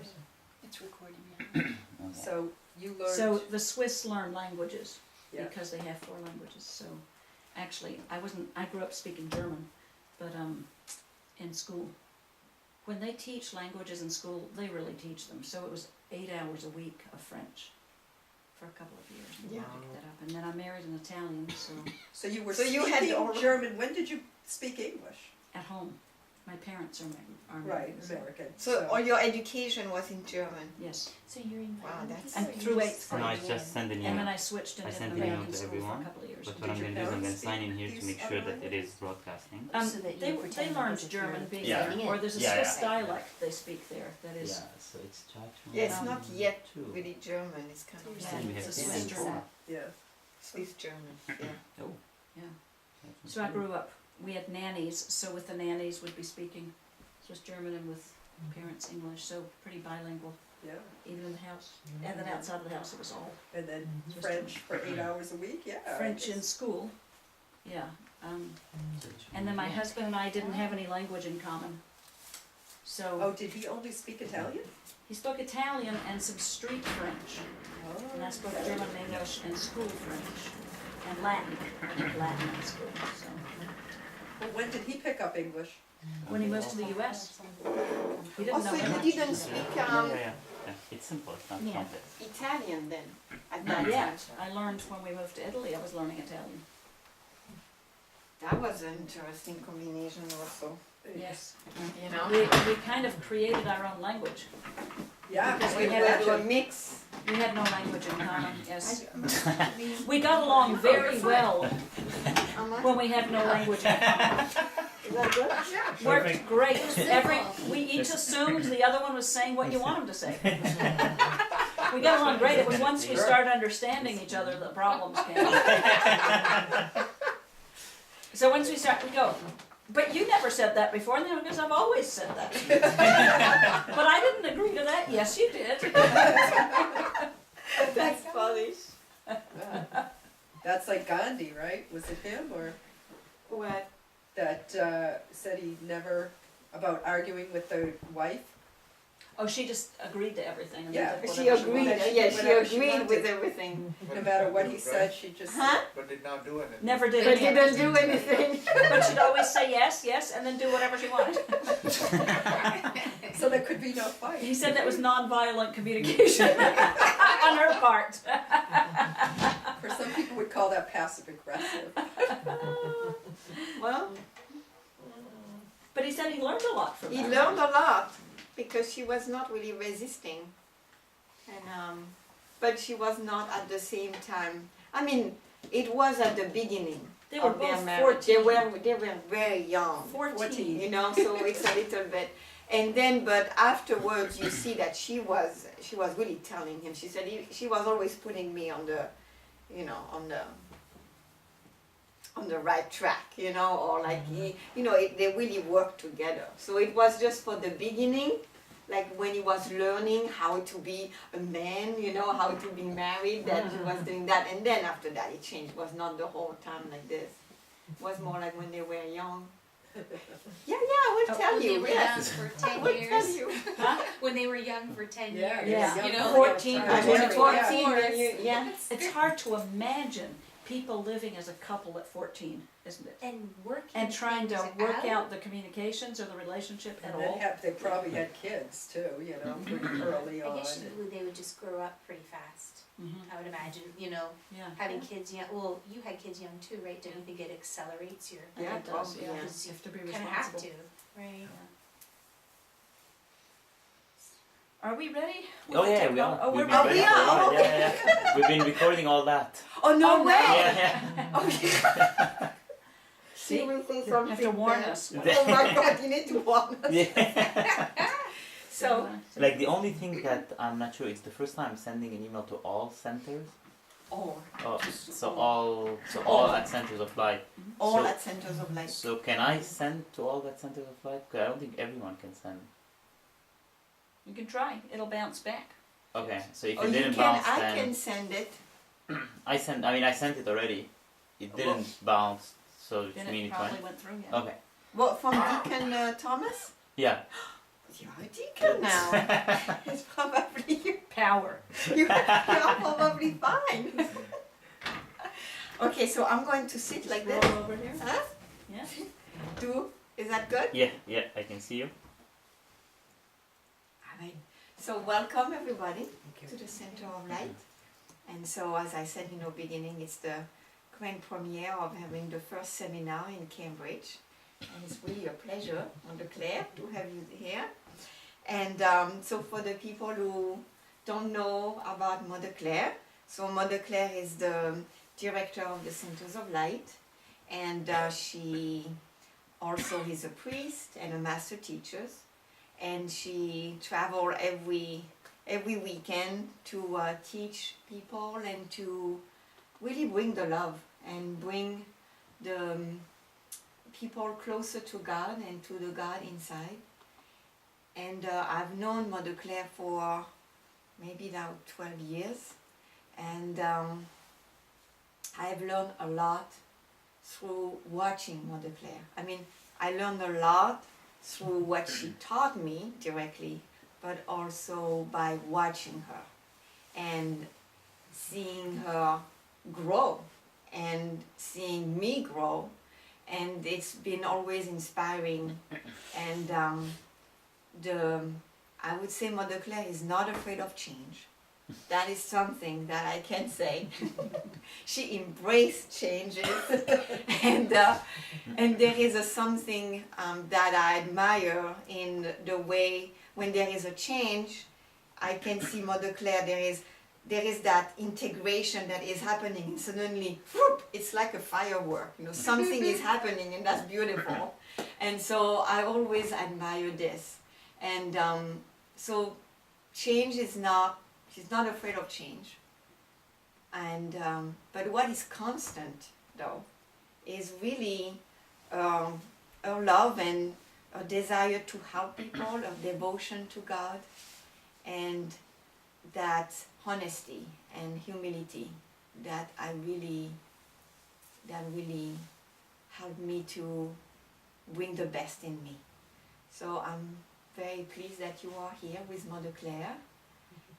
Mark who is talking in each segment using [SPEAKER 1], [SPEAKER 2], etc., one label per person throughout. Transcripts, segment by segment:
[SPEAKER 1] course.
[SPEAKER 2] It's recording now.
[SPEAKER 3] Okay.
[SPEAKER 1] So you learned.
[SPEAKER 4] So the Swiss learn languages
[SPEAKER 1] Yeah.
[SPEAKER 4] because they have 4 languages. So actually, I grew up speaking German, but in school, when they teach languages in school, they really teach them. So it was 8 hours a week of French for a couple of years. And
[SPEAKER 5] Yeah.
[SPEAKER 4] I picked that up. And then I married an Italian, so
[SPEAKER 1] So you were
[SPEAKER 5] So you had
[SPEAKER 1] speaking
[SPEAKER 5] all-
[SPEAKER 1] German. When did you speak English?
[SPEAKER 4] at home, my parents are
[SPEAKER 1] Right,
[SPEAKER 4] Americans.
[SPEAKER 1] American.
[SPEAKER 5] So all your education was in German.
[SPEAKER 4] Yes,
[SPEAKER 2] So you're in
[SPEAKER 5] Wow, that's-
[SPEAKER 4] and through 8th
[SPEAKER 3] No,
[SPEAKER 4] grade.
[SPEAKER 3] I just send an
[SPEAKER 4] And then
[SPEAKER 3] email.
[SPEAKER 4] I switched
[SPEAKER 3] I
[SPEAKER 4] into
[SPEAKER 3] sent
[SPEAKER 4] an
[SPEAKER 3] an email
[SPEAKER 4] American
[SPEAKER 3] to
[SPEAKER 4] school for
[SPEAKER 3] everyone,
[SPEAKER 4] a couple of years.
[SPEAKER 3] But
[SPEAKER 1] Did
[SPEAKER 3] what I'm
[SPEAKER 1] your
[SPEAKER 3] going to do is I'm going
[SPEAKER 1] parents
[SPEAKER 3] to sign in
[SPEAKER 1] speak
[SPEAKER 3] here to
[SPEAKER 1] these
[SPEAKER 3] make sure that
[SPEAKER 1] other
[SPEAKER 3] it is broadcasting.
[SPEAKER 4] Um,
[SPEAKER 2] So that you
[SPEAKER 4] they
[SPEAKER 2] pretend
[SPEAKER 4] learned
[SPEAKER 2] as if
[SPEAKER 4] German
[SPEAKER 2] you're
[SPEAKER 4] being
[SPEAKER 3] Yeah.
[SPEAKER 4] there, or there's a
[SPEAKER 3] Yeah,
[SPEAKER 4] Swiss
[SPEAKER 3] yeah.
[SPEAKER 4] dialect they speak there. That is,
[SPEAKER 3] So it's Chacho.
[SPEAKER 5] Yeah, it's not yet
[SPEAKER 3] Two.
[SPEAKER 5] really German. It's kind of
[SPEAKER 4] Yeah,
[SPEAKER 3] Then we
[SPEAKER 4] it's
[SPEAKER 3] have
[SPEAKER 4] a
[SPEAKER 3] two
[SPEAKER 4] Swiss
[SPEAKER 3] and
[SPEAKER 4] German.
[SPEAKER 3] four.
[SPEAKER 1] Yeah.
[SPEAKER 5] Swiss German. Yeah.
[SPEAKER 3] Oh.
[SPEAKER 4] Yeah.
[SPEAKER 3] Chacho
[SPEAKER 4] So I
[SPEAKER 3] two.
[SPEAKER 4] grew up. We had nannies, so with the nannies we'd be speaking Swiss German and with parents English. So pretty bilingual,
[SPEAKER 1] Yeah.
[SPEAKER 4] even in the house. And then outside of the house it was all
[SPEAKER 1] And then
[SPEAKER 4] Swiss
[SPEAKER 1] French for 8 hours a week. Yeah.
[SPEAKER 4] French in school. Yeah. And then my husband and I didn't have any language in common. So
[SPEAKER 1] Oh, did he only speak Italian?
[SPEAKER 4] he spoke Italian and some street French.
[SPEAKER 1] Oh.
[SPEAKER 4] And I spoke German and English and school French. And Latin. I did Latin in school. So
[SPEAKER 1] Well, when did he pick up English?
[SPEAKER 4] when he moved to the US, he didn't
[SPEAKER 5] Also,
[SPEAKER 4] know
[SPEAKER 5] you
[SPEAKER 4] much.
[SPEAKER 5] didn't speak
[SPEAKER 3] Yeah. It's simple, it's not
[SPEAKER 2] Yeah.
[SPEAKER 3] complex.
[SPEAKER 5] Italian then at
[SPEAKER 4] Not
[SPEAKER 5] that
[SPEAKER 4] yet.
[SPEAKER 5] time.
[SPEAKER 4] I learned when we moved to Italy, I was learning Italian.
[SPEAKER 5] That was an interesting combination also.
[SPEAKER 4] Yes.
[SPEAKER 5] You know?
[SPEAKER 4] We kind of created our own language.
[SPEAKER 1] Yeah,
[SPEAKER 4] Because
[SPEAKER 5] We
[SPEAKER 4] we
[SPEAKER 5] had
[SPEAKER 4] had
[SPEAKER 5] a mix.
[SPEAKER 4] We had no language in common, yes. We got along very well when we had no language in common.
[SPEAKER 5] Is that good?
[SPEAKER 4] Worked great. We each assumed the other one was saying what you want him to say. We got along great. It was once we started understanding each other that problems came. So once we start, we go, but you never said that before, and then because I've always said that. But I didn't agree to that. Yes, you did.
[SPEAKER 5] That's funny.
[SPEAKER 1] Yeah. That's like Gandhi, right? Was it him or
[SPEAKER 5] What?
[SPEAKER 1] that said he never about arguing with the wife?
[SPEAKER 4] Oh, she just agreed to everything. And
[SPEAKER 1] Yeah.
[SPEAKER 4] did
[SPEAKER 5] She
[SPEAKER 4] whatever
[SPEAKER 5] agreed.
[SPEAKER 1] wanted.
[SPEAKER 5] Yeah, she
[SPEAKER 1] Whatever she
[SPEAKER 5] agreed with
[SPEAKER 1] wanted.
[SPEAKER 5] everything.
[SPEAKER 1] No matter what he said, she just.
[SPEAKER 5] Huh?
[SPEAKER 6] But did not do anything.
[SPEAKER 4] Never did
[SPEAKER 5] But
[SPEAKER 4] anything.
[SPEAKER 5] didn't do anything.
[SPEAKER 4] But she'd always say yes, yes, and then do whatever she wanted.
[SPEAKER 1] So there could be no fight.
[SPEAKER 4] He said that was non-violent communication on her part.
[SPEAKER 1] For some people would call that passive aggressive.
[SPEAKER 5] Well,
[SPEAKER 4] But he said he learned a lot from
[SPEAKER 5] he
[SPEAKER 4] that.
[SPEAKER 5] learned a lot because she was not really resisting, and but she was not at the same time. I mean, it was at the beginning
[SPEAKER 4] They were
[SPEAKER 5] of their
[SPEAKER 4] both
[SPEAKER 5] marriage.
[SPEAKER 4] 14.
[SPEAKER 5] They were very young.
[SPEAKER 4] 14.
[SPEAKER 5] You know, so it's a little bit, and then but afterwards you see that she was really telling him. She said she was always putting me on the, you know, on the right track, you know, or like they really worked together. So it was just for the beginning, like when he was learning how to be a man, you know, how to be married, that he was doing that, and then after that it changed. It was not the whole time like this. It was more like when they were young. Yeah, I will tell
[SPEAKER 2] When they
[SPEAKER 5] you.
[SPEAKER 2] were
[SPEAKER 5] Yes,
[SPEAKER 2] young for
[SPEAKER 5] I
[SPEAKER 2] 10
[SPEAKER 5] will tell
[SPEAKER 2] years.
[SPEAKER 5] you.
[SPEAKER 2] When they were young for 10
[SPEAKER 1] Yeah,
[SPEAKER 2] years.
[SPEAKER 4] Yeah.
[SPEAKER 2] You know?
[SPEAKER 4] 14
[SPEAKER 1] I
[SPEAKER 4] to
[SPEAKER 5] I mean,
[SPEAKER 4] 24.
[SPEAKER 5] 14, when you, yeah.
[SPEAKER 4] It's hard to imagine people living as a couple at 14, isn't it?
[SPEAKER 2] And working.
[SPEAKER 4] And trying to
[SPEAKER 2] things
[SPEAKER 4] work out the communications or the relationship at
[SPEAKER 1] And then
[SPEAKER 4] all.
[SPEAKER 1] they probably had kids too, you know, pretty early
[SPEAKER 2] I
[SPEAKER 1] on.
[SPEAKER 2] guess they would just grow up pretty fast.
[SPEAKER 4] Mhm.
[SPEAKER 2] I would imagine, you know,
[SPEAKER 4] Yeah.
[SPEAKER 2] having kids young. Well, you had kids young too, right? Don't you think it accelerates your?
[SPEAKER 4] I think
[SPEAKER 5] Yeah,
[SPEAKER 4] it does,
[SPEAKER 5] probably,
[SPEAKER 4] yeah.
[SPEAKER 5] yeah.
[SPEAKER 4] You have to be
[SPEAKER 2] Kind of have
[SPEAKER 4] responsible.
[SPEAKER 2] to, right?
[SPEAKER 4] Are we ready?
[SPEAKER 3] Oh yeah, we are.
[SPEAKER 4] Oh, we're
[SPEAKER 3] We've been
[SPEAKER 4] ready.
[SPEAKER 3] ready for a
[SPEAKER 5] are,
[SPEAKER 3] while. Yeah. We've been recording all that.
[SPEAKER 5] Oh no
[SPEAKER 4] Oh,
[SPEAKER 5] way!
[SPEAKER 3] Yeah,
[SPEAKER 4] See,
[SPEAKER 5] She will say
[SPEAKER 4] you
[SPEAKER 5] something
[SPEAKER 4] have to warn
[SPEAKER 5] bad.
[SPEAKER 4] us.
[SPEAKER 5] Oh my God, you need to warn us.
[SPEAKER 3] yeah.
[SPEAKER 5] So,
[SPEAKER 3] Like the only thing that I'm not sure, it's the first time I'm sending an email to all centers.
[SPEAKER 5] all
[SPEAKER 3] All at centers of light.
[SPEAKER 5] all
[SPEAKER 3] So-
[SPEAKER 5] at centers of light.
[SPEAKER 3] So can I send to all that centers of light? 'Cause I don't think everyone can send.
[SPEAKER 4] You can try. It'll bounce back.
[SPEAKER 3] Okay, so if
[SPEAKER 5] Or
[SPEAKER 3] it
[SPEAKER 5] you
[SPEAKER 3] didn't
[SPEAKER 5] can,
[SPEAKER 3] bounce,
[SPEAKER 5] I
[SPEAKER 3] then
[SPEAKER 5] can send it.
[SPEAKER 3] I sent it already. It didn't bounce, so it's
[SPEAKER 4] Then
[SPEAKER 3] mean
[SPEAKER 4] it
[SPEAKER 3] it
[SPEAKER 4] probably
[SPEAKER 3] went.
[SPEAKER 4] went through, yeah.
[SPEAKER 3] Okay.
[SPEAKER 5] What, from Deacon Thomas?
[SPEAKER 3] Yeah.
[SPEAKER 5] You're a deacon now. It's
[SPEAKER 4] hour.
[SPEAKER 5] You are probably fine. Okay, so I'm going to sit like this.
[SPEAKER 4] Roll over here.
[SPEAKER 5] Huh?
[SPEAKER 4] Yeah.
[SPEAKER 5] Is that good?
[SPEAKER 3] Yeah, I can see you.
[SPEAKER 5] Alright. So welcome everybody
[SPEAKER 1] Thank
[SPEAKER 5] to the Center of Light. And so as I said in the beginning, it's the grand premiere of having the first seminar in Cambridge. And it's really a pleasure, Mother Clare, to have you here. And so for the people who don't know about Mother Clare, so Mother Clare is the director of the Centers of Light, and she also is a priest and a master teacher, and she travels every weekend to teach people and to really bring the love and bring the people closer to God and to the God inside. And I've known Mother Clare for maybe now 12 years, and I've learned a lot through watching Mother Clare. I mean, I learned a lot through what she taught me directly, but also by watching her and seeing her grow and seeing me grow, and it's been always inspiring. And I would say Mother Clare is not afraid of change. That is something that I can say. She embraced changes, and there is something that I admire in the way when there is a change, I can see Mother Clare. There is that integration that is happening, and suddenly, whoop, it's like a firework. You know, something is happening, and that's beautiful. And so I always admire this. And so change is not. She's not afraid of change. And but what is constant, though, is really her love and a desire to help people, a devotion to God, and that honesty and humility that really helped me to bring the best in me. So I'm very pleased that you are here with Mother Clare,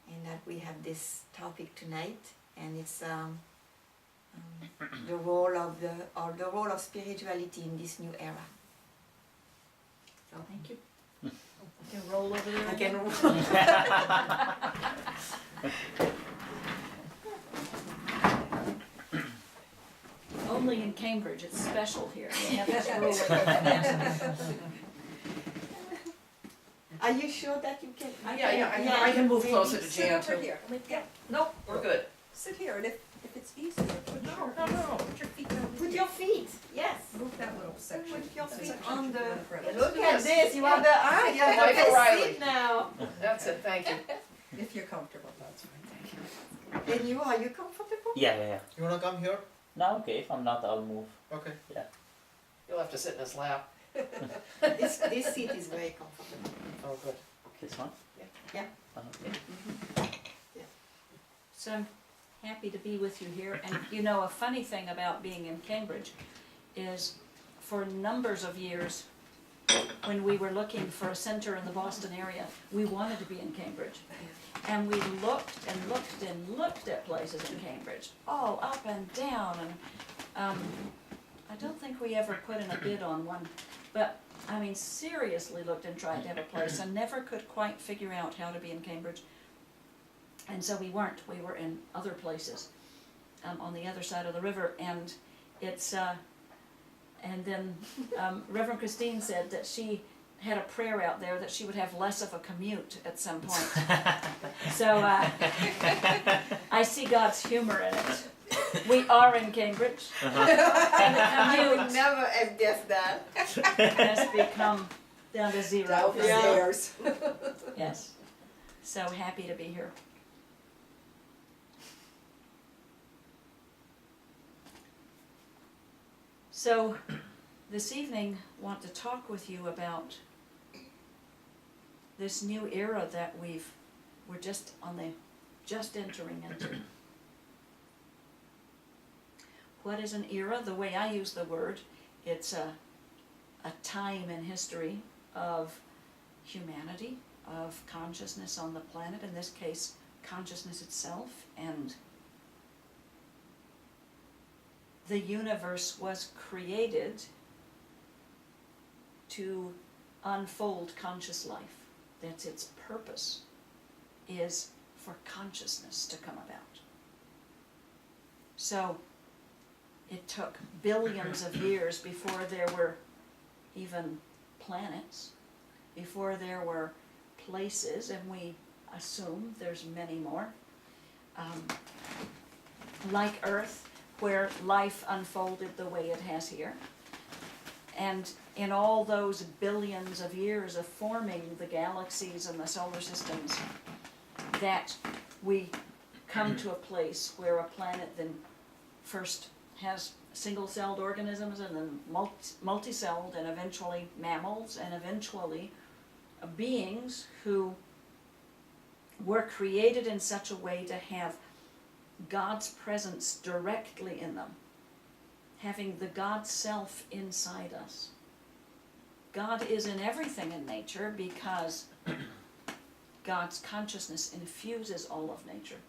[SPEAKER 5] and that we have this topic tonight, and it's the role of spirituality in this new era. So
[SPEAKER 4] Thank you. You can roll over there.
[SPEAKER 5] I can.
[SPEAKER 4] Only in Cambridge, it's special here. They have this rule.
[SPEAKER 5] Are you sure that you can?
[SPEAKER 1] I can move closer to Jan
[SPEAKER 5] Sit over
[SPEAKER 1] too.
[SPEAKER 5] here.
[SPEAKER 1] Nope, we're good.
[SPEAKER 5] Sit here, and if it's easier, put
[SPEAKER 1] No, put your feet down.
[SPEAKER 5] Put your feet. Yes.
[SPEAKER 1] Move that little section.
[SPEAKER 5] Put your feet
[SPEAKER 1] Section
[SPEAKER 5] on
[SPEAKER 1] should
[SPEAKER 5] the.
[SPEAKER 1] be in front.
[SPEAKER 5] Look
[SPEAKER 1] Let's do
[SPEAKER 5] at this. You have the you have
[SPEAKER 1] Wife
[SPEAKER 5] the best
[SPEAKER 1] O'Reilly.
[SPEAKER 5] seat now.
[SPEAKER 1] That's it, thank you. If you're comfortable, that's fine, thank you.
[SPEAKER 5] And are you comfortable?
[SPEAKER 3] Yeah.
[SPEAKER 6] You wanna come here?
[SPEAKER 3] No, okay, if I'm not, I'll move.
[SPEAKER 6] Okay.
[SPEAKER 1] You'll have to sit in his lap.
[SPEAKER 5] This seat is very comfortable.
[SPEAKER 1] Oh, good.
[SPEAKER 3] This one?
[SPEAKER 5] Yeah.
[SPEAKER 3] Okay.
[SPEAKER 4] So I'm happy to be with you here. And you know, a funny thing about being in Cambridge is for numbers of years, when we were looking for a center in the Boston area, we wanted to be in Cambridge. And we looked and looked and looked at places in Cambridge, all up and down. And I don't think we ever put in a bid on one, but I mean, seriously looked and tried to have a place and never could quite figure out how to be in Cambridge. And so we weren't. We were in other places on the other side of the river. And it's, and then Reverend Christine said that she had a prayer out there that she would have less of a commute at some point. So I see God's humor in it. We are in Cambridge, and the
[SPEAKER 5] I would
[SPEAKER 4] commute
[SPEAKER 5] never have guessed that.
[SPEAKER 4] has become down to zero.
[SPEAKER 1] Down the
[SPEAKER 5] Yeah.
[SPEAKER 1] stairs.
[SPEAKER 4] Yes. So happy to be here. So this evening, want to talk with you about this new era that we're just entering into. What is an era? The way I use the word, it's a time in history of humanity, of consciousness on the planet, in this case consciousness itself, and the universe was created to unfold conscious life. That's its purpose, is for consciousness to come about. So it took billions of years before there were even planets, before there were places, and we assume there's many more, like Earth, where life unfolded the way it has here. And in all those billions of years of forming the galaxies and the solar systems, that we come to a place where a planet then first has single-celled organisms, and then multi-celled, and eventually mammals, and eventually beings who were created in such a way to have God's presence directly in them, having the God self inside us. God is in everything in nature because God's consciousness infuses all of nature.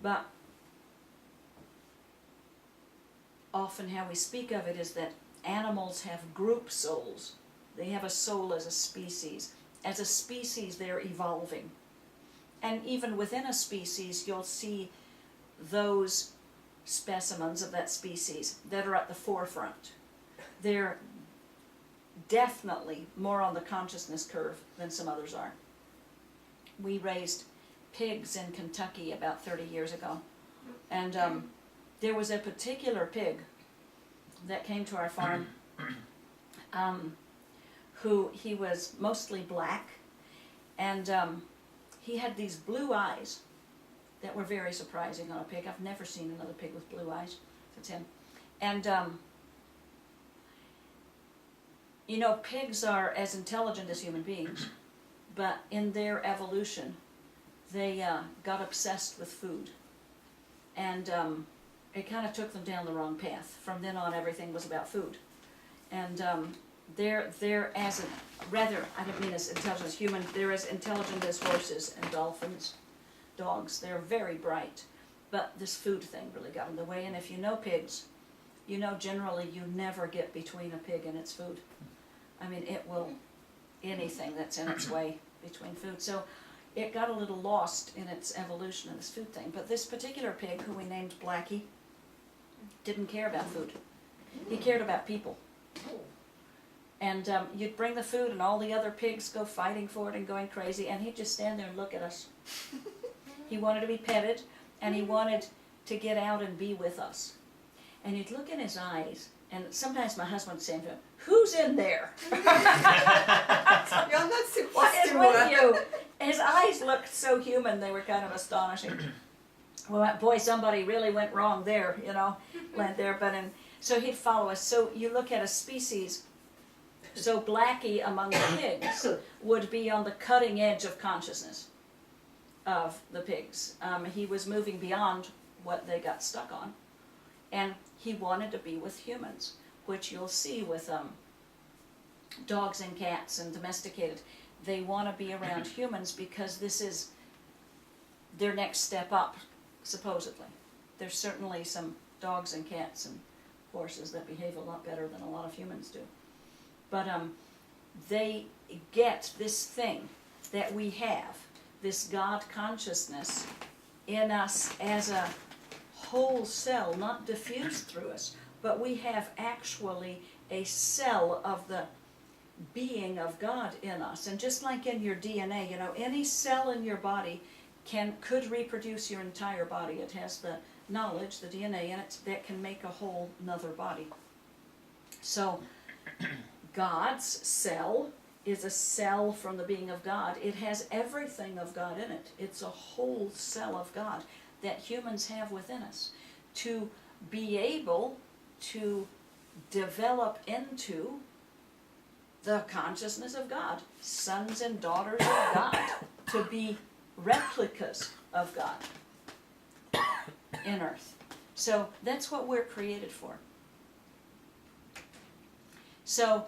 [SPEAKER 4] But often how we speak of it is that animals have group souls. They have a soul as a species. As a species, they're evolving. And even within a species, you'll see those specimens of that species that are at the forefront. They're definitely more on the consciousness curve than some others are. We raised pigs in Kentucky about 30 years ago, and there was a particular pig that came to our farm who he was mostly black, and he had these blue eyes that were very surprising on a pig. I've never seen another pig with blue eyes. That's him. And you know, pigs are as intelligent as human beings, but in their evolution, they got obsessed with food, and it kind of took them down the wrong path. From then on, everything was about food, and they're as rather, I don't mean as intelligent as humans. They're as intelligent as horses and dolphins, dogs. They're very bright, but this food thing really got in the way. And if you know pigs, you know generally you never get between a pig and its food. I mean, it will, anything that's in its way between food. So it got a little lost in its evolution of this food thing. But this particular pig, who we named Blackie, didn't care about food. He cared about people. And you'd bring the food and all the other pigs go fighting for it and going crazy, and he'd just stand there and look at us. He wanted to be petted, and he wanted to get out and be with us. And you'd look in his eyes, and sometimes my husband would say to him, "Who's in there?"
[SPEAKER 5] You're not supposed
[SPEAKER 4] What is
[SPEAKER 5] to.
[SPEAKER 4] with you? His eyes looked so human, they were kind of astonishing. Well, boy, somebody really went wrong there, you know, went there. So he'd follow us. So you look at a species, so Blackie among the pigs would be on the cutting edge of consciousness of the pigs. He was moving beyond what they got stuck on, and he wanted to be with humans, which you'll see with dogs and cats and domesticated. They want to be around humans because this is their next step up, supposedly. There's certainly some dogs and cats and horses that behave a lot better than a lot of humans do. But they get this thing that we have, this God consciousness in us as a whole cell, not diffused through us, but we have actually a cell of the being of God in us. And just like in your DNA, you know, any cell in your body could reproduce your entire body. It has the knowledge, the DNA in it, that can make a whole nother body. So God's cell is a cell from the being of God. It has everything of God in it. It's a whole cell of God that humans have within us to be able to develop into the consciousness of God, sons and daughters of God, to be replicas of God in earth. So that's what we're created for. So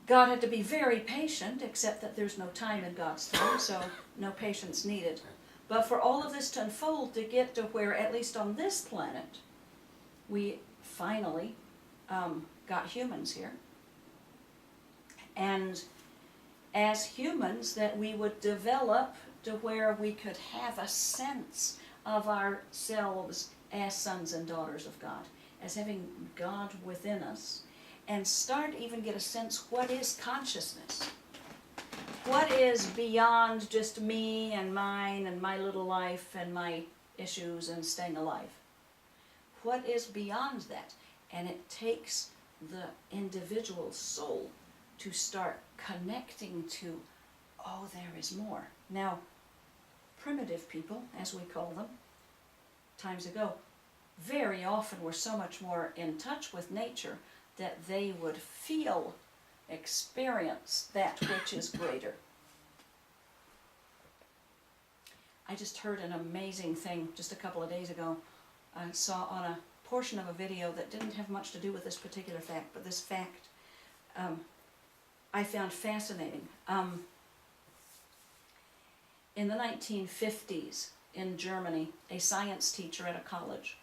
[SPEAKER 4] God had to be very patient, except that there's no time in God's time, so no patience needed. But for all of this to unfold, to get to where, at least on this planet, we finally got humans here. And as humans, that we would develop to where we could have a sense of ourselves as sons and daughters of God, as having God within us, and start even get a sense, what is consciousness? What is beyond just me and mine and my little life and my issues and staying alive? What is beyond that? And it takes the individual soul to start connecting to, oh, there is more. Now, primitive people, as we call them, times ago, very often were so much more in touch with nature that they would feel, experience that which is greater. I just heard an amazing thing just a couple of days ago. I saw on a portion of a video that didn't have much to do with this particular fact, but this fact I found fascinating. In the 1950s in Germany, a science teacher at a college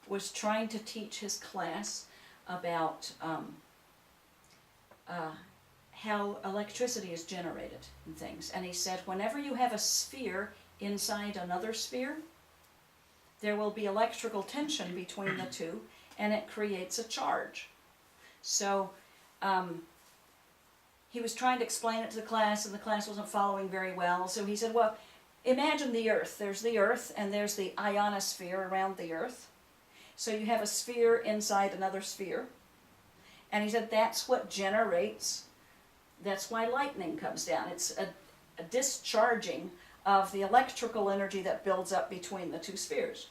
[SPEAKER 4] was trying to teach his class about how electricity is generated and things. And he said, whenever you have a sphere inside another sphere, there will be electrical tension between the two, and it creates a charge. So he was trying to explain it to the class, and the class wasn't following very well. So he said, well, imagine the Earth. There's the Earth, and there's the ionosphere around the Earth. So you have a sphere inside another sphere. And he said that's what generates, that's why lightning comes down. It's a discharging of the electrical energy that builds up between the two spheres.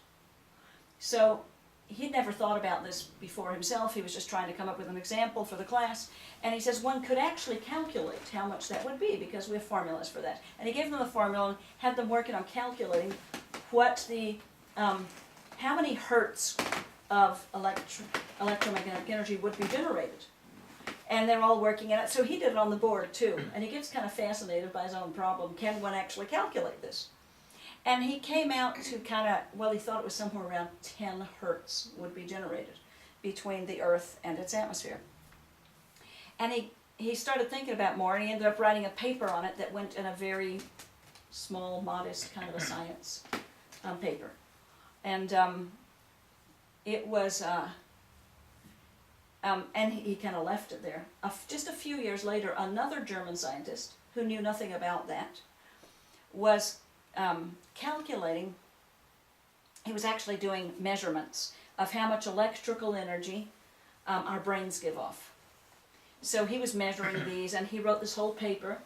[SPEAKER 4] So he'd never thought about this before himself. He was just trying to come up with an example for the class. And he says one could actually calculate how much that would be, because we have formulas for that. And he gave them the formula and had them working on calculating what the, how many hertz of electromagnetic energy would be generated. And they're all working at it. So he did it on the board too. And he gets kind of fascinated by his own problem. Can one actually calculate this? And he came out to kind of, well, he thought it was somewhere around 10 hertz would be generated between the Earth and its atmosphere. And he started thinking about more, and he ended up writing a paper on it that went in a very small, modest kind of a science paper. And it was, and he kind of left it there. Just a few years later, another German scientist who knew nothing about that was calculating, he was actually doing measurements of how much electrical energy our brains give off. So he was measuring these, and he wrote this whole paper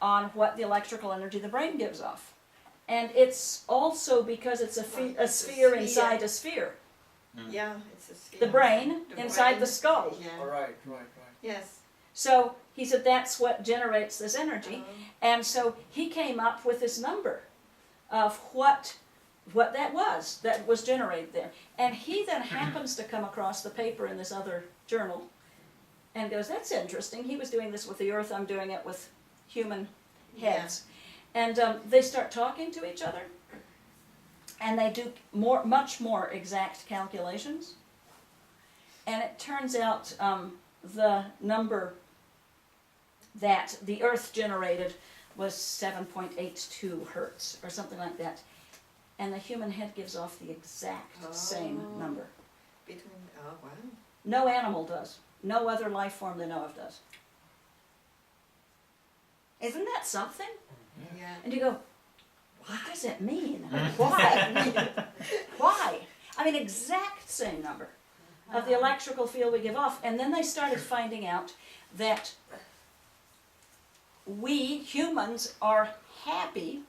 [SPEAKER 4] on what the electrical energy the brain gives off. And it's also because it's a sphere inside a sphere.
[SPEAKER 5] Yeah, it's a sphere.
[SPEAKER 4] The brain inside the skull.
[SPEAKER 5] Yeah.
[SPEAKER 6] All right.
[SPEAKER 5] Yes.
[SPEAKER 4] So he said that's what generates this energy. And so he came up with this number of what that was generated there. And he then happens to come across the paper in this other journal and goes, that's interesting. He was doing this with the Earth, I'm doing it with human heads. Yeah. And they start talking to each other, and they do much more exact calculations. And it turns out the number that the Earth generated was 7.82 hertz, or something like that. And the human head gives off the exact same number.
[SPEAKER 5] Wow.
[SPEAKER 4] No animal does. No other life form they know of does. Isn't that something?
[SPEAKER 5] Yeah.
[SPEAKER 4] And you go, what does it mean? Why? Why? I mean, exact same number of the electrical field we give off. And then they started finding out that we humans are happy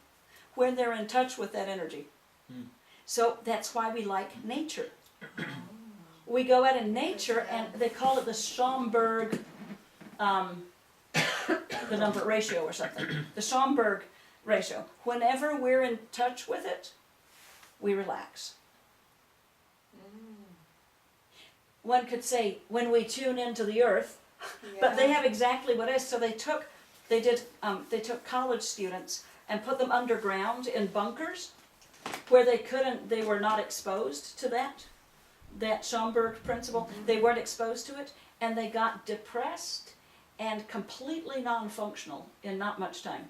[SPEAKER 4] when they're in touch with that energy. So that's why we like nature. We go out in nature, and they call it the Schomburg, the number ratio or something. The Schomburg ratio. Whenever we're in touch with it, we relax. One could say when we tune into the Earth, but they have exactly what it is. So they took college students and put them underground in bunkers where they were not exposed to that Schomburg principle. They weren't exposed to it, and they got depressed and completely non-functional in not much time.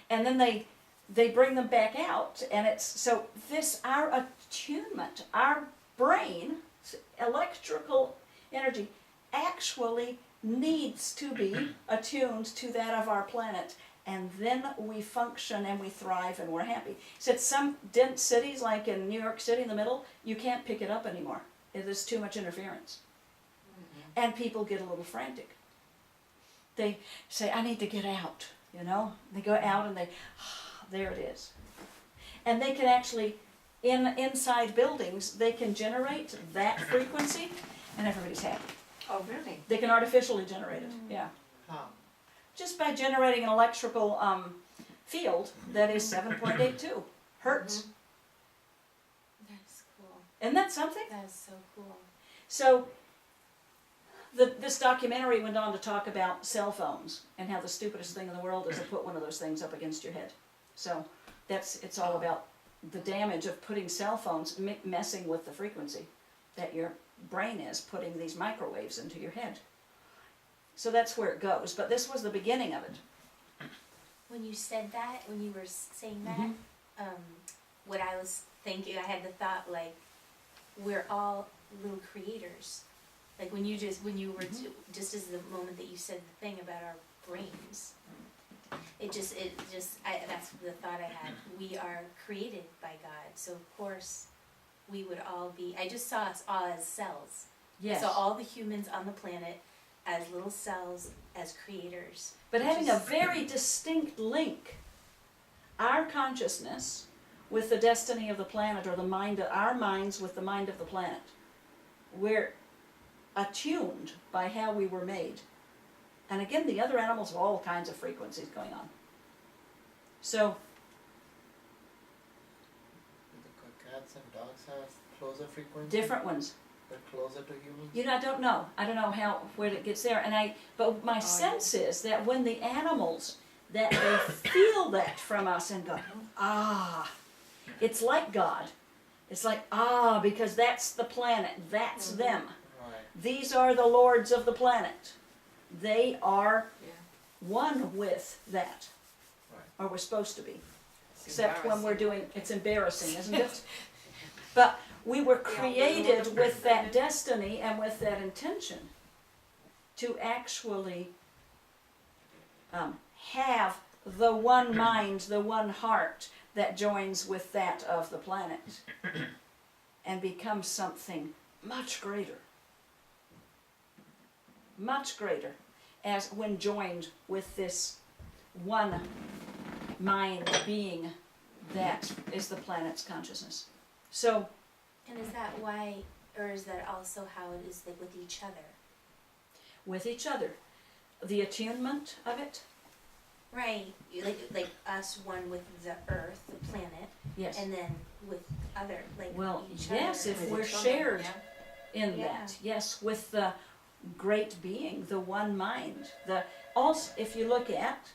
[SPEAKER 4] And then they bring them back out, and it's, so this, our attunement, our brain, electrical energy, actually needs to be attuned to that of our planet, and then we function and we thrive and we're happy. Said some dense cities, like in New York City in the middle, you can't pick it up anymore. There's too much interference. And people get a little frantic. They say, I need to get out, you know? They go out and there it is. And they can actually, inside buildings, they can generate that frequency and everybody's happy.
[SPEAKER 5] Oh, really?
[SPEAKER 4] They can artificially generate it, yeah.
[SPEAKER 6] How?
[SPEAKER 4] Just by generating an electrical field that is 7.82 hertz.
[SPEAKER 2] That's cool.
[SPEAKER 4] Isn't that something?
[SPEAKER 2] That's so cool.
[SPEAKER 4] So, this documentary went on to talk about cell phones and how the stupidest thing in the world is to put one of those things up against your head. So, it's all about the damage of putting cell phones, messing with the frequency that your brain is putting these microwaves into your head. So that's where it goes, but this was the beginning of it.
[SPEAKER 2] When you said that, when you were saying that,
[SPEAKER 4] Mhm.
[SPEAKER 2] what I was thinking, I had the thought, like, we're all little creators. Like when you were, just as the moment that you said the thing about our brains, that's the thought I had. We are created by God, so of course we would all be, I just saw us all as cells.
[SPEAKER 4] Yes.
[SPEAKER 2] So all the humans on the planet as little cells, as creators.
[SPEAKER 4] But having a very distinct link, our consciousness with the destiny of the planet, or the mind, our minds with the mind of the planet. We're attuned by how we were made. And again, the other animals have all kinds of frequencies going on. So,
[SPEAKER 6] The cats and dogs have closer frequency?
[SPEAKER 4] different ones.
[SPEAKER 6] They're closer to humans?
[SPEAKER 4] You know, I don't know. I don't know where it gets there. But my sense is that when the animals, that they feel that from us and go, ah, it's like God. It's like, because that's the planet. That's them.
[SPEAKER 6] Right.
[SPEAKER 4] These are the lords of the planet. They are
[SPEAKER 5] Yeah.
[SPEAKER 4] one with that.
[SPEAKER 6] Right.
[SPEAKER 4] Or we're supposed to be.
[SPEAKER 5] It's
[SPEAKER 4] Except when we're
[SPEAKER 5] embarrassing.
[SPEAKER 4] doing, it's embarrassing, isn't it? But we were created with that destiny and with that intention to actually have the one mind, the one heart that joins with that of the planet and become something much greater. Much greater, as when joined with this one mind being that is the planet's consciousness. So,
[SPEAKER 2] And is that why, or is that also how it is with each other?
[SPEAKER 4] with each other, the attunement of it,
[SPEAKER 2] Right, like us one with the earth, the planet,
[SPEAKER 4] yes.
[SPEAKER 2] and then with other, like
[SPEAKER 4] Well,
[SPEAKER 2] each
[SPEAKER 4] yes,
[SPEAKER 2] other.
[SPEAKER 4] if
[SPEAKER 5] With
[SPEAKER 4] we're
[SPEAKER 5] each other,
[SPEAKER 4] shared
[SPEAKER 5] yeah.
[SPEAKER 4] in
[SPEAKER 2] Yeah.
[SPEAKER 4] that, yes, with the great being, the one mind. Also, if you look at,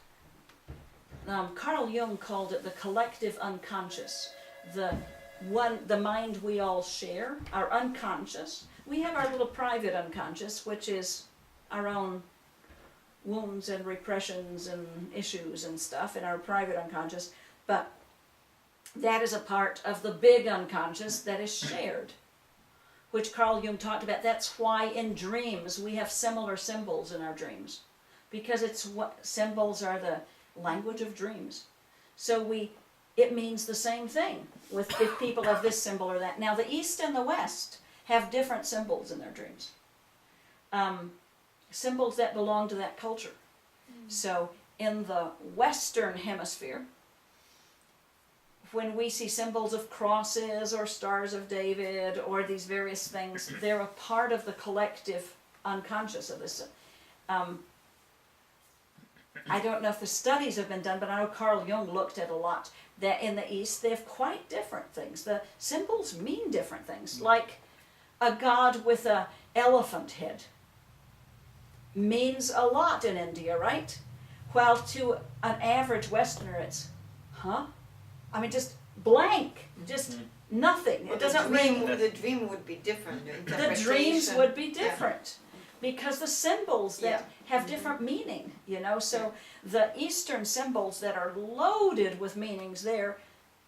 [SPEAKER 4] Carl Jung called it the collective unconscious, the mind we all share, our unconscious. We have our little private unconscious, which is our own wounds and repressions and issues and stuff in our private unconscious, but that is a part of the big unconscious that is shared, which Carl Jung talked about. That's why in dreams we have similar symbols in our dreams, because it's what symbols are the language of dreams. So it means the same thing if people have this symbol or that. Now the East and the West have different symbols in their dreams. Symbols that belong to that culture. So in the Western Hemisphere, when we see symbols of crosses or stars of David or these various things, they're a part of the collective unconscious of this. I don't know if the studies have been done, but I know Carl Jung looked at a lot that in the East they have quite different things. The symbols mean different things, like a god with an elephant head means a lot in India, right? While to an average Westerner it's huh? I mean, just blank, just nothing.
[SPEAKER 5] Well,
[SPEAKER 4] It doesn't ring.
[SPEAKER 5] the dream would be different. The
[SPEAKER 4] The
[SPEAKER 5] interpretation.
[SPEAKER 4] dreams would be different because the symbols that
[SPEAKER 5] Yeah.
[SPEAKER 4] have different meaning, you know. So the Eastern symbols that are loaded with meanings there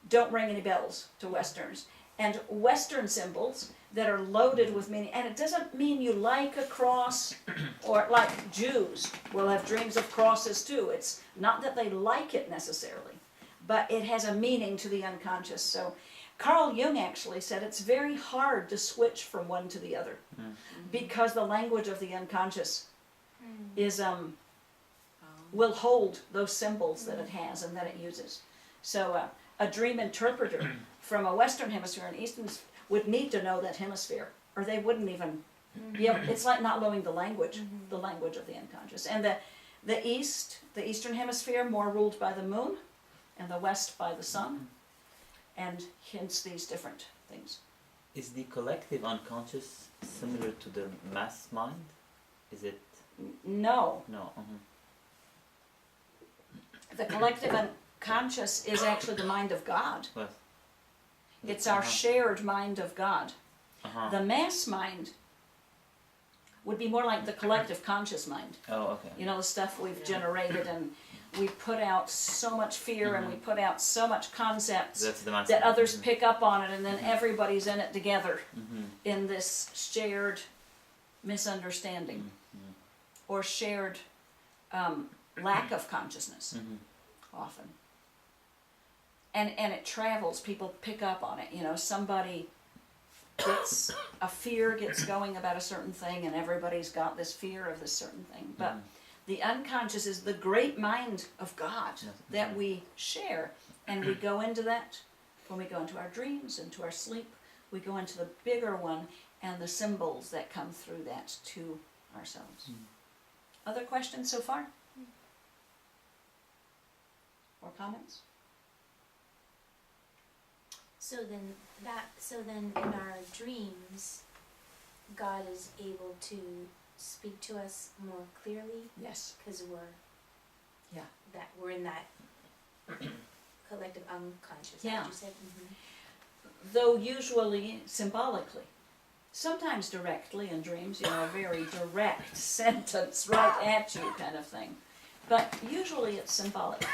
[SPEAKER 4] don't ring any bells to Westerns. And Western symbols that are loaded with meaning, and it doesn't mean you like a cross, or like Jews will have dreams of crosses too. It's not that they like it necessarily, but it has a meaning to the unconscious. So Carl Jung actually said it's very hard to switch from one to the other because the language of the unconscious is will hold those symbols that it has and that it uses. So a dream interpreter from a Western hemisphere and Eastern would need to know that hemisphere, or they wouldn't even be able, it's like not knowing the language of the unconscious. And the Eastern hemisphere more ruled by the moon, and the West by the sun, and hence these different things.
[SPEAKER 3] Is the collective unconscious similar to the mass mind? Is it?
[SPEAKER 4] No,
[SPEAKER 3] No.
[SPEAKER 4] the collective unconscious is actually the mind of God.
[SPEAKER 3] Well,
[SPEAKER 4] It's our shared mind of God.
[SPEAKER 3] Uh-huh.
[SPEAKER 4] The mass mind would be more like the collective conscious mind.
[SPEAKER 3] Oh, okay.
[SPEAKER 4] You know, the stuff we've generated, and we put out so much fear and we put out so much concepts
[SPEAKER 3] That's the mass
[SPEAKER 4] that
[SPEAKER 3] mind.
[SPEAKER 4] others pick up on it, and then everybody's in it together
[SPEAKER 3] Mm-hmm.
[SPEAKER 4] in this shared misunderstanding or shared lack of consciousness often. And it travels, people pick up on it, you know, somebody gets, a fear gets going about a certain thing, and everybody's got this fear of this certain thing. But the unconscious is the great mind of God that we share, and we go into that when we go into our dreams, into our sleep. We go into the bigger one and the symbols that come through that to ourselves. Other questions so far? Or comments?
[SPEAKER 2] So then in our dreams, God is able to speak to us more clearly
[SPEAKER 4] Yes.
[SPEAKER 2] because
[SPEAKER 4] Yeah.
[SPEAKER 2] we're in that collective unconscious.
[SPEAKER 4] Yeah.
[SPEAKER 2] Like you said.
[SPEAKER 4] Though usually symbolically. Sometimes directly in dreams, you know, a very direct sentence right at you kind of thing. But usually it's symbolic.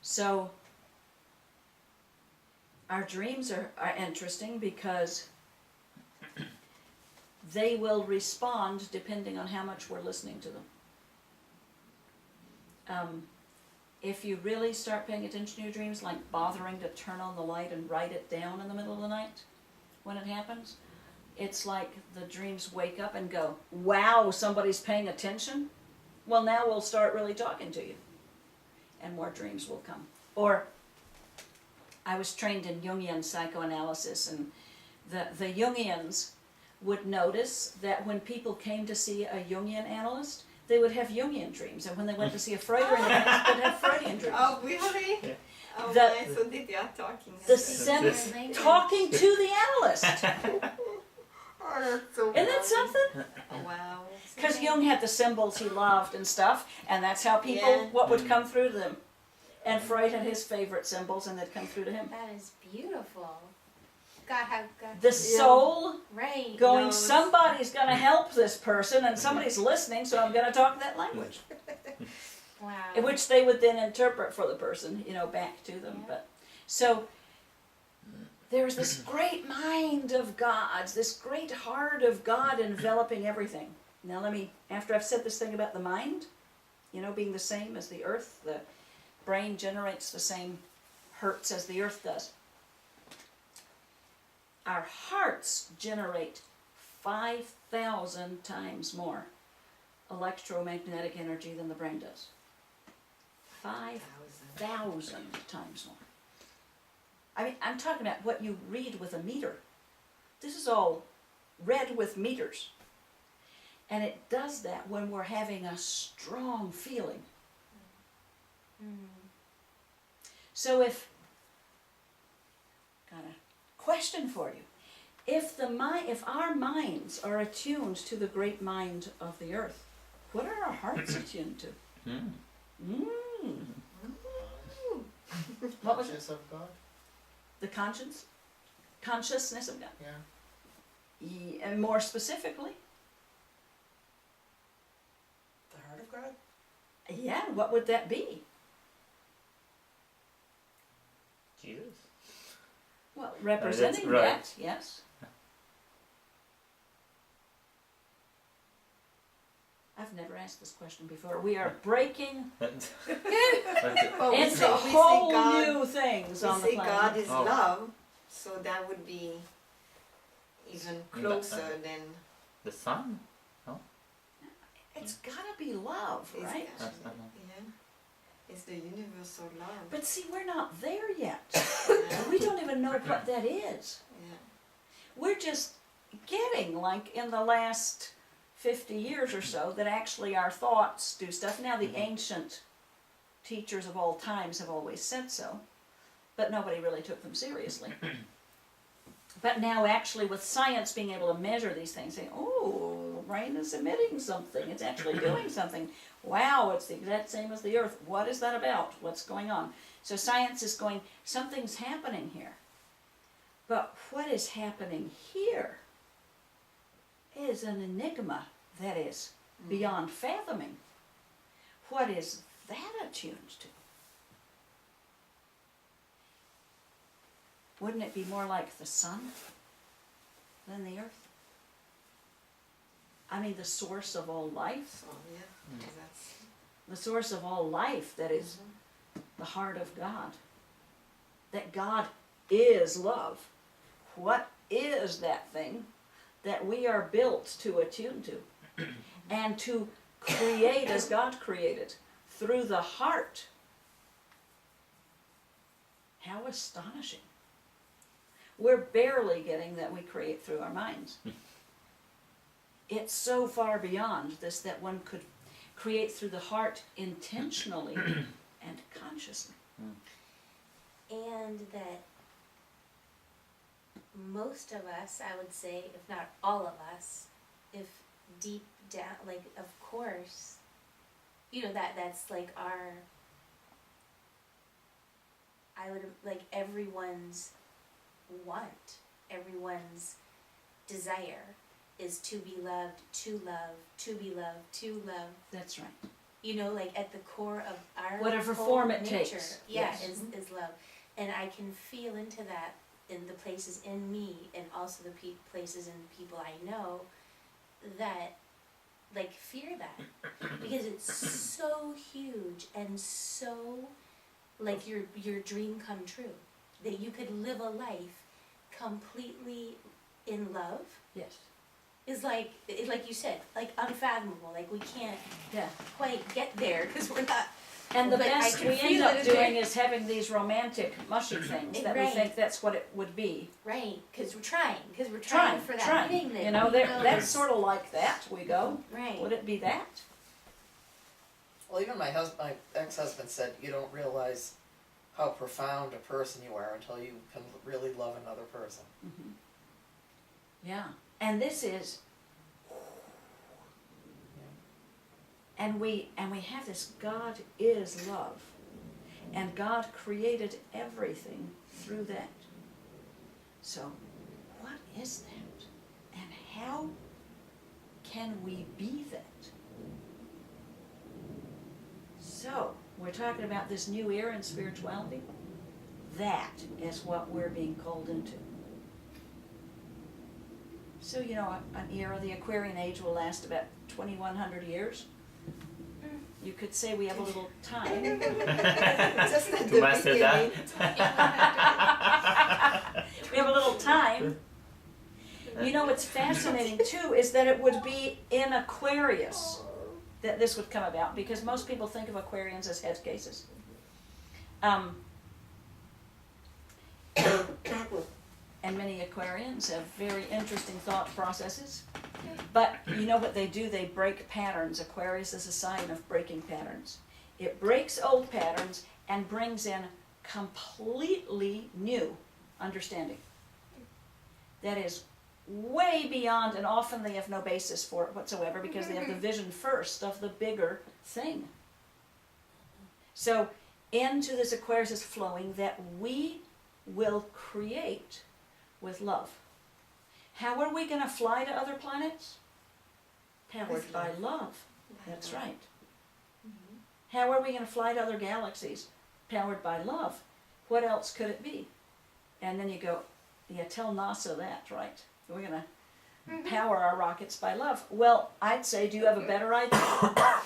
[SPEAKER 4] So our dreams are interesting because they will respond depending on how much we're listening to them. If you really start paying attention to your dreams, like bothering to turn on the light and write it down in the middle of the night when it happens, it's like the dreams wake up and go, wow, somebody's paying attention? Well, now we'll start really talking to you. And more dreams will come. Or, I was trained in Jungian psychoanalysis, and the Jungians would notice that when people came to see a Jungian analyst, they would have Jungian dreams, and when they went to see a Freudian analyst, they'd have Freudian dreams.
[SPEAKER 5] Oh, really?
[SPEAKER 3] Yeah.
[SPEAKER 5] Oh,
[SPEAKER 4] The-
[SPEAKER 5] my, so they are talking.
[SPEAKER 4] The
[SPEAKER 3] sense-
[SPEAKER 2] Language.
[SPEAKER 4] talking to the analyst.
[SPEAKER 5] Oh, that's so
[SPEAKER 4] Isn't that
[SPEAKER 5] funny.
[SPEAKER 4] something?
[SPEAKER 5] Oh, wow.
[SPEAKER 4] Because Jung had the symbols he loved and stuff, and that's how people,
[SPEAKER 5] Yeah.
[SPEAKER 4] what would come through to them. And Freud had his favorite symbols, and they'd come through to him.
[SPEAKER 2] That is beautiful. God.
[SPEAKER 4] The soul
[SPEAKER 2] Right.
[SPEAKER 4] going,
[SPEAKER 5] knows.
[SPEAKER 4] somebody's going to help this person, and somebody's listening, so I'm going to talk that language.
[SPEAKER 2] Wow.
[SPEAKER 4] Which they would then interpret for the person, you know, back to them.
[SPEAKER 2] Yeah.
[SPEAKER 4] But so there's this great mind of God's, this great heart of God enveloping everything. Now let me, after I've said this thing about the mind, you know, being the same as the earth, the brain generates the same hertz as the earth does. Our hearts generate 5,000 times more electromagnetic energy than the brain does. 5,000 times more. I mean, I'm talking about what you read with a meter. This is all read with meters. And it does that when we're having a strong feeling. So if, got a question for you. If our minds are attuned to the great mind of the earth, what are our hearts attuned to? Mm. What was it?
[SPEAKER 6] Conscious of God?
[SPEAKER 4] The conscience? Consciousness of God.
[SPEAKER 6] Yeah.
[SPEAKER 4] And more specifically,
[SPEAKER 1] The heart of God?
[SPEAKER 4] yeah, what would that be?
[SPEAKER 3] Jesus.
[SPEAKER 4] Well, representing
[SPEAKER 3] right.
[SPEAKER 4] that, yes. I've never asked this question before. We are breaking
[SPEAKER 5] Well, we
[SPEAKER 4] into
[SPEAKER 5] say
[SPEAKER 4] whole
[SPEAKER 5] God,
[SPEAKER 4] new things
[SPEAKER 5] we
[SPEAKER 4] on the
[SPEAKER 5] say
[SPEAKER 4] planet.
[SPEAKER 5] God is
[SPEAKER 3] Oh.
[SPEAKER 5] love, so that would be even closer than
[SPEAKER 3] The sun?
[SPEAKER 4] It's gotta be love,
[SPEAKER 5] is
[SPEAKER 4] right?
[SPEAKER 5] yeah. It's the universal love.
[SPEAKER 4] But see, we're not there yet.
[SPEAKER 5] Yeah.
[SPEAKER 4] We don't even know what that is.
[SPEAKER 5] Yeah.
[SPEAKER 4] We're just getting, like, in the last 50 years or so, that actually our thoughts do stuff. Now, the ancient teachers of all times have always said so, but nobody really took them seriously. But now, actually, with science being able to measure these things, saying, oh, rain is emitting something, it's actually doing something. Wow, it's the exact same as the Earth. What is that about? What's going on? So science is going, something's happening here. But what is happening here is an enigma that is beyond fathoming. What is that attuned to? Wouldn't it be more like the sun than the earth? I mean, the source of all life,
[SPEAKER 5] So yeah, that's
[SPEAKER 4] the source of all life that is the heart of God. That God is love. What is that thing that we are built to attune to and to create as God created through the heart? How astonishing. We're barely getting that we create through our minds. It's so far beyond this that one could create through the heart intentionally and consciously.
[SPEAKER 2] And that most of us, I would say, if not all of us, if deep down, like, of course, you know, that's like our, I would, like, everyone's want, everyone's desire is to be loved, to love, to be loved, to love.
[SPEAKER 4] That's right.
[SPEAKER 2] You know, like at the core of our
[SPEAKER 4] Whatever
[SPEAKER 2] whole
[SPEAKER 4] form it
[SPEAKER 2] nature,
[SPEAKER 4] takes.
[SPEAKER 2] yeah,
[SPEAKER 4] Yes.
[SPEAKER 2] is love, and I can feel into that in the places in me, and also the places in people I know, that like fear that because it's so huge and so like your dream come true, that you could live a life completely in love
[SPEAKER 4] Yes.
[SPEAKER 2] is like you said, like unfathomable. Like we can't
[SPEAKER 4] Yeah.
[SPEAKER 2] quite get there because we're not.
[SPEAKER 4] And the
[SPEAKER 2] But I
[SPEAKER 4] best
[SPEAKER 2] can
[SPEAKER 4] we end
[SPEAKER 2] feel
[SPEAKER 4] up
[SPEAKER 2] it in
[SPEAKER 4] doing
[SPEAKER 2] there.
[SPEAKER 4] is having these romantic, mushy things that we
[SPEAKER 2] Right.
[SPEAKER 4] think that's what it would be.
[SPEAKER 2] Right, because we're trying for that thing that
[SPEAKER 4] You know,
[SPEAKER 2] we
[SPEAKER 4] that's
[SPEAKER 2] is-
[SPEAKER 4] sort of like that. We go,
[SPEAKER 2] right.
[SPEAKER 4] would it be that?
[SPEAKER 7] Well, even my ex-husband said you don't realize how profound a person you are until you can really love another person.
[SPEAKER 4] Mm-hmm. Yeah. And this is, and we have this, God is love. And God created everything through that. So, what is that? And how can we be that? So, we're talking about this new era in spirituality. That is what we're being called into. So, you know, an era, the Aquarian age, will last about 2,100 years. You could say we have a little time.
[SPEAKER 5] just at
[SPEAKER 3] To
[SPEAKER 5] the
[SPEAKER 3] master
[SPEAKER 5] beginning.
[SPEAKER 3] that.
[SPEAKER 4] We have a little time. You know what's fascinating too is that it would be in Aquarius that this would come about, because most people think of Aquarians as head cases. And many Aquarians have very interesting thought processes. But you know what they do? They break patterns. Aquarius is a sign of breaking patterns. It breaks old patterns and brings in completely new understanding. That is way beyond, and often they have no basis for it whatsoever because they have the vision first of the bigger thing. So into this Aquarius is flowing that we will create with love. How are we going to fly to other planets? Powered
[SPEAKER 5] With
[SPEAKER 4] by
[SPEAKER 5] love.
[SPEAKER 4] love. That's right.
[SPEAKER 5] Mhm.
[SPEAKER 4] How are we going to fly to other galaxies? Powered by love. What else could it be? And then you go, yeah, tell NASA that, right? We're going to power our rockets by love. Well, I'd say, do you have a better idea?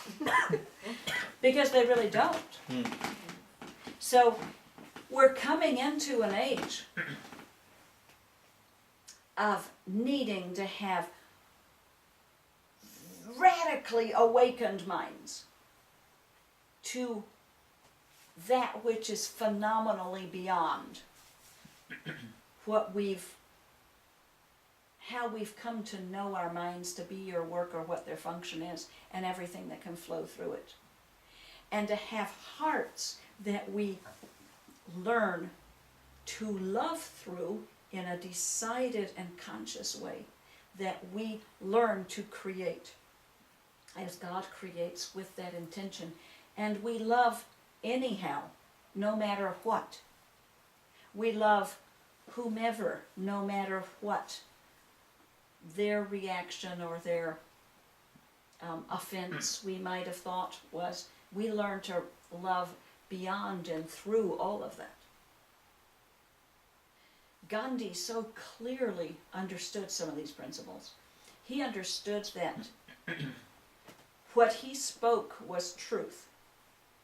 [SPEAKER 4] Because they really don't.
[SPEAKER 3] Mm.
[SPEAKER 4] So we're coming into an age of needing to have radically awakened minds to that which is phenomenally beyond what how we've come to know our minds to be or work or what their function is and everything that can flow through it. And to have hearts that we learn to love through in a decided and conscious way, that we learn to create as God creates with that intention. And we love anyhow, no matter what. We love whomever, no matter what their reaction or their offense we might have thought was. We learn to love beyond and through all of that. Gandhi so clearly understood some of these principles. He understood that what he spoke was truth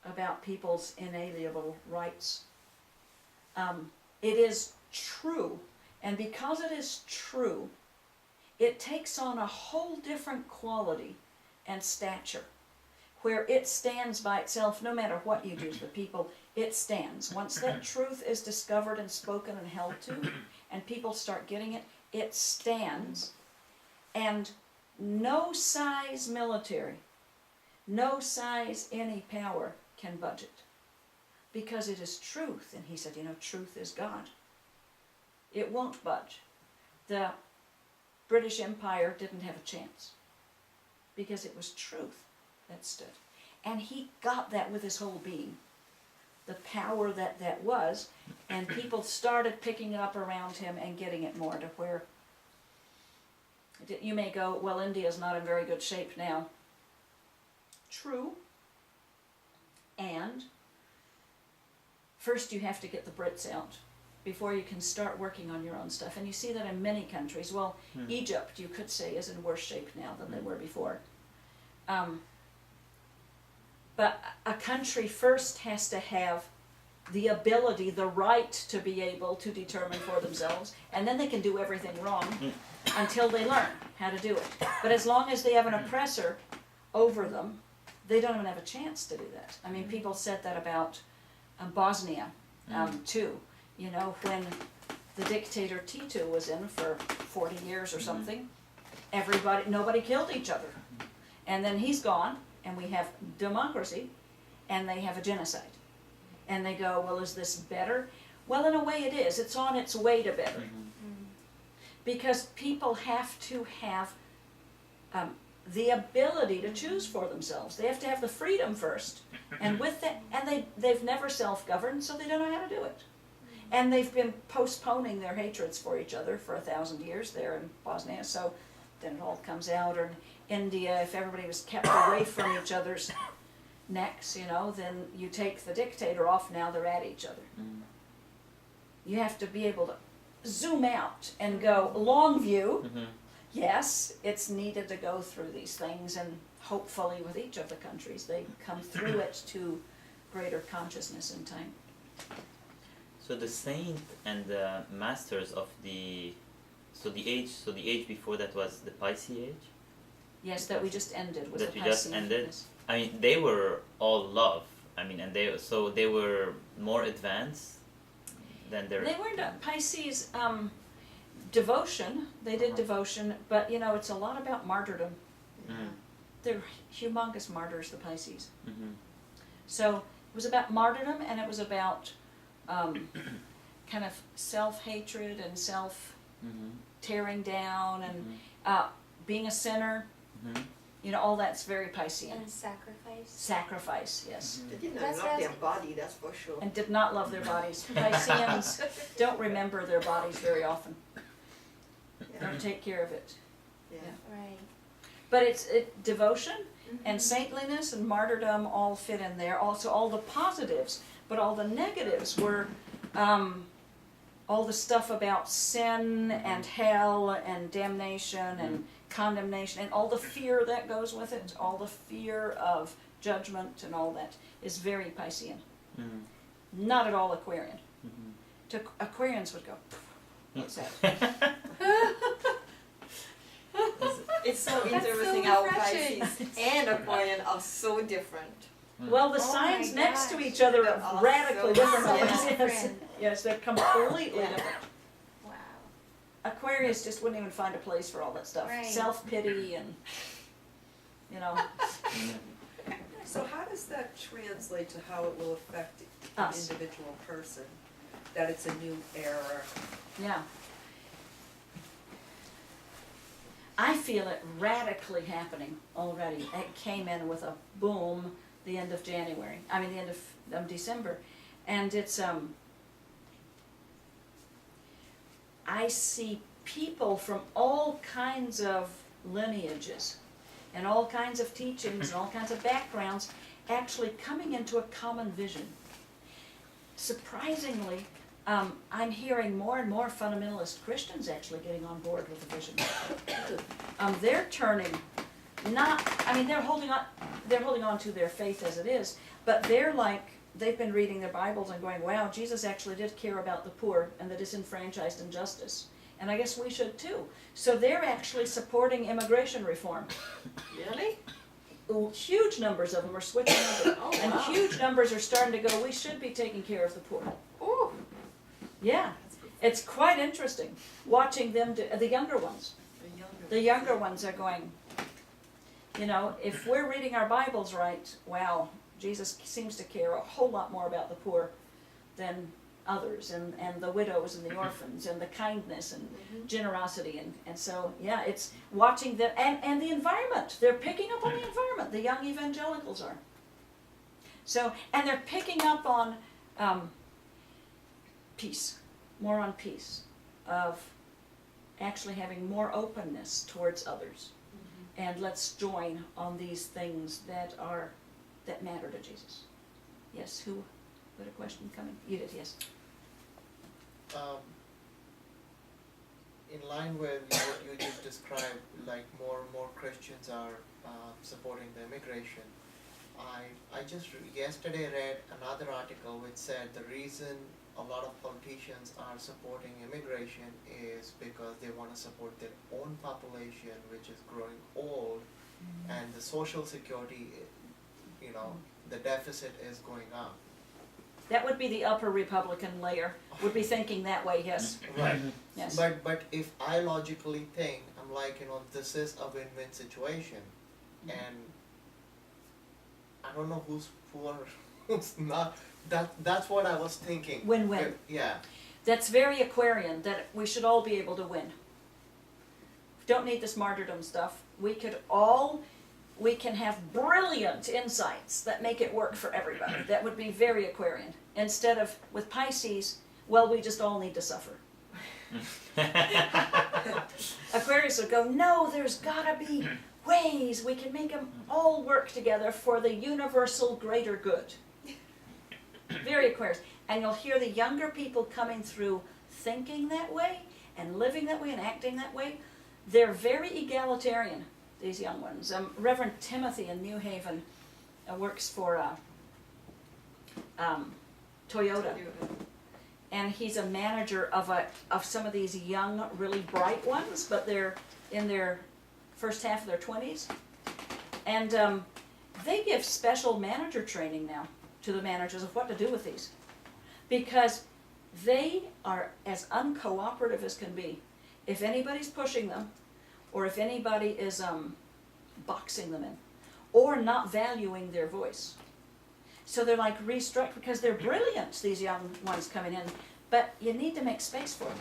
[SPEAKER 4] about people's inalienable rights. It is true, and because it is true, it takes on a whole different quality and stature, where it stands by itself no matter what you do to the people. It stands. Once that truth is discovered and spoken and held to, and people start getting it, it stands. And no size military, no size any power can budge it, because it is truth. And he said, truth is God. It won't budge. The British Empire didn't have a chance, because it was truth that stood. And he got that with his whole being, the power that was, and people started picking it up around him and getting it more to where you may go, well, India's not in very good shape now. True. And first you have to get the Brits out before you can start working on your own stuff. And you see that in many countries. Well, Egypt, you could say, is in worse shape now than they were before. But a country first has to have the ability, the right to be able to determine for themselves, and then they can do everything wrong until they learn how to do it. But as long as they have an oppressor over them, they don't even have a chance to do that. I mean, people said that about Bosnia, too. When the dictator Tito was in for 40 years or something, nobody killed each other. And then he's gone, and we have democracy, and they have a genocide. And they go, well, is this better? Well, in a way it is. It's on its way to better. Because people have to have the ability to choose for themselves. They have to have the freedom first. And with that, and they've never self-governed, so they don't know how to do it. And they've been postponing their hatreds for each other for 1,000 years there in Bosnia, so then it all comes out. Or in India, if everybody was kept away from each other's necks, then you take the dictator off, now they're at each other. You have to be able to zoom out and go long view. Yes, it's needed to go through these things, and hopefully with each of the countries they come through it to greater consciousness in time.
[SPEAKER 3] So the saint and the masters of the age before that was the Pisces age.
[SPEAKER 4] Yes, that we just ended was
[SPEAKER 3] That
[SPEAKER 4] the
[SPEAKER 3] we just
[SPEAKER 4] Pisces.
[SPEAKER 3] ended?
[SPEAKER 4] Yes.
[SPEAKER 3] I mean, they were all love. I mean, and they were more advanced than their.
[SPEAKER 4] They weren't Pisces. Devotion. They did devotion, but it's a lot about martyrdom. They're humongous martyrs, the Pisces. So it was about martyrdom, and it was about kind of self-hatred and self tearing down, and being a sinner, You know, all that's very Piscean.
[SPEAKER 2] And sacrifice.
[SPEAKER 4] Sacrifice, yes.
[SPEAKER 5] They did not
[SPEAKER 2] That's
[SPEAKER 5] love
[SPEAKER 2] what I
[SPEAKER 5] their
[SPEAKER 2] was-
[SPEAKER 5] body, that's for sure.
[SPEAKER 4] And did not love their bodies. Pisceans don't remember their bodies very often. Don't take care of it.
[SPEAKER 5] Yeah.
[SPEAKER 2] Right.
[SPEAKER 4] But it's devotion and saintliness and martyrdom all fit in there. Also all the positives, but all the negatives were all the stuff about sin and hell and damnation and condemnation and all the fear that goes with it, all the fear of judgment and all that is very Piscean.
[SPEAKER 3] Mm-hmm.
[SPEAKER 4] Not at all Aquarian.
[SPEAKER 3] Mm-hmm.
[SPEAKER 4] Aquarians would go, what's that?
[SPEAKER 5] It's so
[SPEAKER 2] That's
[SPEAKER 5] interesting
[SPEAKER 2] so
[SPEAKER 5] how
[SPEAKER 2] refreshing.
[SPEAKER 5] Pisces and Aquarian are so different.
[SPEAKER 4] Well, the
[SPEAKER 2] Oh
[SPEAKER 4] signs
[SPEAKER 2] my
[SPEAKER 4] next to
[SPEAKER 2] gosh.
[SPEAKER 4] each other
[SPEAKER 5] They're
[SPEAKER 4] are
[SPEAKER 5] all
[SPEAKER 4] radically
[SPEAKER 5] so
[SPEAKER 4] different.
[SPEAKER 2] different.
[SPEAKER 4] Yes. Yes, they're completely
[SPEAKER 5] Yeah.
[SPEAKER 4] different.
[SPEAKER 2] Wow.
[SPEAKER 4] Aquarius just wouldn't even find a place for all that stuff.
[SPEAKER 2] Right.
[SPEAKER 4] Self-pity and, you know,
[SPEAKER 1] So how does that translate to how it will affect the
[SPEAKER 4] Us.
[SPEAKER 1] individual person? That it's a new era?
[SPEAKER 4] yeah. I feel it radically happening already. It came in with a boom the end of January. I mean, the end of December. And it's, I see people from all kinds of lineages and all kinds of teachings and all kinds of backgrounds actually coming into a common vision. Surprisingly, I'm hearing more and more fundamentalist Christians actually getting on board with the vision. They're turning, they're holding on to their faith as it is, but they're like, they've been reading their Bibles and going, wow, Jesus actually did care about the poor and the disenfranchised and justice. And I guess we should too. So they're actually supporting immigration reform.
[SPEAKER 5] Really?
[SPEAKER 4] Huge numbers of them are switching over.
[SPEAKER 5] Oh,
[SPEAKER 4] And
[SPEAKER 5] wow.
[SPEAKER 4] huge numbers are starting to go, we should be taking care of the poor.
[SPEAKER 5] Ooh.
[SPEAKER 4] Yeah, it's quite interesting watching them do, the younger ones. The younger ones are going, you know, if we're reading our Bibles right, wow, Jesus seems to care a whole lot more about the poor than others, and the widows and the orphans, and the kindness and generosity, and so, yeah, it's watching the, and the environment. They're picking up on the environment, the young evangelicals are. So, and they're picking up on peace, more on peace, of actually having more openness towards others. And let's join on these things that matter to Jesus. Yes, who had a question coming? You did, yes.
[SPEAKER 6] In line with what you just described, like more and more Christians are supporting the immigration. I just yesterday read another article which said the reason a lot of politicians are supporting immigration is because they want to support their own population, which is growing old, and the social security, you know, the deficit is going up.
[SPEAKER 4] That would be the upper Republican layer, would be thinking that way, yes.
[SPEAKER 6] Right.
[SPEAKER 4] Yes.
[SPEAKER 6] But if I logically think, I'm like, you know, this is a win-win situation, and I don't know who's poor, who's not. That's what I was thinking.
[SPEAKER 4] Win-win.
[SPEAKER 6] Yeah.
[SPEAKER 4] That's very Aquarian, that we should all be able to win. Don't need this martyrdom stuff. We can have brilliant insights that make it work for everybody. That would be very Aquarian. Instead of, with Pisces, well, we just all need to suffer. Aquarius would go, no, there's gotta be ways we can make them all work together for the universal greater good. Very Aquarius. And you'll hear the younger people coming through thinking that way and living that way and acting that way. They're very egalitarian, these young ones. Reverend Timothy in New Haven works for Toyota. And he's a manager of some of these young, really bright ones, but they're in their first half of their 20s. And they give special manager training now to the managers of what to do with these. Because they are as uncooperative as can be. If anybody's pushing them, or if anybody is boxing them in, or not valuing their voice. So they're like restructured, because they're brilliant, these young ones coming in, but you need to make space for them.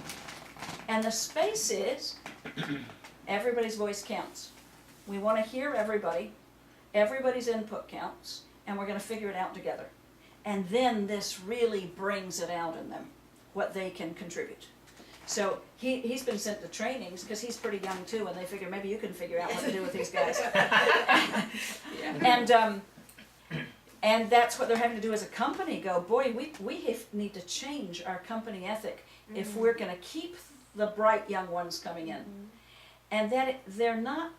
[SPEAKER 4] And the space is, everybody's voice counts. We want to hear everybody. Everybody's input counts, and we're going to figure it out together. And then this really brings it out in them, what they can contribute. So he's been sent to trainings because he's pretty young too, and they figure maybe you can figure out what to do with these guys. And that's what they're having to do as a company. Go, boy, we need to change our company ethic if we're going to keep the bright young ones coming in, and that they're not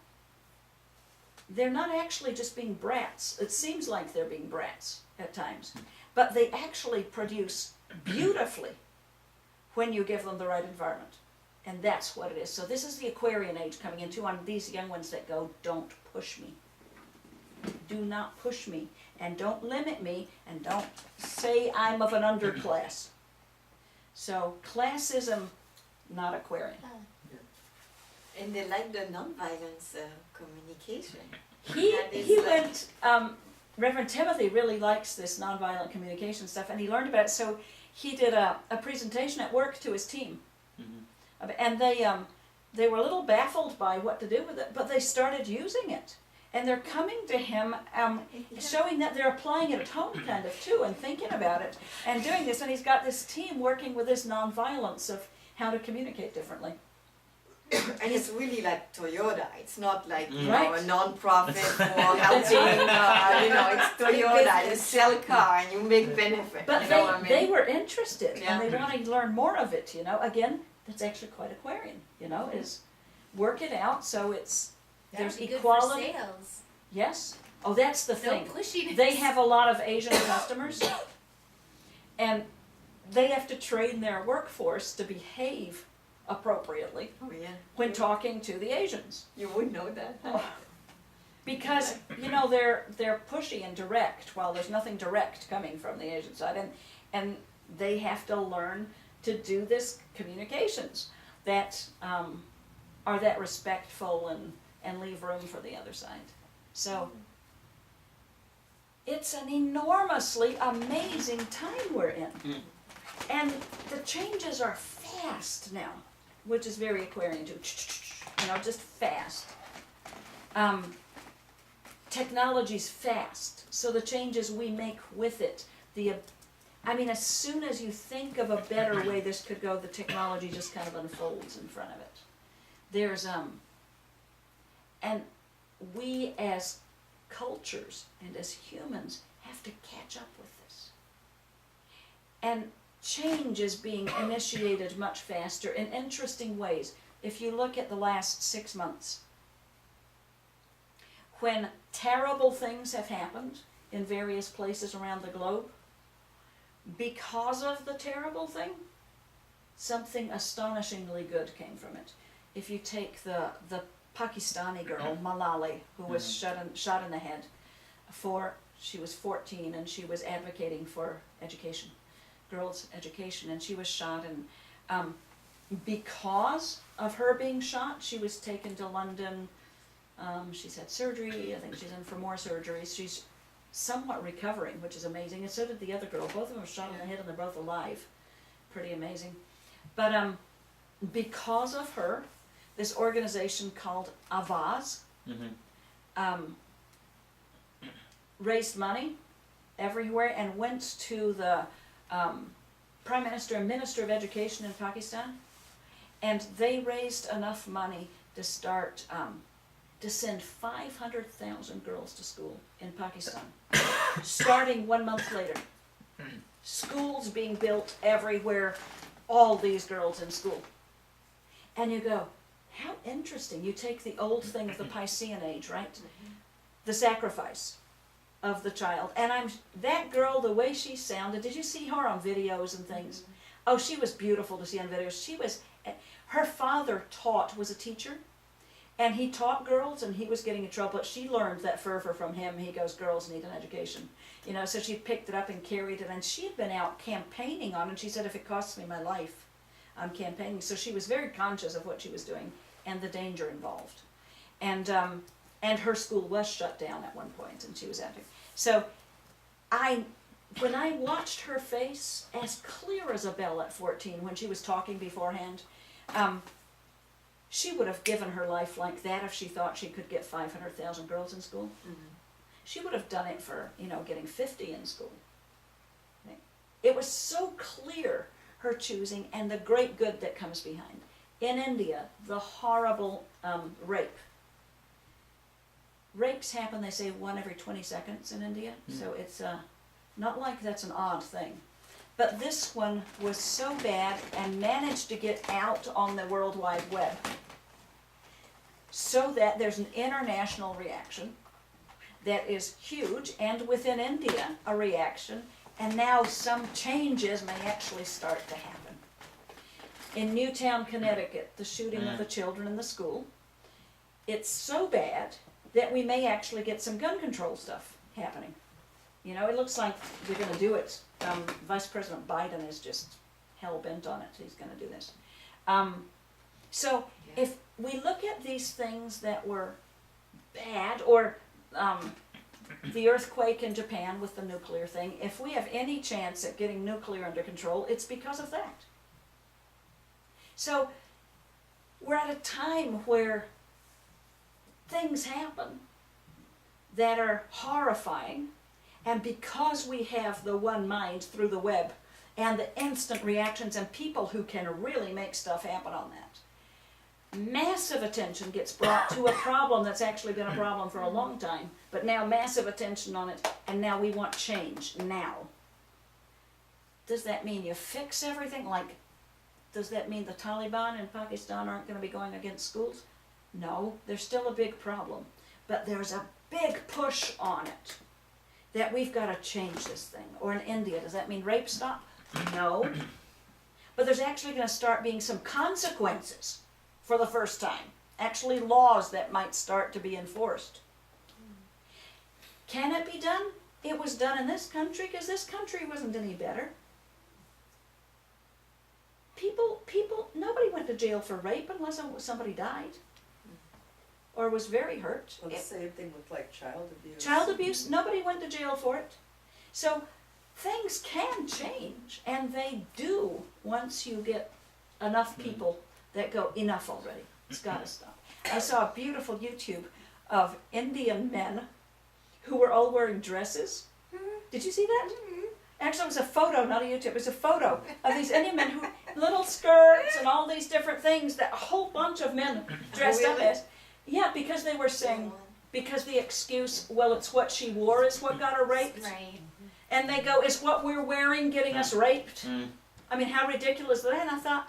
[SPEAKER 4] actually just being brats. It seems like they're being brats at times, but they actually produce beautifully when you give them the right environment. And that's what it is. So this is the Aquarian age coming into on these young ones that go, don't push me. Do not push me, and don't limit me, and don't say I'm of an underclass. So classism, not Aquarian.
[SPEAKER 5] And they like the non-violence communication.
[SPEAKER 4] He
[SPEAKER 5] like-
[SPEAKER 4] went, Reverend Timothy really likes this nonviolent communication stuff, and he learned about it, so he did a presentation at work to his team. And they were a little baffled by what to do with it, but they started using it. And they're coming to him, showing that they're applying it at home kind of too, and thinking about it, and doing this. And he's got this team working with this nonviolence of how to communicate differently.
[SPEAKER 5] And it's really like Toyota. It's not like
[SPEAKER 4] Right.
[SPEAKER 5] a non-profit for helping. It's Toyota. You sell car and you make benefit.
[SPEAKER 4] But
[SPEAKER 5] you know what I mean?
[SPEAKER 4] they were interested,
[SPEAKER 5] Yeah.
[SPEAKER 4] and they want to learn more of it, Again, that's actually quite Aquarian, is work it out so it's, there's
[SPEAKER 2] That'd be
[SPEAKER 4] equality.
[SPEAKER 2] good for sales.
[SPEAKER 4] Yes. Oh, that's the
[SPEAKER 2] No
[SPEAKER 4] thing.
[SPEAKER 2] pushiness.
[SPEAKER 4] They have a lot of Asian customers, and they have to train their workforce to behave appropriately
[SPEAKER 5] Oh yeah.
[SPEAKER 4] when talking to the Asians.
[SPEAKER 5] You would know that. Huh?
[SPEAKER 4] Because, they're pushy and direct, while there's nothing direct coming from the Asian side. And they have to learn to do this communications that are that respectful and leave room for the other side. So it's an enormously amazing time we're in. And the changes are fast now, which is very Aquarian too. Just fast. Technology's fast, so the changes we make with it, as soon as you think of a better way this could go, the technology just kind of unfolds in front of it. There's, and we as cultures and as humans have to catch up with this. And change is being initiated much faster in interesting ways. If you look at the last 6 months, when terrible things have happened in various places around the globe, because of the terrible thing, something astonishingly good came from it. If you take the Pakistani girl, Malala, who was shot in the head she was 14 and she was advocating for education, girls' education, and she was shot, and because of her being shot, she was taken to London. She's had surgery. I think she's in for more surgeries. She's somewhat recovering, which is amazing, and so did the other girl. Both of them were shot in the head and they're both alive. Pretty amazing. But because of her, this organization called Avaz raised money everywhere and went to the Prime Minister and Minister of Education in Pakistan, and they raised enough money to start to send 500,000 girls to school in Pakistan, starting 1 month later. Schools being built everywhere, all these girls in school. And you go, how interesting. You take the old thing of the Piscean age, right? The sacrifice of the child. And that girl, the way she sounded, did you see her on videos and things? Oh, she was beautiful to see on videos. Her father was a teacher, and he taught girls, and he was getting in trouble, but she learned that fervor from him. He goes, girls need an education. So she picked it up and carried it, and she had been out campaigning on it, and she said, if it costs me my life, I'm campaigning. So she was very conscious of what she was doing and the danger involved. And her school was shut down at one point, and she was acting. So when I watched her face, as clear as a bell at 14, when she was talking beforehand, she would have given her life like that if she thought she could get 500,000 girls in school. She would have done it for, getting 50 in school. It was so clear, her choosing, and the great good that comes behind. In India, the horrible rape. Rapes happen, they say, 1 every 20 seconds in India, so it's not like that's an odd thing. But this one was so bad and managed to get out on the World Wide Web so that there's an international reaction that is huge, and within India, a reaction, and now some changes may actually start to happen. In Newtown, Connecticut, the shooting of the children in the school, it's so bad that we may actually get some gun control stuff happening. It looks like they're going to do it. Vice President Biden is just hell-bent on it. He's going to do this. So if we look at these things that were bad, or the earthquake in Japan with the nuclear thing, if we have any chance at getting nuclear under control, it's because of that. So we're at a time where things happen that are horrifying, and because we have the one mind through the web and the instant reactions and people who can really make stuff happen on that, massive attention gets brought to a problem that's actually been a problem for a long time, but now massive attention on it, and now we want change now. Does that mean you fix everything? Does that mean the Taliban in Pakistan aren't going to be going against schools? No, there's still a big problem, but there's a big push on it that we've got to change this thing. Or in India, does that mean rape stop? No. But there's actually going to start being some consequences for the first time. Actually laws that might start to be enforced. Can it be done? It was done in this country because this country wasn't any better. Nobody went to jail for rape unless somebody died or was very hurt.
[SPEAKER 1] Well, the same thing with child abuse.
[SPEAKER 4] Child abuse, nobody went to jail for it. So things can change, and they do once you get enough people that go, enough already, it's got to stop. I saw a beautiful YouTube of Indian men who were all wearing dresses. Did you see that? Actually, it was a photo, not a YouTube, it was a photo of these Indian men who, little skirts and all these different things that a whole bunch of men dressed up as. Yeah, because they were saying, because the excuse, well, it's what she wore is what got her raped.
[SPEAKER 2] Right.
[SPEAKER 4] And they go, is what we're wearing getting us raped? I mean, how ridiculous is that? And I thought,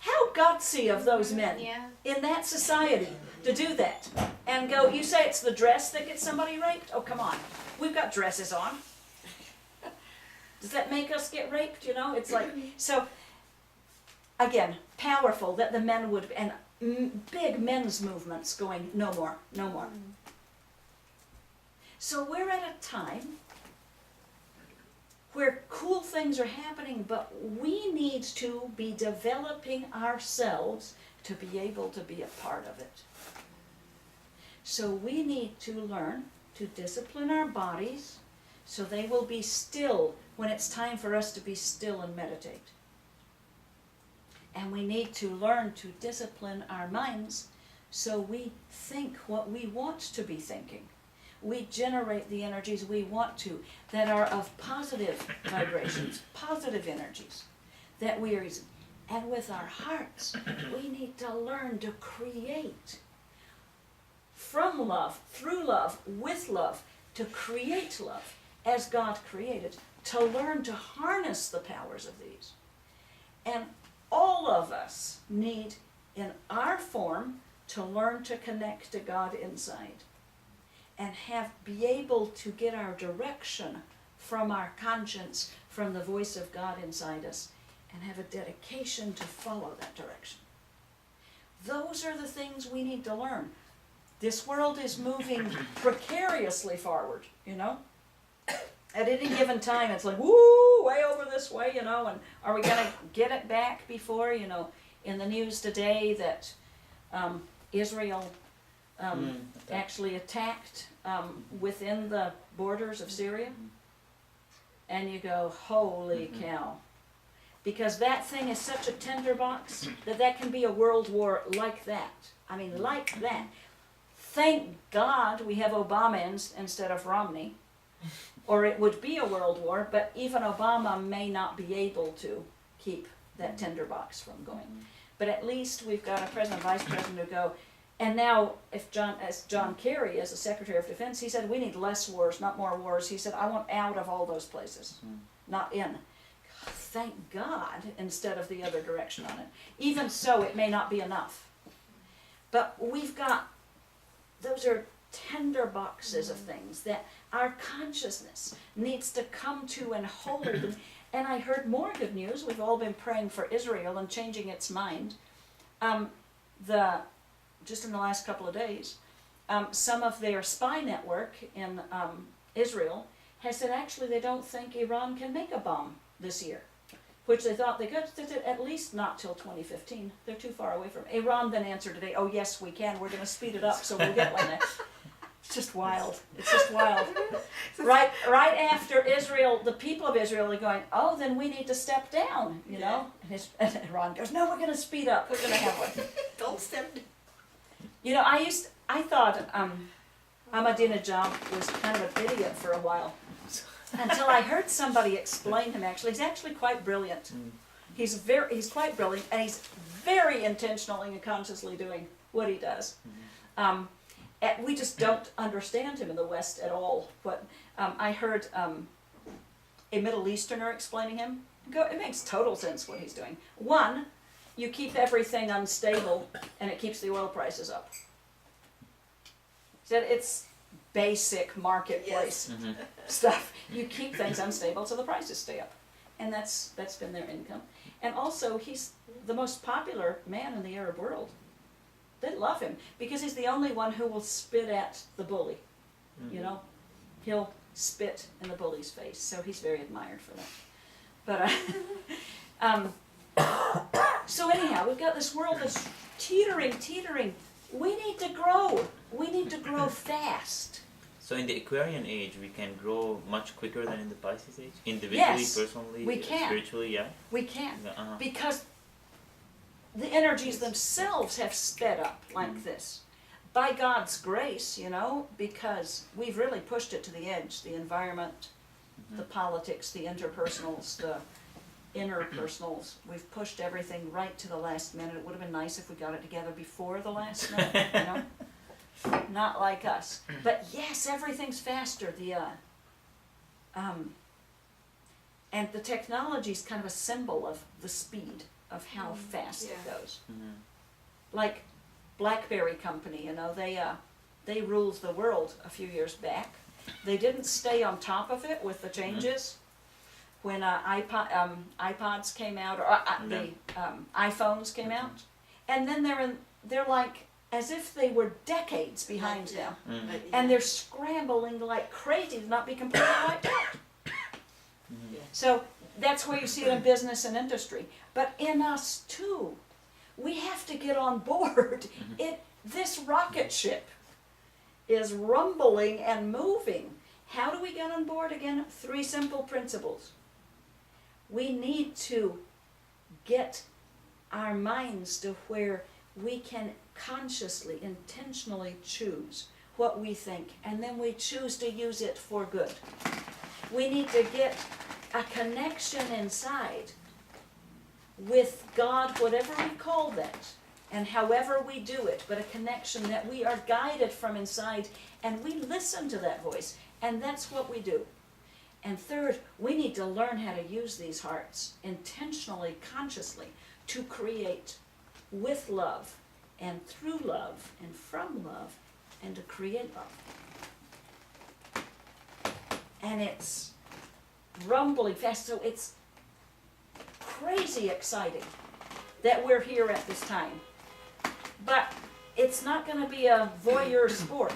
[SPEAKER 4] how gutsy of those men in that society to do that. And go, you say it's the dress that gets somebody raped? Oh, come on. We've got dresses on. Does that make us get raped? It's like, so, again, powerful that the men would, and big men's movements going, no more, no more. So we're at a time where cool things are happening, but we need to be developing ourselves to be able to be a part of it. So we need to learn to discipline our bodies so they will be still when it's time for us to be still and meditate. And we need to learn to discipline our minds so we think what we want to be thinking. We generate the energies we want to that are of positive vibrations, positive energies that we are using. And with our hearts, we need to learn to create from love, through love, with love, to create love as God created, to learn to harness the powers of these. And all of us need, in our form, to learn to connect to God inside and be able to get our direction from our conscience, from the voice of God inside us, and have a dedication to follow that direction. Those are the things we need to learn. This world is moving precariously forward, At any given time, it's like, woo, way over this way, and are we going to get it back before, in the news today that Israel actually attacked within the borders of Syria? And you go, holy cow. Because that thing is such a tinderbox that can be a world war like that. I mean, like that. Thank God we have Obama instead of Romney, or it would be a world war, but even Obama may not be able to keep that tinderbox from going. But at least we've got a president, vice president who go, and now if John Kerry, as the Secretary of Defense, he said we need less wars, not more wars. He said I want out of all those places, not in. Thank God, instead of the other direction on it. Even so, it may not be enough. But we've got, those are tender boxes of things that our consciousness needs to come to and hold. And I heard more good news. We've all been praying for Israel and changing its mind. Just in the last couple of days, some of their spy network in Israel has said actually they don't think Iran can make a bomb this year, which they thought they could, at least not till 2015. They're too far away from it. Iran then answered today, oh yes we can, we're going to speed it up so we'll get one next. It's just wild. It's just wild. Right after Israel, the people of Israel are going, oh, then we need to step down, you know? And Iran goes, no, we're going to speed up. We're going to have one.
[SPEAKER 5] Don't step down.
[SPEAKER 4] You know, I thought Ahmadinejad was kind of an idiot for a while. Until I heard somebody explain him actually. He's actually quite brilliant. He's quite brilliant, and he's very intentionally and consciously doing what he does. We just don't understand him in the West at all. But I heard a Middle Easterner explaining him. It makes total sense what he's doing. One, you keep everything unstable, and it keeps the oil prices up. So it's basic marketplace stuff. You keep things unstable so the prices stay up. And that's been their income. And also, he's the most popular man in the Arab world. They love him because he's the only one who will spit at the bully. You know, he'll spit in the bully's face. So he's very admired for that. But so anyhow, we've got this world that's teetering. We need to grow. We need to grow fast.
[SPEAKER 3] So in the Aquarian age, we can grow much quicker than in the Pisces age? Individually,
[SPEAKER 4] Yes,
[SPEAKER 3] personally,
[SPEAKER 4] we can.
[SPEAKER 3] spiritually, yeah?
[SPEAKER 4] We can.
[SPEAKER 3] Uh-huh.
[SPEAKER 4] Because the energies themselves have sped up like this. By God's grace, you know, because we've really pushed it to the edge. The environment, the politics, the interpersonals, the interpersonals. We've pushed everything right to the last minute. It would have been nice if we got it together before the last minute, you know? Not like us. But yes, everything's faster. And the technology's kind of a symbol of the speed of how fast it goes. Like BlackBerry company, you know, they ruled the world a few years back. They didn't stay on top of it with the changes. When iPods came out, or the iPhones came out, and then they're like as if they were decades behind them, and they're scrambling like crazy to not be completely wiped out. So that's where you see it in business and industry, but in us too. We have to get on board. This rocket ship is rumbling and moving. How do we get on board again? 3 simple principles. We need to get our minds to where we can consciously, intentionally choose what we think, and then we choose to use it for good. We need to get a connection inside with God, whatever we call that, and however we do it, but a connection that we are guided from inside, and we listen to that voice, and that's what we do. And third, we need to learn how to use these hearts intentionally, consciously, to create with love, and through love, and from love, and to create love. And it's rumbling fast, so it's crazy exciting that we're here at this time. But it's not going to be a voyeur sport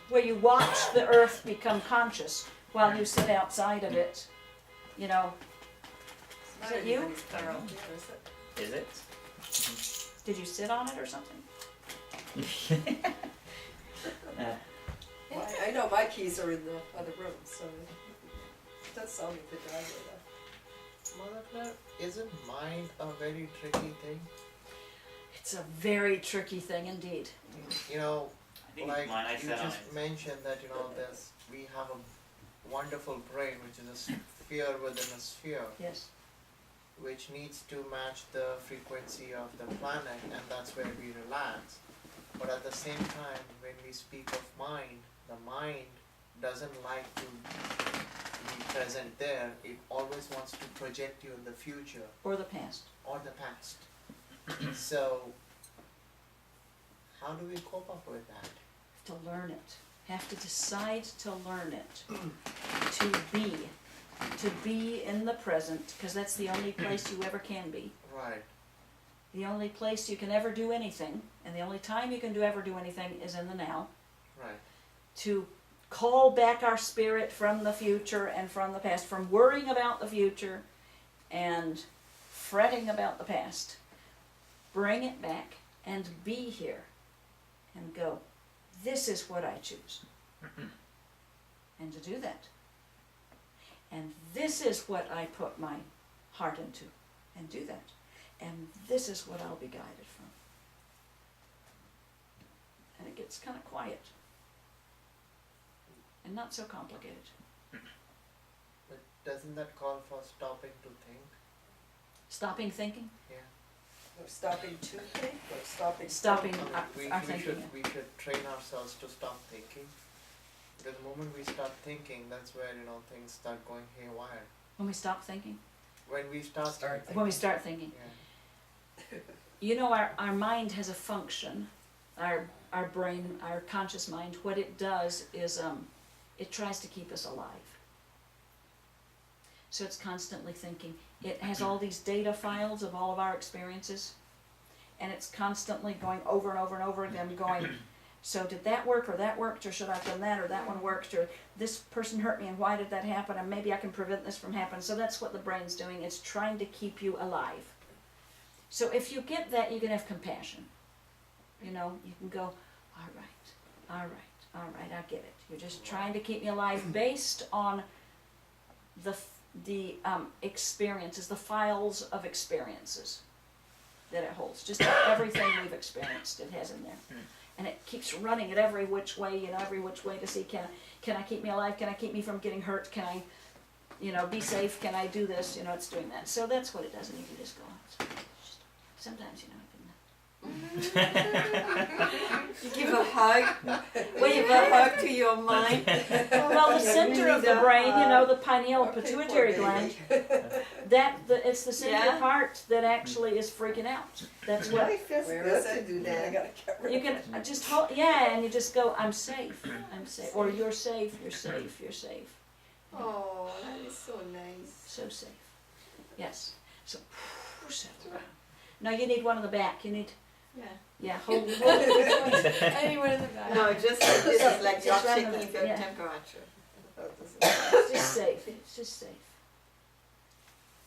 [SPEAKER 4] where you watch the earth become conscious while you sit outside of it, you know. Is it you?
[SPEAKER 3] Is it?
[SPEAKER 4] Did you sit on it or something?
[SPEAKER 1] I know my keys are in the other room, so it does sound like the driveway though.
[SPEAKER 6] Mother Claire, isn't mind a very tricky thing?
[SPEAKER 4] It's a very tricky thing indeed.
[SPEAKER 6] You know,
[SPEAKER 3] I think
[SPEAKER 6] like
[SPEAKER 3] it's mine. I
[SPEAKER 6] you
[SPEAKER 3] sat on
[SPEAKER 6] just
[SPEAKER 3] it.
[SPEAKER 6] mentioned that we have a wonderful brain, which is a sphere within a sphere,
[SPEAKER 4] Yes.
[SPEAKER 6] which needs to match the frequency of the planet, and that's where we relax. But at the same time, when we speak of mind, the mind doesn't like to be present there. It always wants to project you in the future
[SPEAKER 4] Or the past.
[SPEAKER 6] or the past. So, how do we cope up with that?
[SPEAKER 4] To learn it. Have to decide to learn it. To be in the present, because that's the only place you ever can be.
[SPEAKER 6] Right.
[SPEAKER 4] The only place you can ever do anything, and the only time you can ever do anything is in the now.
[SPEAKER 6] Right.
[SPEAKER 4] To call back our spirit from the future and from the past, from worrying about the future and fretting about the past. Bring it back and be here and go, this is what I choose. And to do that. And this is what I put my heart into, and do that. And this is what I'll be guided from. And it gets kind of quiet. And not so complicated.
[SPEAKER 6] But doesn't that call for stopping to think?
[SPEAKER 4] Stopping thinking,
[SPEAKER 6] Yeah.
[SPEAKER 1] Or stopping to think, or stopping.
[SPEAKER 4] stopping
[SPEAKER 6] I mean,
[SPEAKER 4] our
[SPEAKER 6] we
[SPEAKER 4] thinking.
[SPEAKER 6] should train ourselves to stop thinking. The moment we start thinking, that's where things start going haywire.
[SPEAKER 4] When we stop thinking,
[SPEAKER 6] When we start thinking.
[SPEAKER 4] when we start thinking.
[SPEAKER 6] Yeah.
[SPEAKER 4] You know, our mind has a function, our brain, our conscious mind, what it does is it tries to keep us alive. So it's constantly thinking. It has all these data files of all of our experiences, and it's constantly going over and over and over again, going, so did that work, or that worked, or should I have done that, or that one worked, or this person hurt me, and why did that happen, and maybe I can prevent this from happening. So that's what the brain's doing. It's trying to keep you alive. So if you get that, you can have compassion. You can go, all right, I get it. You're just trying to keep me alive based on the experiences, the files of experiences that it holds. Just everything we've experienced, it has in there. And it keeps running it every which way, every which way to see, can I keep me alive? Can I keep me from getting hurt? Can I, be safe? Can I do this? It's doing that. So that's what it does, and you can just go, sometimes,
[SPEAKER 5] You give a hug. Give a hug to your mind.
[SPEAKER 4] well, the center of the brain, the pineal pituitary gland, it's the center
[SPEAKER 5] Yeah.
[SPEAKER 4] part that actually is freaking out. That's what
[SPEAKER 5] It feels
[SPEAKER 1] Where
[SPEAKER 5] good
[SPEAKER 1] is
[SPEAKER 5] to
[SPEAKER 1] it?
[SPEAKER 5] do
[SPEAKER 1] I
[SPEAKER 5] that.
[SPEAKER 1] gotta get rid
[SPEAKER 4] you
[SPEAKER 1] of
[SPEAKER 4] can
[SPEAKER 1] it.
[SPEAKER 4] just hold, and you just go, I'm safe, or you're safe, you're safe, you're safe.
[SPEAKER 5] Oh, that is so nice.
[SPEAKER 4] So safe. Yes. So settle down. Now you need one in the back. You need,
[SPEAKER 5] Yeah.
[SPEAKER 4] hold.
[SPEAKER 2] Anyone in the back?
[SPEAKER 5] No, just this is like you're
[SPEAKER 4] Just run
[SPEAKER 5] checking
[SPEAKER 4] it,
[SPEAKER 5] if your
[SPEAKER 4] yeah.
[SPEAKER 5] temperature.
[SPEAKER 4] It's just safe. It's just safe.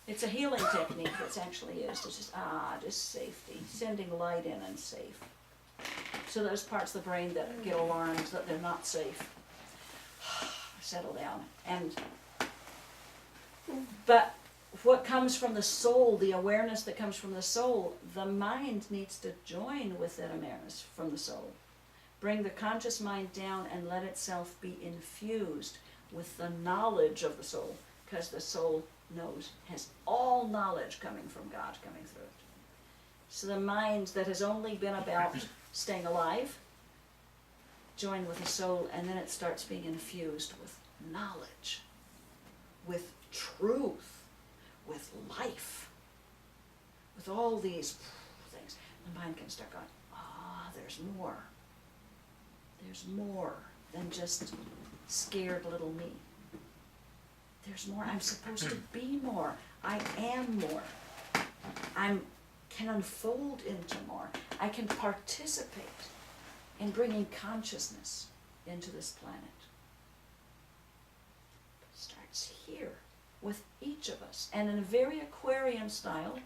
[SPEAKER 4] It's a healing technique that's actually used. It's just safety, sending light in and safe. So those parts of the brain that get alarmed that they're not safe, settle down. But what comes from the soul, the awareness that comes from the soul, the mind needs to join with that awareness from the soul. Bring the conscious mind down and let itself be infused with the knowledge of the soul, because the soul has all knowledge coming from God coming through it. So the mind that has only been about staying alive, join with the soul, and then it starts being infused with knowledge, with truth, with life, with all these things. The mind can start going, there's more. There's more than just scared little me. There's more. I'm supposed to be more. I am more. I can unfold into more. I can participate in bringing consciousness into this planet. It starts here with each of us, and in a very Aquarian style.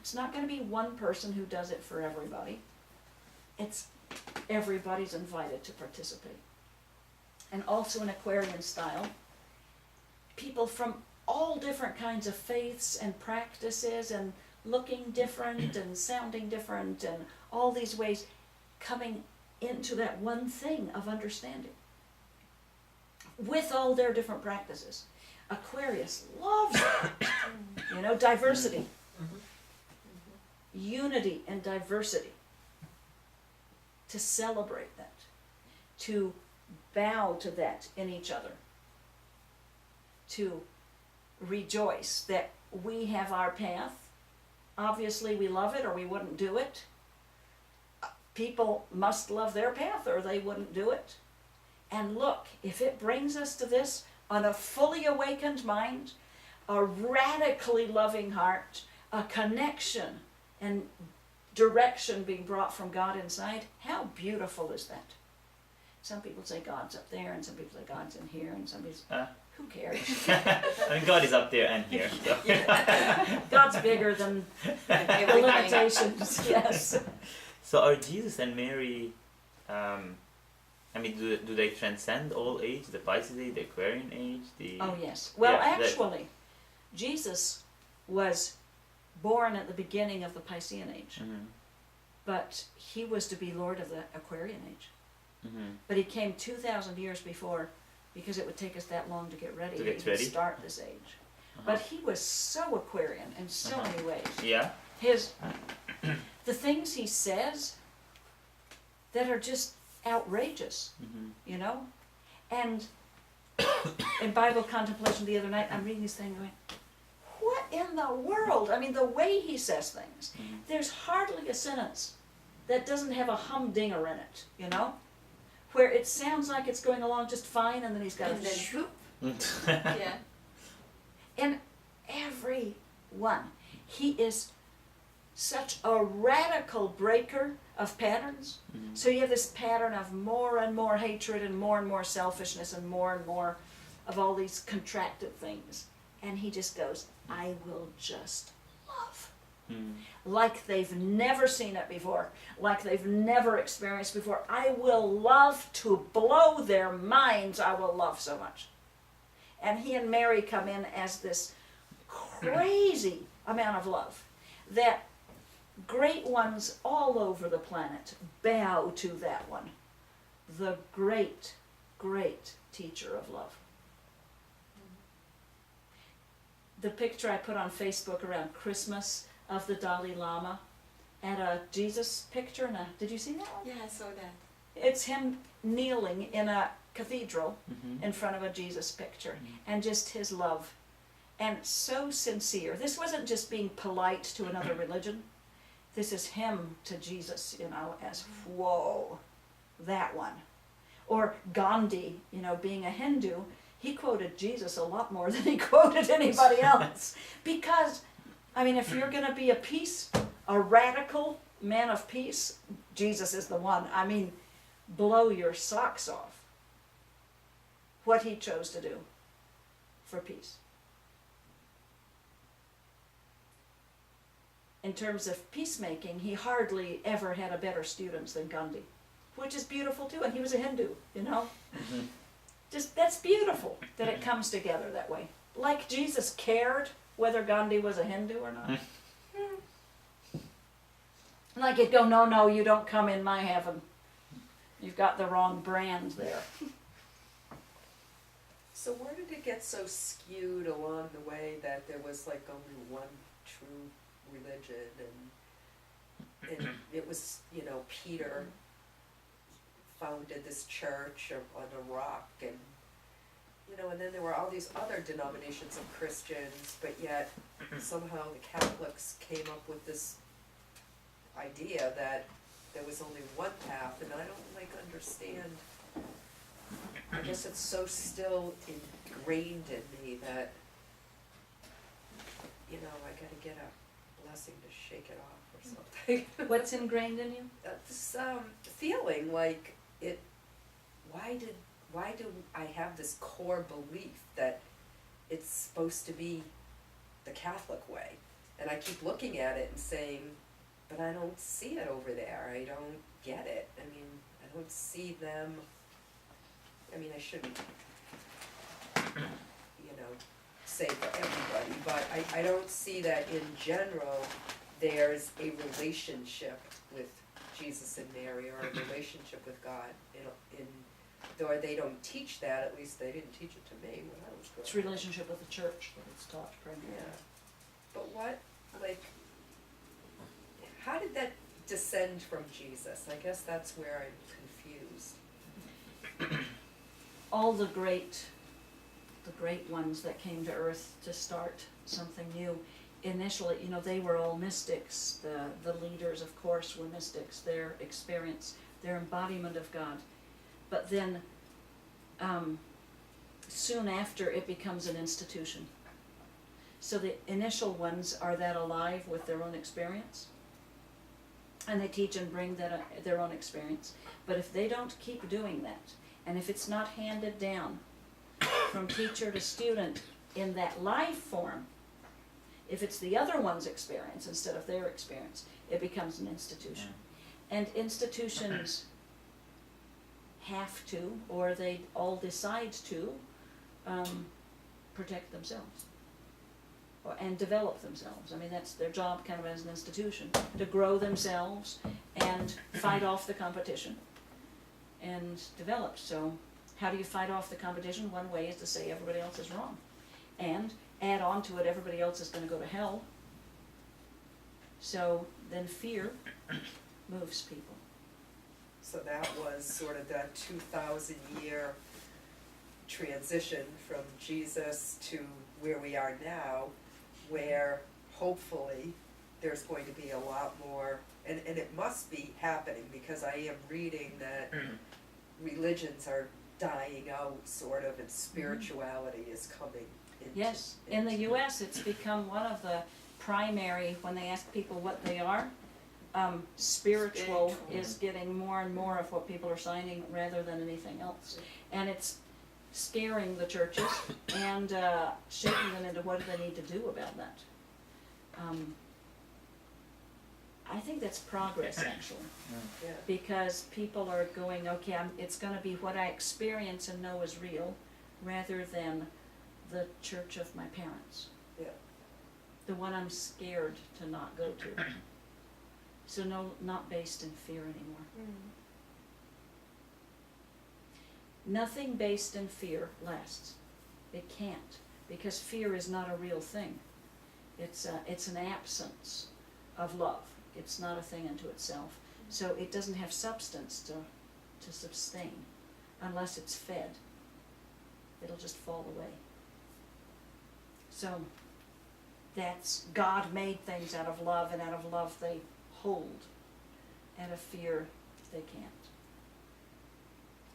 [SPEAKER 4] It's not going to be one person who does it for everybody. It's everybody's invited to participate. And also in Aquarian style, people from all different kinds of faiths and practices and looking different and sounding different and all these ways coming into that one thing of understanding with all their different practices. Aquarius loves it. You know, diversity. Unity and diversity. To celebrate that. To bow to that in each other. To rejoice that we have our path. Obviously we love it or we wouldn't do it. People must love their path or they wouldn't do it. And look, if it brings us to this on a fully awakened mind, a radically loving heart, a connection and direction being brought from God inside, how beautiful is that? Some people say God's up there, and some people say God's in here, and some people say, who cares?
[SPEAKER 3] I mean, God is up there and here. So.
[SPEAKER 4] God's bigger than the limitations, yes.
[SPEAKER 3] So are Jesus and Mary, I mean, do they transcend all age, the Pisces age, the Aquarian age?
[SPEAKER 4] Oh yes. Well,
[SPEAKER 3] Yeah,
[SPEAKER 4] actually, Jesus was born at the beginning of the Piscean age, but he was to be Lord of the Aquarian age. But he came 2,000 years before, because it would take us that long to get ready to start this age. But he was so Aquarian in so many ways.
[SPEAKER 3] Yeah.
[SPEAKER 4] The things he says that are just outrageous, you know? And in Bible contemplation the other night, I'm reading this thing going, what in the world? I mean, the way he says things, there's hardly a sentence that doesn't have a humdinger in it, you know? Where it sounds like it's going along just fine, and then he's got
[SPEAKER 5] And
[SPEAKER 4] a
[SPEAKER 5] then
[SPEAKER 4] shoop.
[SPEAKER 5] Yeah.
[SPEAKER 4] And every one, he is such a radical breaker of patterns. So you have this pattern of more and more hatred and more selfishness and more of all these contracted things. And he just goes, I will just love. Like they've never seen it before, like they've never experienced before. I will love to blow their minds. I will love so much. And he and Mary come in as this crazy amount of love that great ones all over the planet bow to that one, the great, great teacher of love. The picture I put on Facebook around Christmas of the Dalai Lama and a Jesus picture, did you see that one?
[SPEAKER 5] Yeah, I saw that.
[SPEAKER 4] It's him kneeling in a cathedral in front of a Jesus picture, and just his love, and so sincere. This wasn't just being polite to another religion. This is him to Jesus, you know, as whoa, that one. Or Gandhi, you know, being a Hindu, he quoted Jesus a lot more than he quoted anybody else. Because, I mean, if you're going to be a radical man of peace, Jesus is the one. I mean, blow your socks off what he chose to do for peace. In terms of peacemaking, he hardly ever had a better students than Gandhi, which is beautiful too, and he was a Hindu, you know? Just, that's beautiful that it comes together that way. Like Jesus cared whether Gandhi was a Hindu or not. Like he'd go, no, you don't come in my heaven. You've got the wrong brand there.
[SPEAKER 1] So where did it get so skewed along the way that there was like only one true religion, and it was, you know, Peter founded this church on a rock, and you know, and then there were all these other denominations of Christians, but yet somehow the Catholics came up with this idea that there was only one path, and I don't understand. I guess it's so still ingrained in me that, you know, I gotta get a blessing to shake it off or something.
[SPEAKER 4] What's ingrained in you?
[SPEAKER 1] This feeling like it. Why do I have this core belief that it's supposed to be the Catholic way? And I keep looking at it and saying, but I don't see it over there. I don't get it. I mean, I don't see them. I mean, I shouldn't, you know, say for everybody, but I don't see that in general there's a relationship with Jesus and Mary or a relationship with God in though they don't teach that, at least they didn't teach it to me when I was growing
[SPEAKER 4] It's
[SPEAKER 1] up.
[SPEAKER 4] relationship with the church that it's taught primarily.
[SPEAKER 1] Yeah, but what, like, how did that descend from Jesus? I guess that's where I'm confused.
[SPEAKER 4] All the great ones that came to earth to start something new, initially, you know, they were all mystics. The leaders, of course, were mystics. Their experience, their embodiment of God. But then, soon after, it becomes an institution. So the initial ones are that alive with their own experience, and they teach and bring their own experience. But if they don't keep doing that, and if it's not handed down from teacher to student in that live form, if it's the other one's experience instead of their experience, it becomes an institution. And institutions have to, or they all decide to, protect themselves and develop themselves. I mean, that's their job kind of as an institution, to grow themselves and fight off the competition and develop. So how do you fight off the competition? One way is to say everybody else is wrong, and add on to it everybody else is going to go to hell. So then fear moves people.
[SPEAKER 1] So that was sort of that 2,000-year transition from Jesus to where we are now, where hopefully there's going to be a lot more, and it must be happening, because I am reading that religions are dying out sort of, and spirituality is coming into.
[SPEAKER 4] Yes, in the US it's become one of the primary, when they ask people what they are, spiritual is getting more and more of what people are signing rather than anything else. And it's scaring the churches and shaking them into what do they need to do about that. I think that's progress, actually,
[SPEAKER 1] Yeah.
[SPEAKER 4] because people are going, okay, it's going to be what I experience and know is real, rather than the church of my parents.
[SPEAKER 1] Yeah.
[SPEAKER 4] The one I'm scared to not go to. So no, not based in fear anymore. Nothing based in fear lasts. It can't, because fear is not a real thing. It's an absence of love. It's not a thing unto itself. So it doesn't have substance to sustain unless it's fed. It'll just fall away. So that's, God made things out of love, and out of love they hold. Out of fear they can't.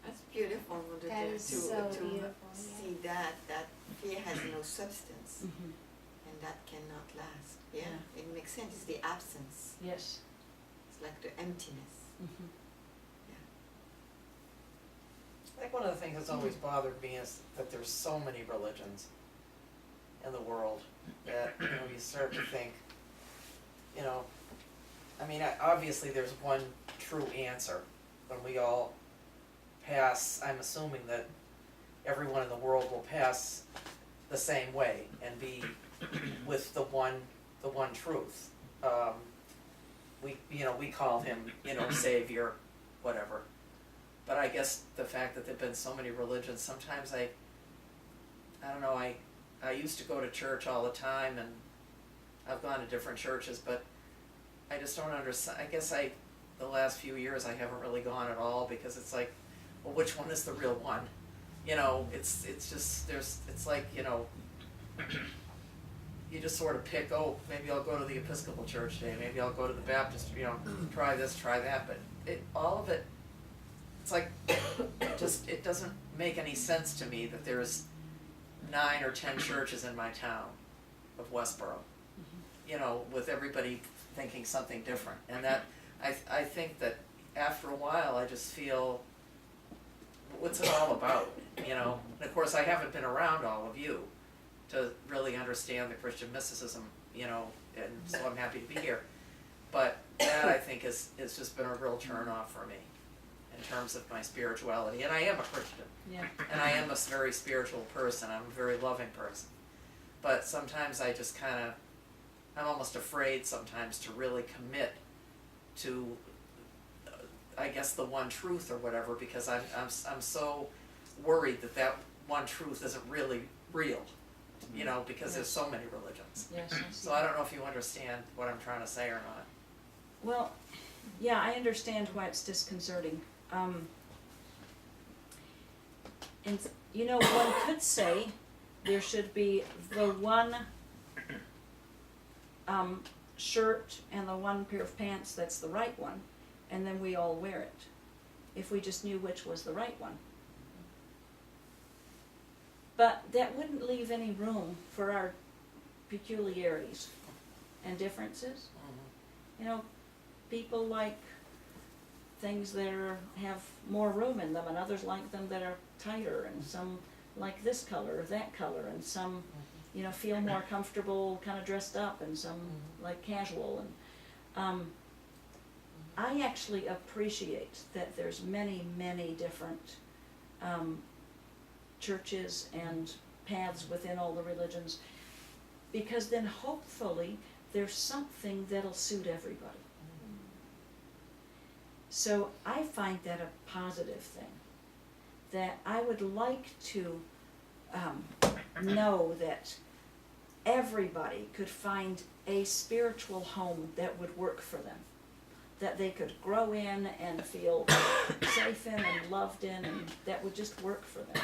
[SPEAKER 5] That's beautiful, Mother
[SPEAKER 2] That
[SPEAKER 5] Dear,
[SPEAKER 2] is so
[SPEAKER 5] to
[SPEAKER 2] beautiful,
[SPEAKER 5] see that fear has no substance,
[SPEAKER 4] Mm-hmm.
[SPEAKER 5] and that cannot last. Yeah,
[SPEAKER 4] Yeah.
[SPEAKER 5] it makes sense. It's the absence.
[SPEAKER 4] Yes.
[SPEAKER 5] It's like the emptiness.
[SPEAKER 4] Mm-hmm.
[SPEAKER 7] I think one of the things that's always bothered me is that there's so many religions in the world that, you know, you start to think, you know, I mean, obviously there's one true answer. When we all pass, I'm assuming that everyone in the world will pass the same way and be with the one truth. We call him, Savior, whatever. But I guess the fact that there've been so many religions, sometimes I don't know, I used to go to church all the time, and I've gone to different churches, but I just don't understand. I guess the last few years I haven't really gone at all, because it's like, well, which one is the real one? It's just, it's like, you just sort of pick, oh, maybe I'll go to the Episcopal Church today, maybe I'll go to the Baptist, try this, try that, but all of it, it's like, it doesn't make any sense to me that there's 9 or 10 churches in my town of Westboro, with everybody thinking something different. And that, I think that after a while, I just feel, what's it all about, And of course, I haven't been around all of you to really understand the Christian mysticism, and so I'm happy to be here. But that, I think, is just been a real turn-off for me in terms of my spirituality. And I am a Christian,
[SPEAKER 4] Yeah.
[SPEAKER 7] and I am a very spiritual person. I'm a very loving person. but sometimes I just kinda, I'm almost afraid sometimes to really commit to, I guess, the one truth or whatever, because I'm so worried that that one truth isn't really real, you know, because there's so many religions.
[SPEAKER 4] Yes, I see.
[SPEAKER 7] So I don't know if you understand what I'm trying to say or not.
[SPEAKER 4] Well, yeah, I understand why it's disconcerting. And, you know, one could say there should be the one shirt and the one pair of pants that's the right one, and then we all wear it, if we just knew which was the right one. But that wouldn't leave any room for our peculiarities and differences. You know, people like things that have more room in them, and others like them that are tighter, and some like this color or that color, and some, you know, feel more comfortable kind of dressed up, and some like casual. And I actually appreciate that there's many, many different churches and paths within all the religions, because then hopefully there's something that'll suit everybody. So I find that a positive thing, that I would like to know that everybody could find a spiritual home that would work for them, that they could grow in and feel safe in and loved in, and that would just work for them.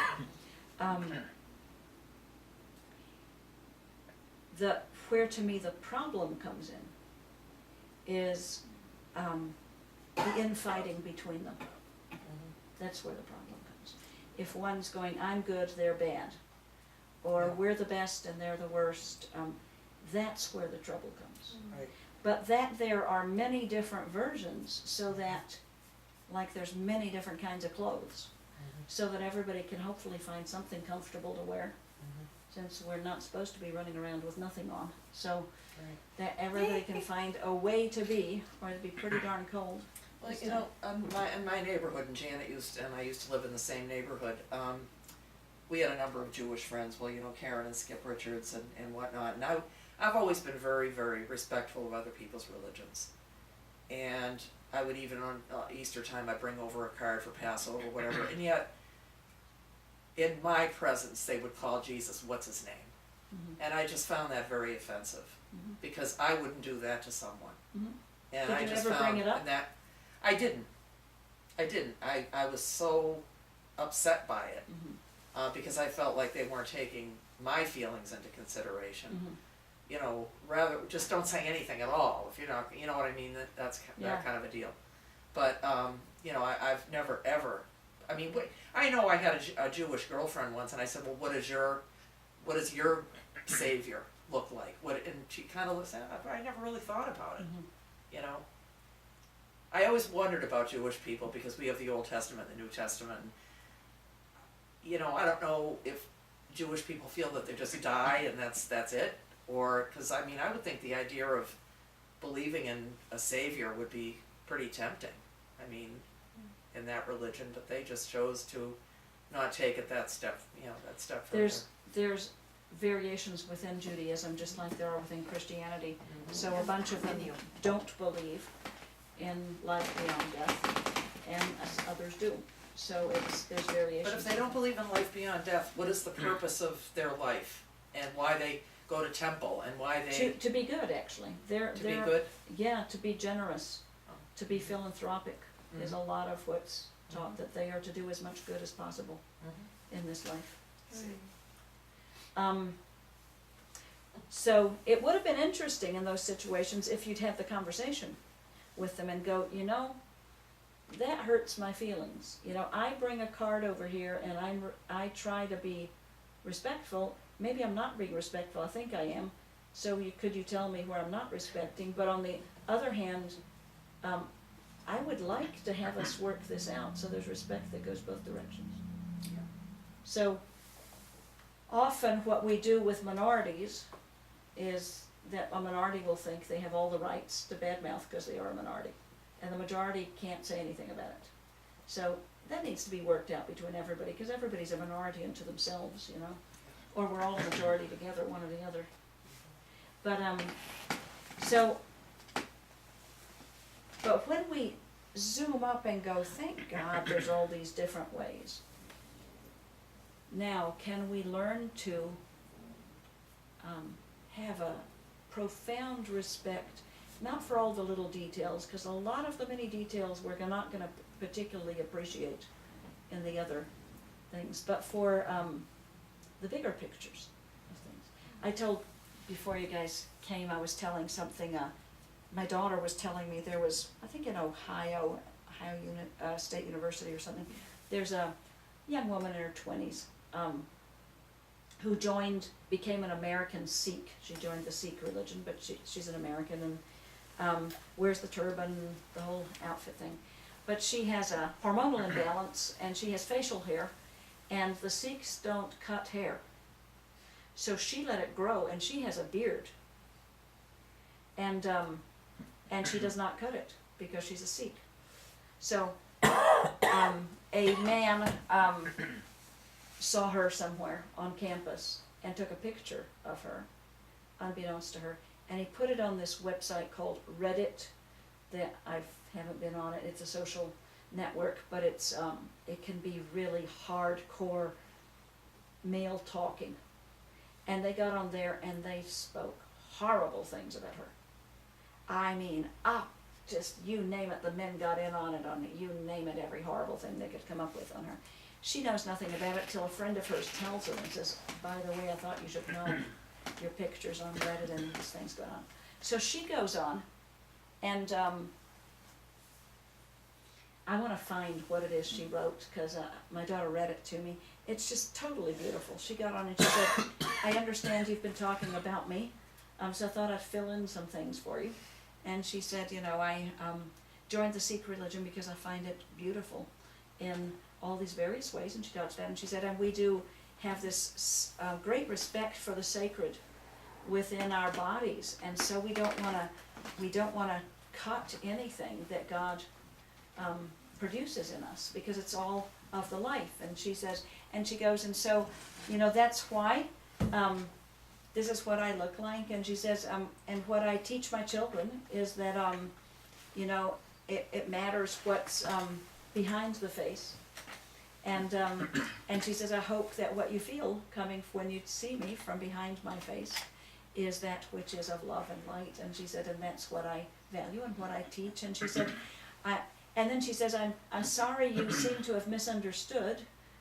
[SPEAKER 4] Where to me the problem comes in is the infighting between them. That's where the problem comes. If one's going, I'm good, they're bad, or we're the best and they're the worst, that's where the trouble comes.
[SPEAKER 7] Right.
[SPEAKER 4] But that there are many different versions, so that, like there's many different kinds of clothes, so that everybody can hopefully find something comfortable to wear, since we're not supposed to be running around with nothing on. So that everybody can find a way to be, or it'd be pretty darn cold.
[SPEAKER 7] Well, you know, in my neighborhood, and Janet I used to live in the same neighborhood, we had a number of Jewish friends, well, you know, Karen and Skip Richards and whatnot, and I've always been very, very respectful of other people's religions. And I would even on Easter time, I'd bring over a card for Passover, whatever, and yet, in my presence, they would call Jesus, what's his name? And I just found that very offensive, because I wouldn't do that to someone. And
[SPEAKER 4] Did
[SPEAKER 7] I
[SPEAKER 4] you
[SPEAKER 7] just
[SPEAKER 4] ever
[SPEAKER 7] found
[SPEAKER 4] bring it up?
[SPEAKER 7] that I didn't. I was so upset by it, because I felt like they weren't taking my feelings into consideration. You know, rather just don't say anything at all if you're not, you know what I mean. That's that kind of a deal. But you know, I've never ever. I mean, I know I had a Jewish girlfriend once, and I said, well, what does your Savior look like? And she kind of looks at it, I never really thought about it, you know. I always wondered about Jewish people, because we have the Old Testament and the New Testament. And, you know, I don't know if Jewish people feel that they just die and that's it, or, because I mean, I would think the idea of believing in a Savior would be pretty tempting. I mean, in that religion, but they just chose to not take it that step, you know, that step further.
[SPEAKER 4] There's variations within Judaism, just like there are within Christianity. So a bunch of them don't believe in life beyond death, and others do. So there's variations.
[SPEAKER 7] But if they don't believe in life beyond death, what is the purpose of their life, and why they go to temple, and why they
[SPEAKER 4] to be good, actually.
[SPEAKER 7] be good?
[SPEAKER 4] Yeah, to be generous, to be philanthropic is a lot of what's taught, that they are to do as much good as possible in this life. So it would have been interesting in those situations if you'd have the conversation with them and go, you know, that hurts my feelings. You know, I bring a card over here and I try to be respectful. Maybe I'm not being respectful. I think I am. So could you tell me where I'm not respecting? But on the other hand, I would like to have us work this out so there's respect that goes both directions. So often what we do with minorities is that a minority will think they have all the rights to badmouth because they are a minority, and the majority can't say anything about it. So that needs to be worked out between everybody, because everybody's a minority unto themselves, you know. or we're all a majority together, one or the other. But so, but when we zoom up and go, thank God there's all these different ways. Now, can we learn to have a profound respect, not for all the little details, because a lot of the many details we're not going to particularly appreciate in the other things, but for the bigger pictures of things. I told, before you guys came, I was telling something, my daughter was telling me there was, I think in Ohio State University or something, there's a young woman in her 20s who became an American Sikh. She joined the Sikh religion, but she's an American and wears the turban, the whole outfit thing. But she has a hormonal imbalance and she has facial hair, and the Sikhs don't cut hair. So she let it grow, and she has a beard. And she does not cut it because she's a Sikh. So a man saw her somewhere on campus and took a picture of her, unbeknownst to her, and he put it on this website called Reddit. That I haven't been on it. It's a social network, but it can be really hardcore male talking. And they got on there and they spoke horrible things about her. I mean, just you name it, the men got in on it, you name it, every horrible thing they could come up with on her. She knows nothing about it till a friend of hers tells her and says, by the way, I thought you should know your pictures on Reddit and these things going on. So she goes on, and I want to find what it is she wrote, because my daughter read it to me. It's just totally beautiful. She got on and she said, I understand you've been talking about me, so I thought I'd fill in some things for you. And she said, I joined the Sikh religion because I find it beautiful in all these various ways, and she talks about it, and she said, and we do have this great respect for the sacred within our bodies, and so we don't want to cut anything that God produces in us, because it's all of the life. And she says, and she goes, and so, that's why this is what I look like. And she says, and what I teach my children is that, it matters what's behind the face. And she says, I hope that what you feel coming when you see me from behind my face is that which is of love and light. And she said, and that's what I value and what I teach. And she said, and then she says, I'm sorry you seem to have misunderstood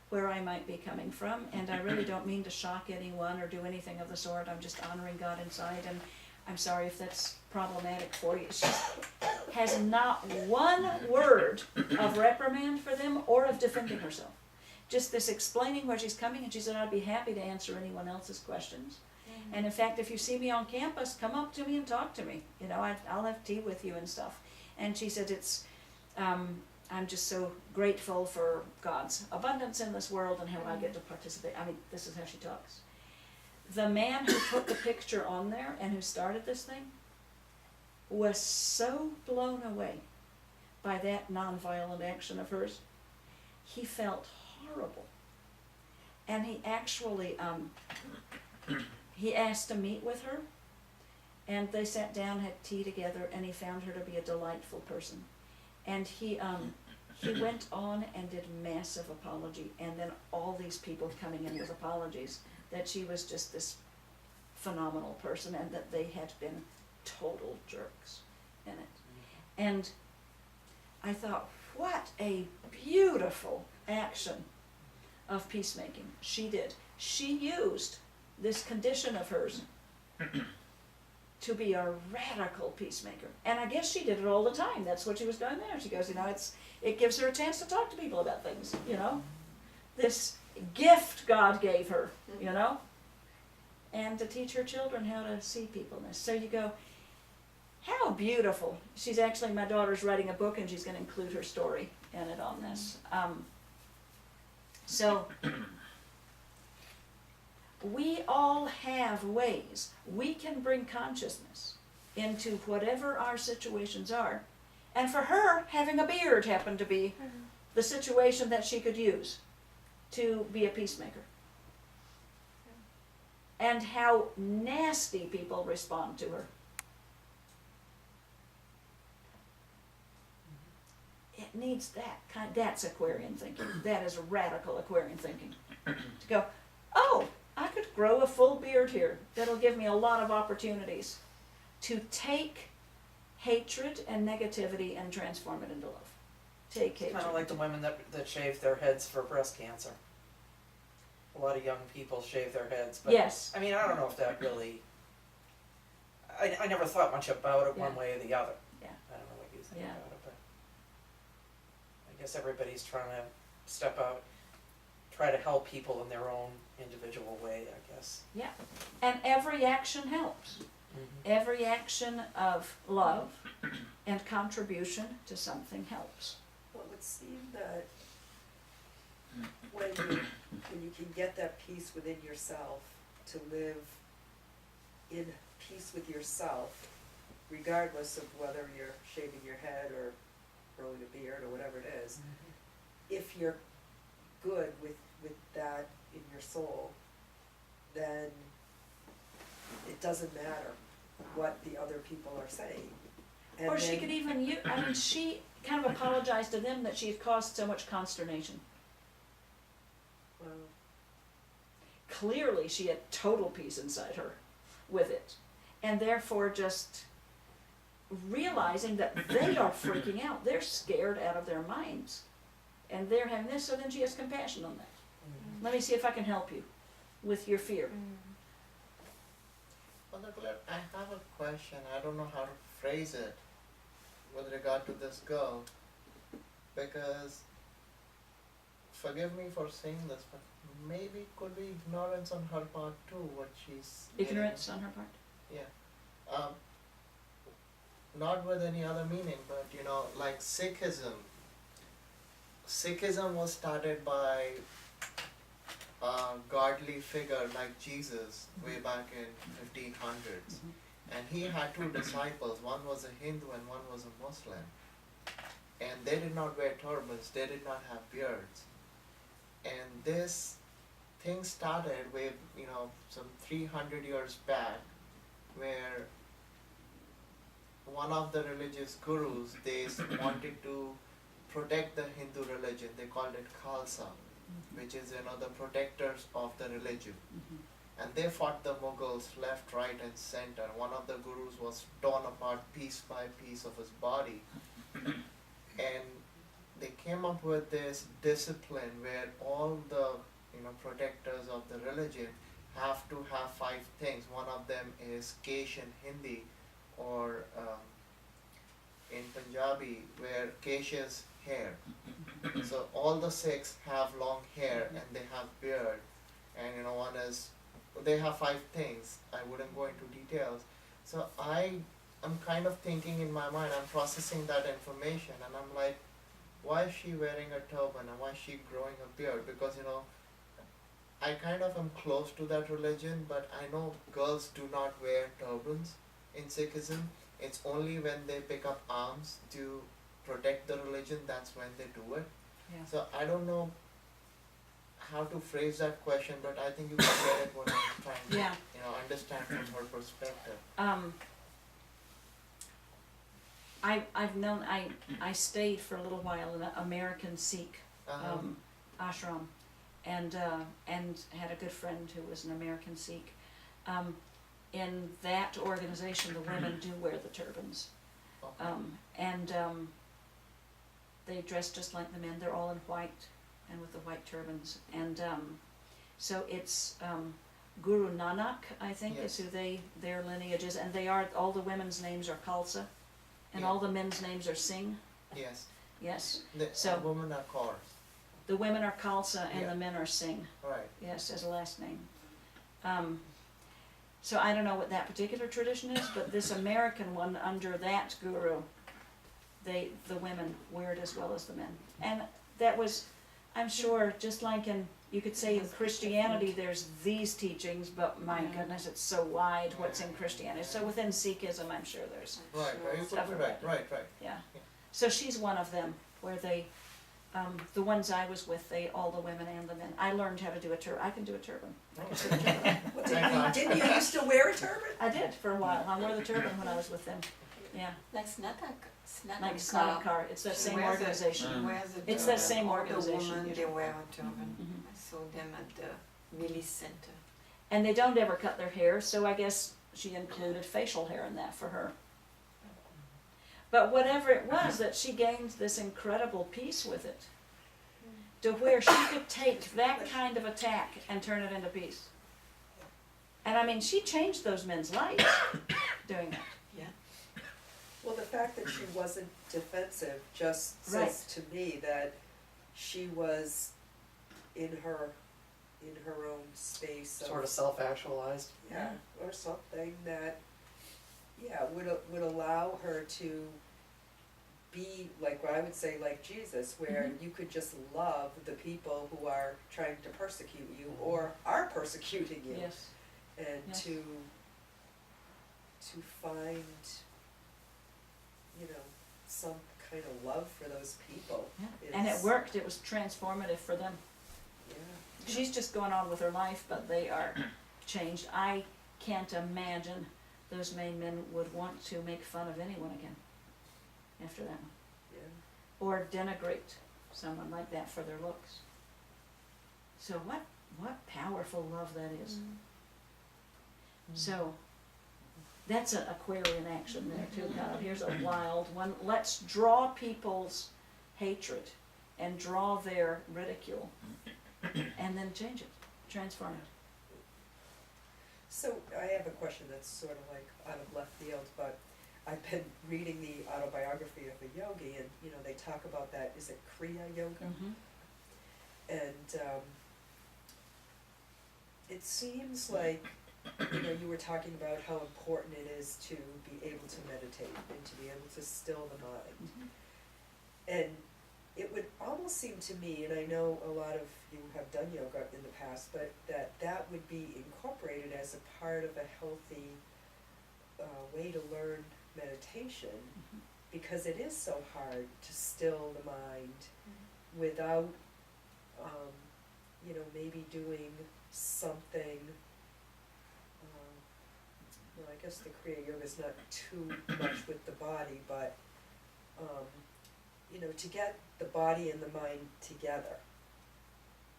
[SPEAKER 4] where I might be coming from, and I really don't mean to shock anyone or do anything of the sort. I'm just honoring God inside, and I'm sorry if that's problematic for you. She has not one word of reprimand for them or of defending herself. Just this explaining where she's coming, and she said, I'd be happy to answer anyone else's questions. Mm-hmm. And in fact, if you see me on campus, come up to me and talk to me. I'll have tea with you and stuff. And she said, I'm just so grateful for God's abundance in this world and how I get to participate. I mean, this is how she talks. The man who put the picture on there and who started this thing was so blown away by that nonviolent action of hers. He felt horrible. And he actually, he asked to meet with her, and they sat down, had tea together, and he found her to be a delightful person. And he went on and did massive apology, and then all these people coming in with apologies that she was just this phenomenal person and that they had been total jerks in it. And I thought, what a beautiful action of peacemaking she did. She used this condition of hers to be a radical peacemaker. And I guess she did it all the time. That's what she was doing there. She goes, it gives her a chance to talk to people about things, This gift God gave her, and to teach her children how to see peopleness. So you go, how beautiful. She's actually, my daughter's writing a book, and she's going to include her story in it on this. So we all have ways we can bring consciousness into whatever our situations are. And for her, having a beard happened to be the situation that she could use to be a peacemaker. and how nasty people respond to her. It needs that's Aquarian thinking. That is radical Aquarian thinking. To go, oh, I could grow a full beard here. That'll give me a lot of opportunities to take hatred and negativity and transform it into love. Take hatred.
[SPEAKER 7] Kind of like the women that shave their heads for breast cancer. A lot of young people shave their heads, but
[SPEAKER 4] Yes.
[SPEAKER 7] I mean, I don't know if that really. I never thought much about it one
[SPEAKER 4] Yeah.
[SPEAKER 7] way or the other.
[SPEAKER 4] Yeah.
[SPEAKER 7] I don't know what you think
[SPEAKER 4] Yeah.
[SPEAKER 7] about it, but I guess everybody's trying to step out, try to help people in their own individual way, I guess.
[SPEAKER 4] And every action helps.
[SPEAKER 7] Mm-hmm.
[SPEAKER 4] Every action of love and contribution to something helps.
[SPEAKER 1] Well, it would seem that when you can get that peace within yourself, to live in peace with yourself, regardless of whether you're shaving your head or growing a beard or whatever it is, if you're good with that in your soul, then it doesn't matter what the other people are saying. And
[SPEAKER 4] Or she
[SPEAKER 1] then-
[SPEAKER 4] could even, she kind of apologized to them that she had caused so much consternation.
[SPEAKER 1] Well,
[SPEAKER 4] Clearly, she had total peace inside her with it. And therefore just realizing that they are freaking out. They're scared out of their minds. And they're having this, so then she has compassion on that.
[SPEAKER 7] Mm-hmm.
[SPEAKER 4] Let me see if I can help you with your fear.
[SPEAKER 6] Father Clare, I have a question. I don't know how to phrase it with regard to this girl, because forgive me for saying this, but maybe it could be ignorance on her part too, what she's
[SPEAKER 4] Ignorance on her part.
[SPEAKER 6] not with any other meaning, but like Sikhism was started by a godly figure like Jesus way back in 1500s. And he had two disciples, one was a Hindu and one was a Muslim. And they did not wear turbans, they did not have beards. And this thing started with, some 300 years back, where one of the religious gurus, they wanted to protect the Hindu religion. They called it Khalsa, which is, the protectors of the religion. And they fought the Mughals left, right, and center. One of the gurus was torn apart piece by piece of his body. And they came up with this discipline where all the protectors of the religion have to have 5 things. One of them is Kesh in Hindi, or in Punjabi, where Kesh is hair. So all the Sikhs have long hair and they have beard. And one is, they have 5 things. I wouldn't go into details. So I'm kind of thinking in my mind, I'm processing that information, and I'm like, why is she wearing a turban and why is she growing a beard? Because I kind of am close to that religion, but I know girls do not wear turbans in Sikhism. It's only when they pick up arms to protect the religion, that's when they do it.
[SPEAKER 4] Yeah.
[SPEAKER 6] So I don't know how to phrase that question, but I think you can get it what I'm trying to
[SPEAKER 4] Yeah.
[SPEAKER 6] understand from her perspective.
[SPEAKER 4] I stayed for a little while in an American Sikh ashram, and had a good friend who was an American Sikh. In that organization, the women do wear the turbans, they dress just like the men. They're all in white and with the white turbans, and so it's Guru Nanak, I think,
[SPEAKER 6] Yes.
[SPEAKER 4] is who their lineage is, and they are, all the women's names are Khalsa, and
[SPEAKER 6] Yeah.
[SPEAKER 4] all the men's names are Singh.
[SPEAKER 6] Yes.
[SPEAKER 4] Yes,
[SPEAKER 6] The
[SPEAKER 4] So-
[SPEAKER 6] women are called.
[SPEAKER 4] the women are Khalsa and
[SPEAKER 6] Yeah.
[SPEAKER 4] the men are Singh.
[SPEAKER 6] Right.
[SPEAKER 4] Yes, as a last name. So I don't know what that particular tradition is, but this American one, under that guru, the women wear it as well as the men. And that was, I'm sure, just like you could say in Christianity, there's these teachings, but my goodness, it's so wide what's in Christianity. So within Sikhism, I'm sure there's,
[SPEAKER 6] Right. You put
[SPEAKER 4] Stuff
[SPEAKER 6] it
[SPEAKER 4] like
[SPEAKER 6] right. Right.
[SPEAKER 4] yeah. So she's one of them, where The ones I was with, all the women and the men, I learned how to do a turban. I can do a turban. I can put a turban on.
[SPEAKER 1] Well, didn't you used to wear a turban?
[SPEAKER 4] I did for a while. I wore the turban when I was with them. Yeah,
[SPEAKER 5] Like
[SPEAKER 4] like Snapcar. It's that same organization. It's that same organization,
[SPEAKER 5] The women, they
[SPEAKER 4] usually.
[SPEAKER 5] wear a turban.
[SPEAKER 4] Mhm.
[SPEAKER 5] I saw them at the release center.
[SPEAKER 4] And they don't ever cut their hair, so I guess she included facial hair in that for her. But whatever it was, that she gained this incredible peace with it, to where she could take that kind of attack and turn it into peace. And I mean, she changed those men's lives doing that.
[SPEAKER 1] Well, the fact that she wasn't defensive just says
[SPEAKER 4] Right.
[SPEAKER 1] to me that she was in her own space of,
[SPEAKER 7] Sort of self-actualized.
[SPEAKER 1] yeah, or something that, yeah, would allow her to be like, what I would say, like Jesus, where you could just love the people who are trying to persecute you or are persecuting you,
[SPEAKER 4] Yes.
[SPEAKER 1] and
[SPEAKER 4] Yes.
[SPEAKER 1] to find, you know, some kind of love for those people.
[SPEAKER 4] Yeah.
[SPEAKER 1] is-
[SPEAKER 4] And it worked. It was transformative for them.
[SPEAKER 1] Yeah.
[SPEAKER 4] She's just going on with her life, but they are changed. I can't imagine those main men would want to make fun of anyone again after that one.
[SPEAKER 1] Yeah.
[SPEAKER 4] Or denigrate someone like that for their looks. So what powerful love that is. So that's an Aquarian action there too, kind of. Here's a wild one. Let's draw people's hatred and draw their ridicule and then change it, transform it.
[SPEAKER 1] So I have a question that's sort of like out of left field, but I've been reading the autobiography of a yogi, and you know they talk about that. Is it Kriya Yoga? And it seems like, you know, you were talking about how important it is to be able to meditate and to be able to still the mind. And it would almost seem to me, and I know a lot of you have done yoga in the past, but that would be incorporated as a part of a healthy way to learn meditation, because it is so hard to still the mind without, you know, maybe doing something. Well, I guess the Kriya Yoga is not too much with the body, but you know, to get the body and the mind together,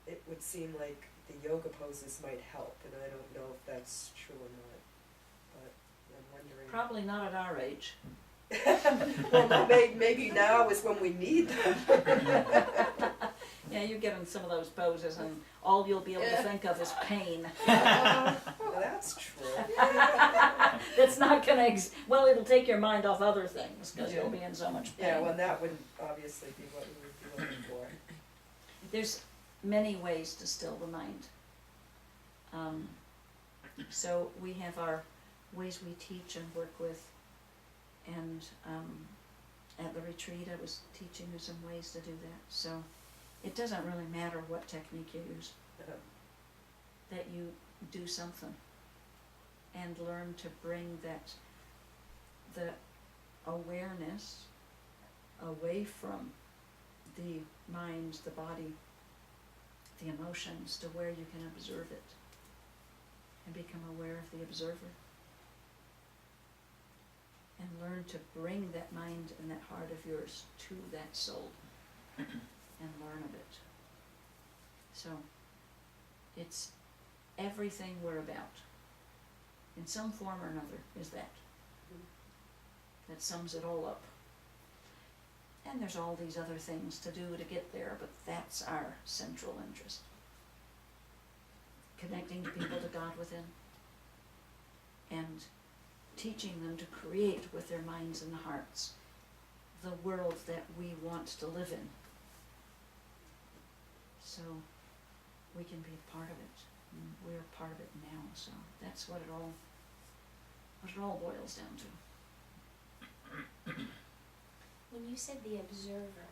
[SPEAKER 1] it would seem like the yoga poses might help, and I don't know if that's true or not, but I'm wondering.
[SPEAKER 4] Probably not at our age.
[SPEAKER 1] Well, no, maybe now is when we need them.
[SPEAKER 4] Yeah, you get in some of those poses and all you'll be able to think of is pain.
[SPEAKER 1] Well, that's true.
[SPEAKER 4] That's not gonna, well, it'll take your mind off other things, because you'll be in so much pain.
[SPEAKER 1] Yeah, well, that wouldn't obviously be what we would be looking for.
[SPEAKER 4] There's many ways to still the mind. So we have our ways we teach and work with, and at the retreat I was teaching you some ways to do that. So it doesn't really matter what technique you use, that you do something and learn to bring the awareness away from the mind, the body, the emotions, to where you can observe it and become aware of the observer, and learn to bring that mind and that heart of yours to that soul and learn of it. So it's everything we're about, in some form or another, is that. That sums it all up. And there's all these other things to do to get there, but that's our central interest. Connecting the people to God within, and teaching them to create with their minds and hearts the world that we want to live in. So we can be a part of it. And we're a part of it now, so that's what it all boils down to.
[SPEAKER 2] When you said the observer,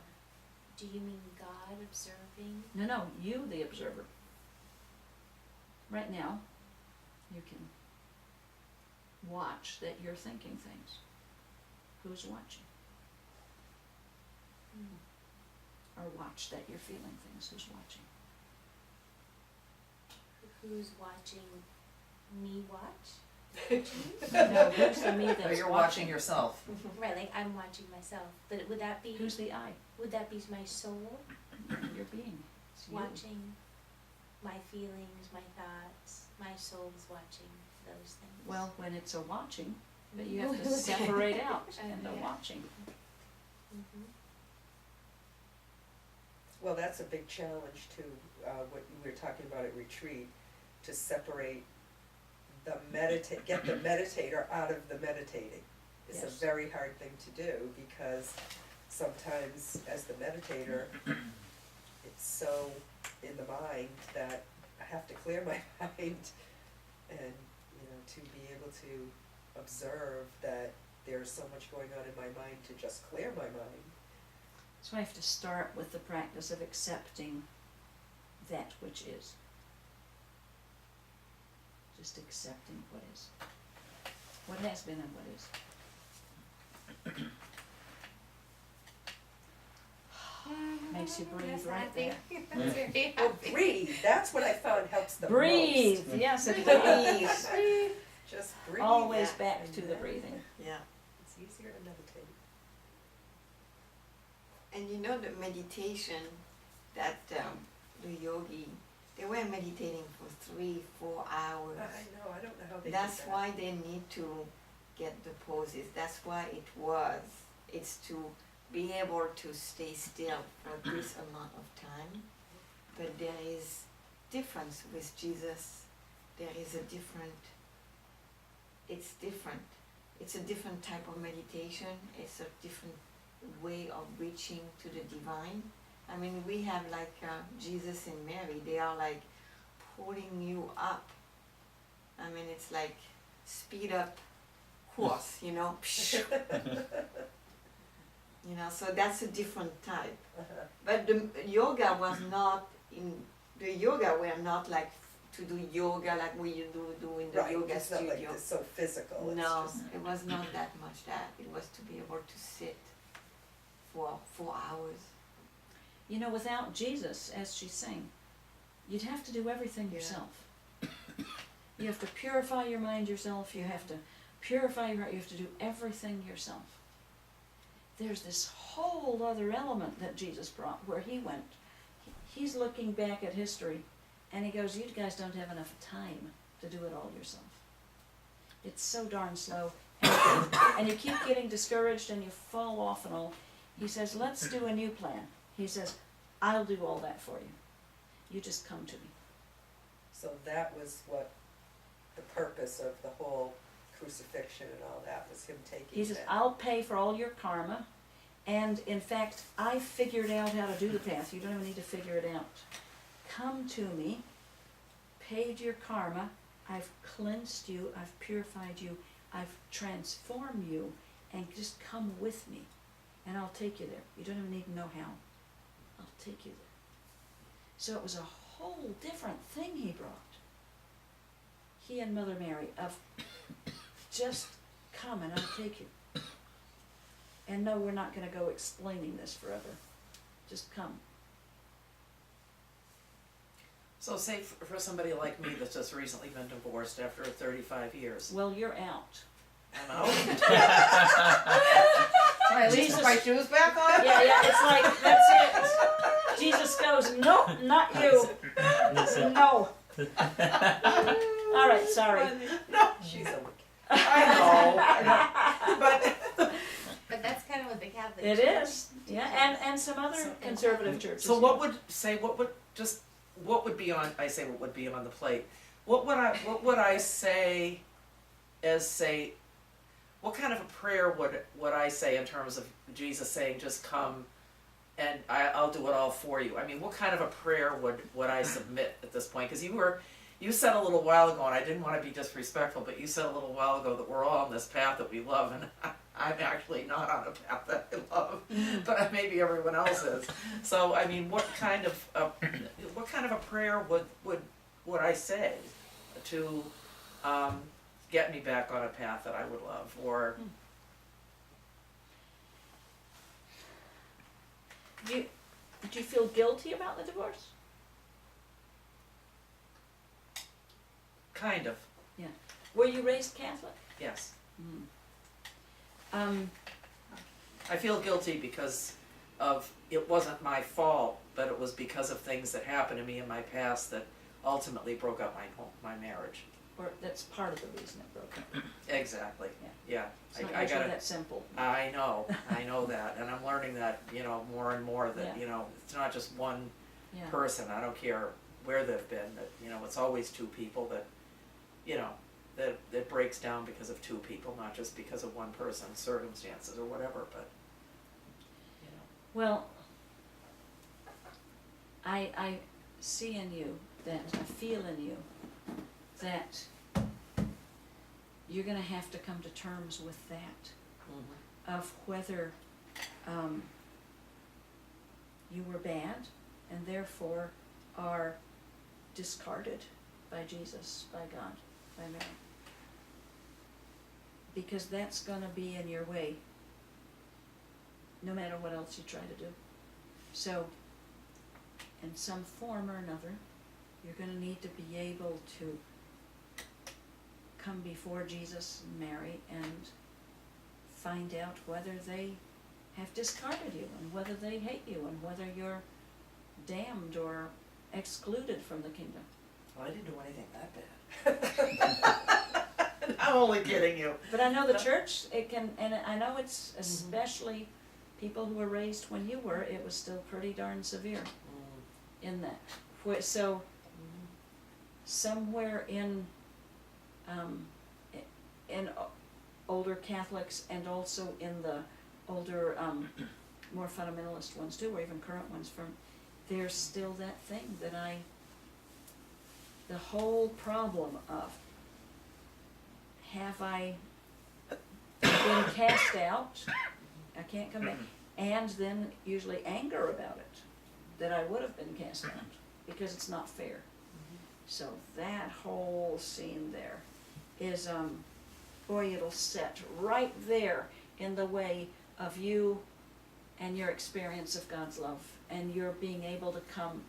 [SPEAKER 2] do you mean God observing?
[SPEAKER 4] No, you the observer. Right now, you can watch that you're thinking things. Who's watching? or watch that you're feeling things? Who's watching?
[SPEAKER 2] Who's watching me watch?
[SPEAKER 4] No, who's the me
[SPEAKER 7] Or
[SPEAKER 4] that's
[SPEAKER 7] you're watching yourself.
[SPEAKER 2] Right, like I'm watching myself, but would that be,
[SPEAKER 4] Who's the I?
[SPEAKER 2] would that be my soul
[SPEAKER 4] Your being. It's you.
[SPEAKER 2] watching my feelings, my thoughts, my soul's watching those things?
[SPEAKER 4] Well, when it's a watching, but you have to
[SPEAKER 2] Who's-
[SPEAKER 4] separate out and the
[SPEAKER 2] Yeah.
[SPEAKER 4] watching.
[SPEAKER 2] Mhm.
[SPEAKER 1] Well, that's a big challenge too, what you were talking about at retreat, to separate get the meditator out of the meditating. It's a
[SPEAKER 4] Yes.
[SPEAKER 1] very hard thing to do, because sometimes as the meditator, it's so in the mind that I have to clear my mind, and, to be able to observe that there's so much going on in my mind to just clear my mind.
[SPEAKER 4] So I have to start with the practice of accepting that which is. Just accepting what is. What has been and what is. Makes you breathe
[SPEAKER 2] That's
[SPEAKER 4] right
[SPEAKER 2] happy.
[SPEAKER 4] there.
[SPEAKER 2] That's very
[SPEAKER 1] Well,
[SPEAKER 2] happy.
[SPEAKER 1] breathe, that's what I found helps the most.
[SPEAKER 4] Breathe, yes, it does.
[SPEAKER 1] Breathe, just breathe.
[SPEAKER 4] Always
[SPEAKER 5] Yeah.
[SPEAKER 4] back to the breathing.
[SPEAKER 5] Yeah.
[SPEAKER 1] It's easier to meditate.
[SPEAKER 5] And the meditation that the yogi, they were meditating for 3-4 hours.
[SPEAKER 1] I know, I don't know how they
[SPEAKER 5] That's
[SPEAKER 1] did that.
[SPEAKER 5] why they need to get the poses. That's why it's to be able to stay still for this amount of time. But there is difference with Jesus. There is a different, it's different. It's a different type of meditation. It's a different way of reaching to the divine. I mean, we have like Jesus and Mary, they are like pulling you up. I mean, it's like speed up course, so that's a different type.
[SPEAKER 1] Uh-huh.
[SPEAKER 5] But the yoga was not the yoga were not like to do yoga like we do in the
[SPEAKER 1] Right,
[SPEAKER 5] yoga
[SPEAKER 1] it's not
[SPEAKER 5] studio.
[SPEAKER 1] like it's so physical, it's
[SPEAKER 5] No,
[SPEAKER 1] just,
[SPEAKER 5] it was not that much that. It was to be able to sit for 4 hours.
[SPEAKER 4] Without Jesus, as she's saying, you'd have to do everything
[SPEAKER 5] Yeah.
[SPEAKER 4] yourself. You have to purify your mind yourself, you have to purify your heart, you have to do everything yourself. There's this whole other element that Jesus brought where he went. He's looking back at history and he goes, you guys don't have enough time to do it all yourself. It's so darn slow, and you keep getting discouraged and you fall off and all. He says, let's do a new plan. He says, I'll do all that for you. You just come to me.
[SPEAKER 1] so that was what the purpose of the whole crucifixion and all that, was him taking
[SPEAKER 4] He says,
[SPEAKER 1] that.
[SPEAKER 4] I'll pay for all your karma, and in fact, I figured out how to do the path. You don't even need to figure it out. Come to me, paid your karma, I've cleansed you, I've purified you, I've transformed you, and just come with me, and I'll take you there. You don't even need to know how. I'll take you there. So it was a whole different thing he brought. He and Mother Mary, of just come and I'll take you. And no, we're not going to go explaining this forever. Just come.
[SPEAKER 7] So say for somebody like me that's just recently been divorced after 35 years,
[SPEAKER 4] Well, you're out.
[SPEAKER 7] I'm out. Can I at least put my shoes back on?
[SPEAKER 4] Yeah, it's like, that's it. Jesus goes, nope, not you. No. All right, sorry.
[SPEAKER 7] No,
[SPEAKER 1] She's a
[SPEAKER 7] I know, but
[SPEAKER 2] But that's kind of what the Catholic
[SPEAKER 4] It
[SPEAKER 2] Church
[SPEAKER 4] is, yeah, and some other
[SPEAKER 7] So-
[SPEAKER 4] conservative churches.
[SPEAKER 7] so what would be on? I say what would be on the plate. What would I say? As say, what kind of a prayer would I say in terms of Jesus saying, "Just come, and I'll do it all for you"? I mean, what kind of a prayer would I submit at this point? Because you said a little while ago, and I didn't want to be disrespectful, but you said a little while ago that we're all on this path that we love, and I'm actually not on a path that I love, but maybe everyone else is. So, I mean, what kind of a prayer would I say to get me back on a path that I would love, or
[SPEAKER 4] do you feel guilty about the divorce?
[SPEAKER 7] Kind of,
[SPEAKER 4] Were you raised Catholic?
[SPEAKER 7] yes.
[SPEAKER 4] Mm.
[SPEAKER 7] I feel guilty because of, it wasn't my fault, but it was because of things that happened to me in my past that ultimately broke up my marriage.
[SPEAKER 4] Or that's part of the reason it broke up.
[SPEAKER 7] Exactly, yeah.
[SPEAKER 4] It's not
[SPEAKER 7] I
[SPEAKER 4] usually
[SPEAKER 7] gotta,
[SPEAKER 4] that simple.
[SPEAKER 7] I know that, and I'm learning that, more and more, that,
[SPEAKER 4] Yeah.
[SPEAKER 7] it's not just one
[SPEAKER 4] Yeah.
[SPEAKER 7] person, I don't care where they've been, that, it's always two people that, that breaks down because of two people, not just because of one person's circumstances or whatever, but,
[SPEAKER 4] Well, I see in you that, I feel in you that you're gonna have to come to terms with that, of whether, you were bad and therefore are discarded by Jesus, by God, by Mary. Because that's gonna be in your way, no matter what else you try to do. So, in some form or another, you're gonna need to be able to come before Jesus and Mary and find out whether they have discarded you and whether they hate you and whether you're damned or excluded from the kingdom.
[SPEAKER 7] well, I didn't do anything that bad. I'm only kidding you.
[SPEAKER 4] But I know the church, it can, and I know it's especially people who were raised when you were, it was still pretty darn severe in that. So, somewhere in older Catholics and also in the older, more fundamentalist ones too, or even current ones there's still that thing that the whole problem of, have I been cast out, I can't come back, and then usually anger about it, that I would have been cast out, because it's not fair. So that whole scene there is, boy, it'll set right there in the way of you and your experience of God's love, and your being able to come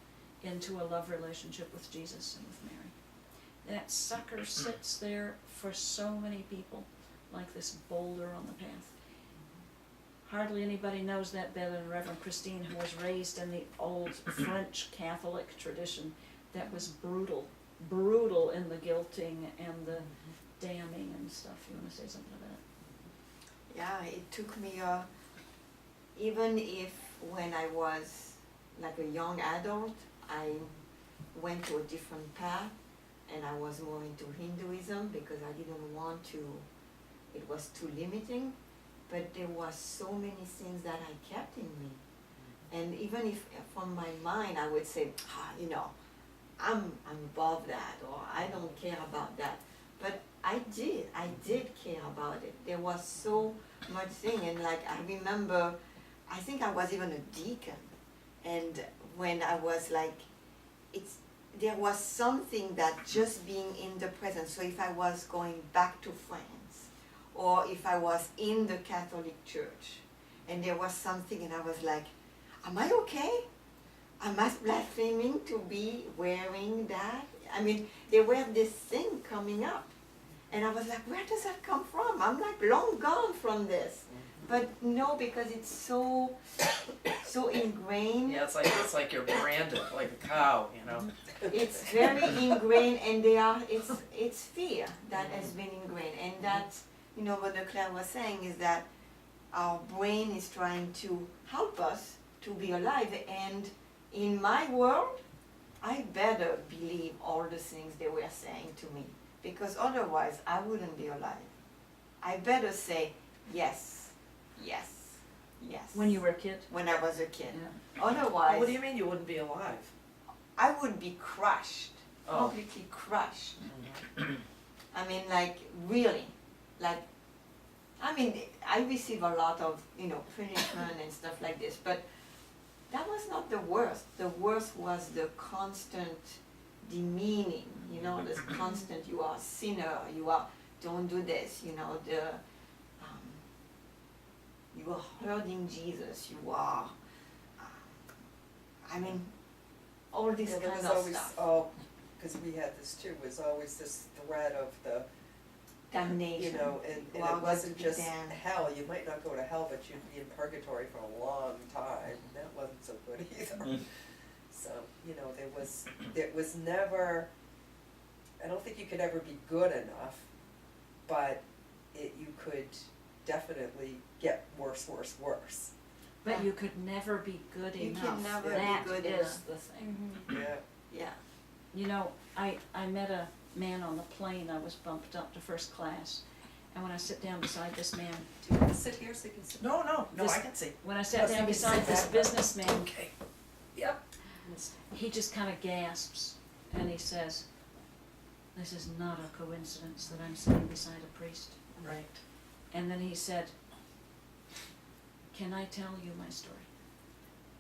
[SPEAKER 4] into a love relationship with Jesus and with Mary. That sucker sits there for so many people, like this boulder on the path. Hardly anybody knows that better than Reverend Christine, who was raised in the old French Catholic tradition that was brutal in the guilting and the damning and stuff. You want to say something about it?
[SPEAKER 5] Yeah, it took me, even if when I was like a young adult, I went to a different path and I was more into Hinduism because I didn't want to, it was too limiting, but there was so many things that I kept in me. And even if from my mind I would say, I'm above that, or I don't care about that. But I did care about it. There was so much thing, and like I remember, I think I was even a deacon, and when I was like, there was something that just being in the presence, so if I was going back to France, or if I was in the Catholic Church, and there was something and I was like, am I okay? Am I blaspheming to be wearing that? I mean, there was this thing coming up. And I was like, where does that come from? I'm like long gone from this. But no, because it's so ingrained.
[SPEAKER 7] Yeah, it's like you're branded like a cow,
[SPEAKER 5] It's very ingrained, and it's fear that has been ingrained. And that's, what Clare was saying is that our brain is trying to help us to be alive. And in my world, I better believe all the things they were saying to me, because otherwise I wouldn't be alive. I better say yes, yes, yes.
[SPEAKER 4] When you were a kid?
[SPEAKER 5] When I was a kid.
[SPEAKER 4] Yeah.
[SPEAKER 5] Otherwise,
[SPEAKER 7] What do you mean you wouldn't be alive?
[SPEAKER 5] I would be crushed,
[SPEAKER 7] Oh.
[SPEAKER 5] completely crushed. I mean, like, really, like, I receive a lot of, punishment and stuff like this, but that was not the worst. The worst was the constant demeaning, this constant, you are a sinner, don't do this, you are hurting Jesus, you are I mean, all this
[SPEAKER 1] Well, there
[SPEAKER 5] kind
[SPEAKER 1] was
[SPEAKER 5] of
[SPEAKER 1] always,
[SPEAKER 5] stuff.
[SPEAKER 1] oh, because we had this too, was always this threat of the,
[SPEAKER 5] Damnation.
[SPEAKER 1] you know, and
[SPEAKER 5] Wow,
[SPEAKER 1] it wasn't
[SPEAKER 5] that's
[SPEAKER 1] just
[SPEAKER 5] damn.
[SPEAKER 1] hell, you might not go to hell, but you'd be in purgatory for a long time, and that wasn't so good either.
[SPEAKER 3] Mm.
[SPEAKER 1] So, you know, there was never, I don't think you could ever be good enough, but you could definitely get worse.
[SPEAKER 4] But you could never be good
[SPEAKER 5] You
[SPEAKER 4] enough.
[SPEAKER 5] can never be
[SPEAKER 4] That
[SPEAKER 5] good
[SPEAKER 4] is
[SPEAKER 5] enough.
[SPEAKER 4] the thing.
[SPEAKER 2] Mhm.
[SPEAKER 1] Yeah.
[SPEAKER 5] Yeah.
[SPEAKER 4] You know, I met a man on the plane. I was bumped up to first class. And when I sit down beside this man,
[SPEAKER 1] Do you want to sit here so you can sit?
[SPEAKER 7] No,
[SPEAKER 4] This-
[SPEAKER 7] I can see.
[SPEAKER 4] when I
[SPEAKER 1] No,
[SPEAKER 4] sat
[SPEAKER 1] so
[SPEAKER 4] down
[SPEAKER 1] you
[SPEAKER 4] beside
[SPEAKER 1] sit
[SPEAKER 4] this
[SPEAKER 1] back.
[SPEAKER 4] businessman,
[SPEAKER 7] Okay. Yep.
[SPEAKER 4] he just kind of gasps and he says, "This is not a coincidence that I'm sitting beside a priest."
[SPEAKER 7] Right.
[SPEAKER 4] And then he said, "Can I tell you my story?"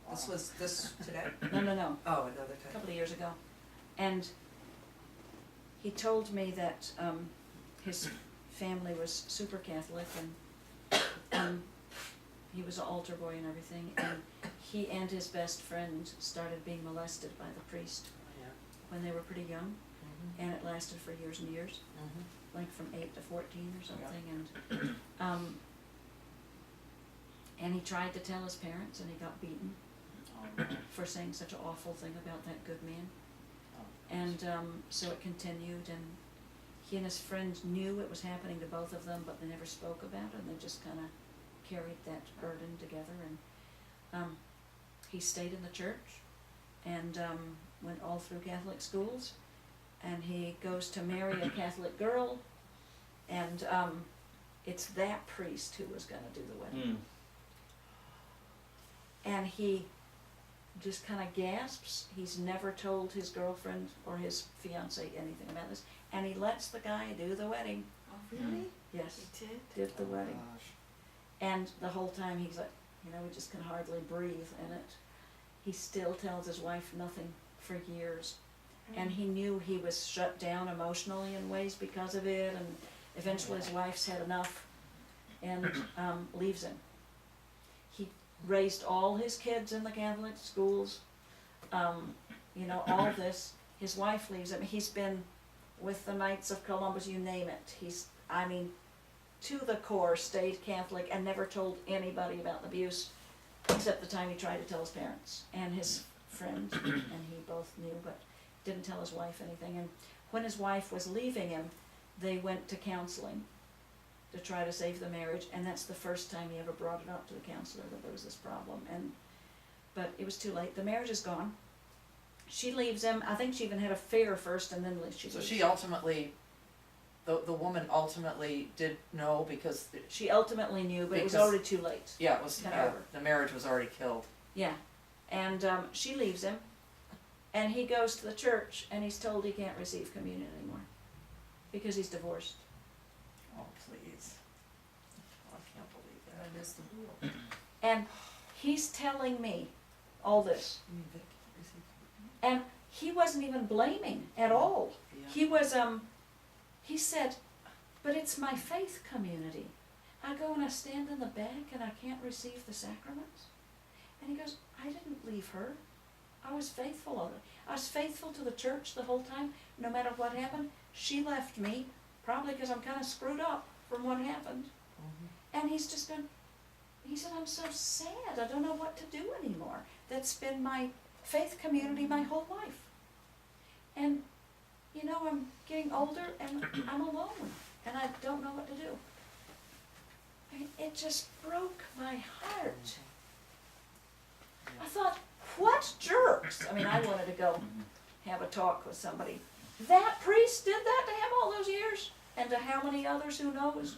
[SPEAKER 1] This was today?
[SPEAKER 4] No,
[SPEAKER 1] Oh, another
[SPEAKER 4] a
[SPEAKER 1] time.
[SPEAKER 4] couple of years ago. And he told me that his family was super Catholic and he was an altar boy and everything, and he and his best friend started being molested by the priest
[SPEAKER 7] Yeah.
[SPEAKER 4] when they were pretty young,
[SPEAKER 7] Mhm.
[SPEAKER 4] and it lasted for years and years,
[SPEAKER 7] Mhm.
[SPEAKER 4] like from 8 to 14 or something, and he tried to tell his parents and he got beaten for saying such an awful thing about that good man. And so it continued, and he and his friend knew it was happening to both of them, but they never spoke about it, and they just kind of carried that burden together. And he stayed in the church and went all through Catholic schools, and he goes to marry a Catholic girl, and it's that priest who was going to do the wedding.
[SPEAKER 3] Mm.
[SPEAKER 4] And he just kind of gasps. He's never told his girlfriend or his fiance anything about this, and he lets the guy do the wedding.
[SPEAKER 5] Oh, really?
[SPEAKER 4] Yes,
[SPEAKER 5] He did?
[SPEAKER 4] did the
[SPEAKER 6] Oh,
[SPEAKER 4] wedding.
[SPEAKER 6] gosh.
[SPEAKER 4] And the whole time he's like, you know, he just can hardly breathe in it. He still tells his wife nothing for years, and he knew he was shut down emotionally in ways because of it, and eventually his wife's had enough and leaves him. He raised all his kids in the Catholic schools, you know, all this. His wife leaves him. He's been with the Knights of Columbus, you name it. He's, I mean, to the core, stayed Catholic and never told anybody about the abuse, except the time he tried to tell his parents and his friend, and he both knew, but didn't tell his wife anything. And when his wife was leaving him, they went to counseling to try to save the marriage, and that's the first time he ever brought it up to the counselor that there was this problem. But it was too late. The marriage is gone. She leaves him. I think she even had an affair first, and then she
[SPEAKER 7] So
[SPEAKER 4] leaves.
[SPEAKER 7] she ultimately, the woman ultimately did know because,
[SPEAKER 4] She ultimately knew, but it was
[SPEAKER 7] Because-
[SPEAKER 4] already too late.
[SPEAKER 7] yeah, it was,
[SPEAKER 4] Kinda
[SPEAKER 7] yeah,
[SPEAKER 4] over.
[SPEAKER 7] the marriage was already killed.
[SPEAKER 4] Yeah, and she leaves him, and he goes to the church, and he's told he can't receive communion anymore because he's divorced.
[SPEAKER 7] Oh, please. Oh, I can't believe that.
[SPEAKER 1] I missed the rule.
[SPEAKER 4] And he's telling me all this,
[SPEAKER 1] You mean Vic? Is he-
[SPEAKER 4] and he wasn't even blaming at all.
[SPEAKER 7] Yeah.
[SPEAKER 4] He was, he said, "But it's my faith community. I go and I stand in the back and I can't receive the sacraments." And he goes, "I didn't leave her. I was faithful of it. I was faithful to the church the whole time, no matter what happened. She left me, probably because I'm kind of screwed up from what happened."
[SPEAKER 7] Mhm.
[SPEAKER 4] And he's just been, he said, "I'm so sad. I don't know what to do anymore. That's been my faith community my whole life. And, you know, I'm getting older and I'm alone and I don't know what to do." I mean, it just broke my heart. I thought, what jerks? I mean, I wanted to go have a talk with somebody. That priest did that to him all those years? And to how many others, who knows?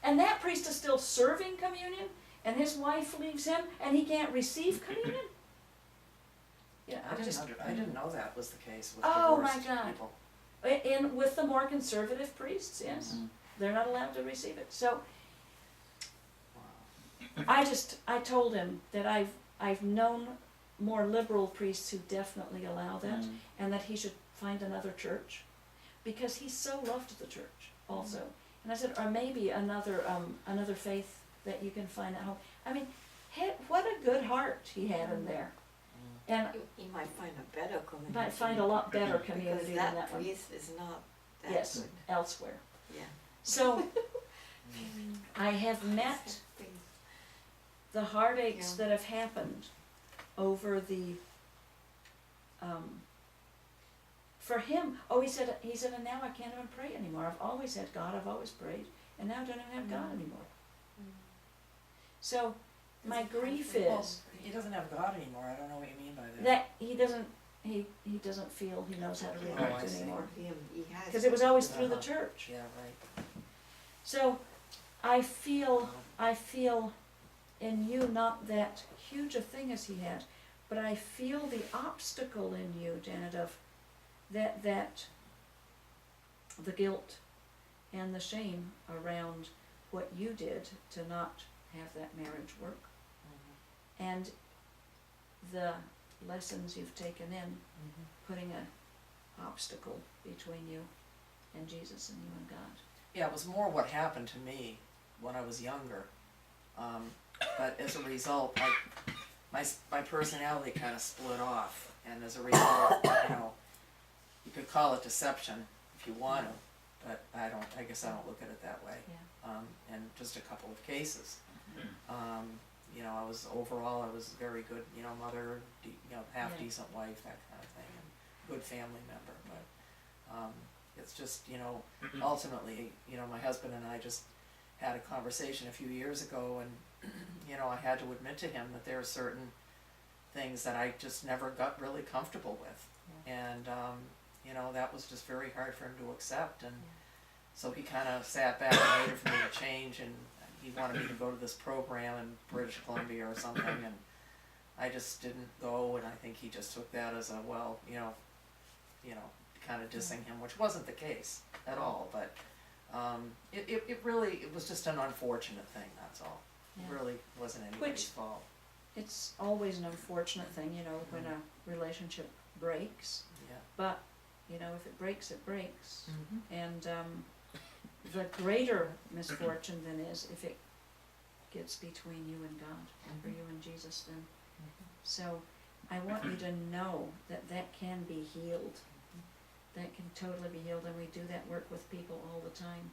[SPEAKER 4] And that priest is still serving communion, and his wife leaves him, and he can't receive communion? Yeah,
[SPEAKER 7] I didn't know that was the case with
[SPEAKER 4] Oh, my
[SPEAKER 7] divorced
[SPEAKER 4] God.
[SPEAKER 7] people.
[SPEAKER 4] And with the more conservative priests, yes,
[SPEAKER 3] Mhm.
[SPEAKER 4] they're not allowed to receive it. So
[SPEAKER 7] Wow.
[SPEAKER 4] I told him that I've known more liberal priests who definitely allow that,
[SPEAKER 3] Mm.
[SPEAKER 4] and that he should find another church, because he so loved the church also. And I said, or maybe another faith that you can find at home. I mean, what a good heart he had in there. And
[SPEAKER 5] You might find a better community.
[SPEAKER 4] might find a lot better community
[SPEAKER 5] because
[SPEAKER 4] than that one.
[SPEAKER 5] priest is not that
[SPEAKER 4] Yes,
[SPEAKER 5] good.
[SPEAKER 4] elsewhere.
[SPEAKER 5] Yeah.
[SPEAKER 4] So, I have met the heartaches
[SPEAKER 5] Yeah.
[SPEAKER 4] that have happened over the, for him, he said, and now I can't even pray anymore. I've always had God, I've always prayed, and now I don't even have God anymore. So, my grief
[SPEAKER 7] Well,
[SPEAKER 4] is
[SPEAKER 7] he doesn't have God anymore, I don't know what you mean by that.
[SPEAKER 4] that he doesn't feel he knows how to
[SPEAKER 7] Oh, I
[SPEAKER 4] react
[SPEAKER 7] see.
[SPEAKER 4] anymore.
[SPEAKER 5] He has.
[SPEAKER 4] Because it was always through the
[SPEAKER 7] Uh-huh.
[SPEAKER 4] church.
[SPEAKER 7] Yeah, right.
[SPEAKER 4] So, I feel in you not that huge a thing as he had, but I feel the obstacle in you, Janet, of that the guilt and the shame around what you did to not have that marriage work, and the lessons you've taken in, putting an obstacle between you and Jesus and you and God.
[SPEAKER 7] Yeah, it was more what happened to me when I was younger. But as a result, my personality kind of split off, and as a result, you could call it deception if you want to, but I guess I don't look at it that way.
[SPEAKER 4] Yeah.
[SPEAKER 7] In just a couple of cases. I was very good, mother, half
[SPEAKER 4] Yeah.
[SPEAKER 7] decent wife, that kind of thing, and good family member, but, it's just, ultimately, my husband and I just had a conversation a few years ago, and, I had to admit to him that there are certain things that I just never got really comfortable with. And, that was just very hard for him to accept, and so he kind of sat back and waited for me to change, and he wanted me to go to this program in British Columbia or something, and I just didn't go, and I think he just took that as a, well, kind of dissing him, which wasn't the case at all, but it was just an unfortunate thing, that's all.
[SPEAKER 4] Yeah.
[SPEAKER 7] It really wasn't anybody's fault.
[SPEAKER 4] It's always an unfortunate thing, when a relationship breaks,
[SPEAKER 7] Yeah.
[SPEAKER 4] but, if it breaks, it breaks.
[SPEAKER 7] Mm-hmm.
[SPEAKER 4] And the greater misfortune then is if it gets between you and God, or you and Jesus then. So I want you to know that that can be healed. That can totally be healed, and we do that work with people all the time.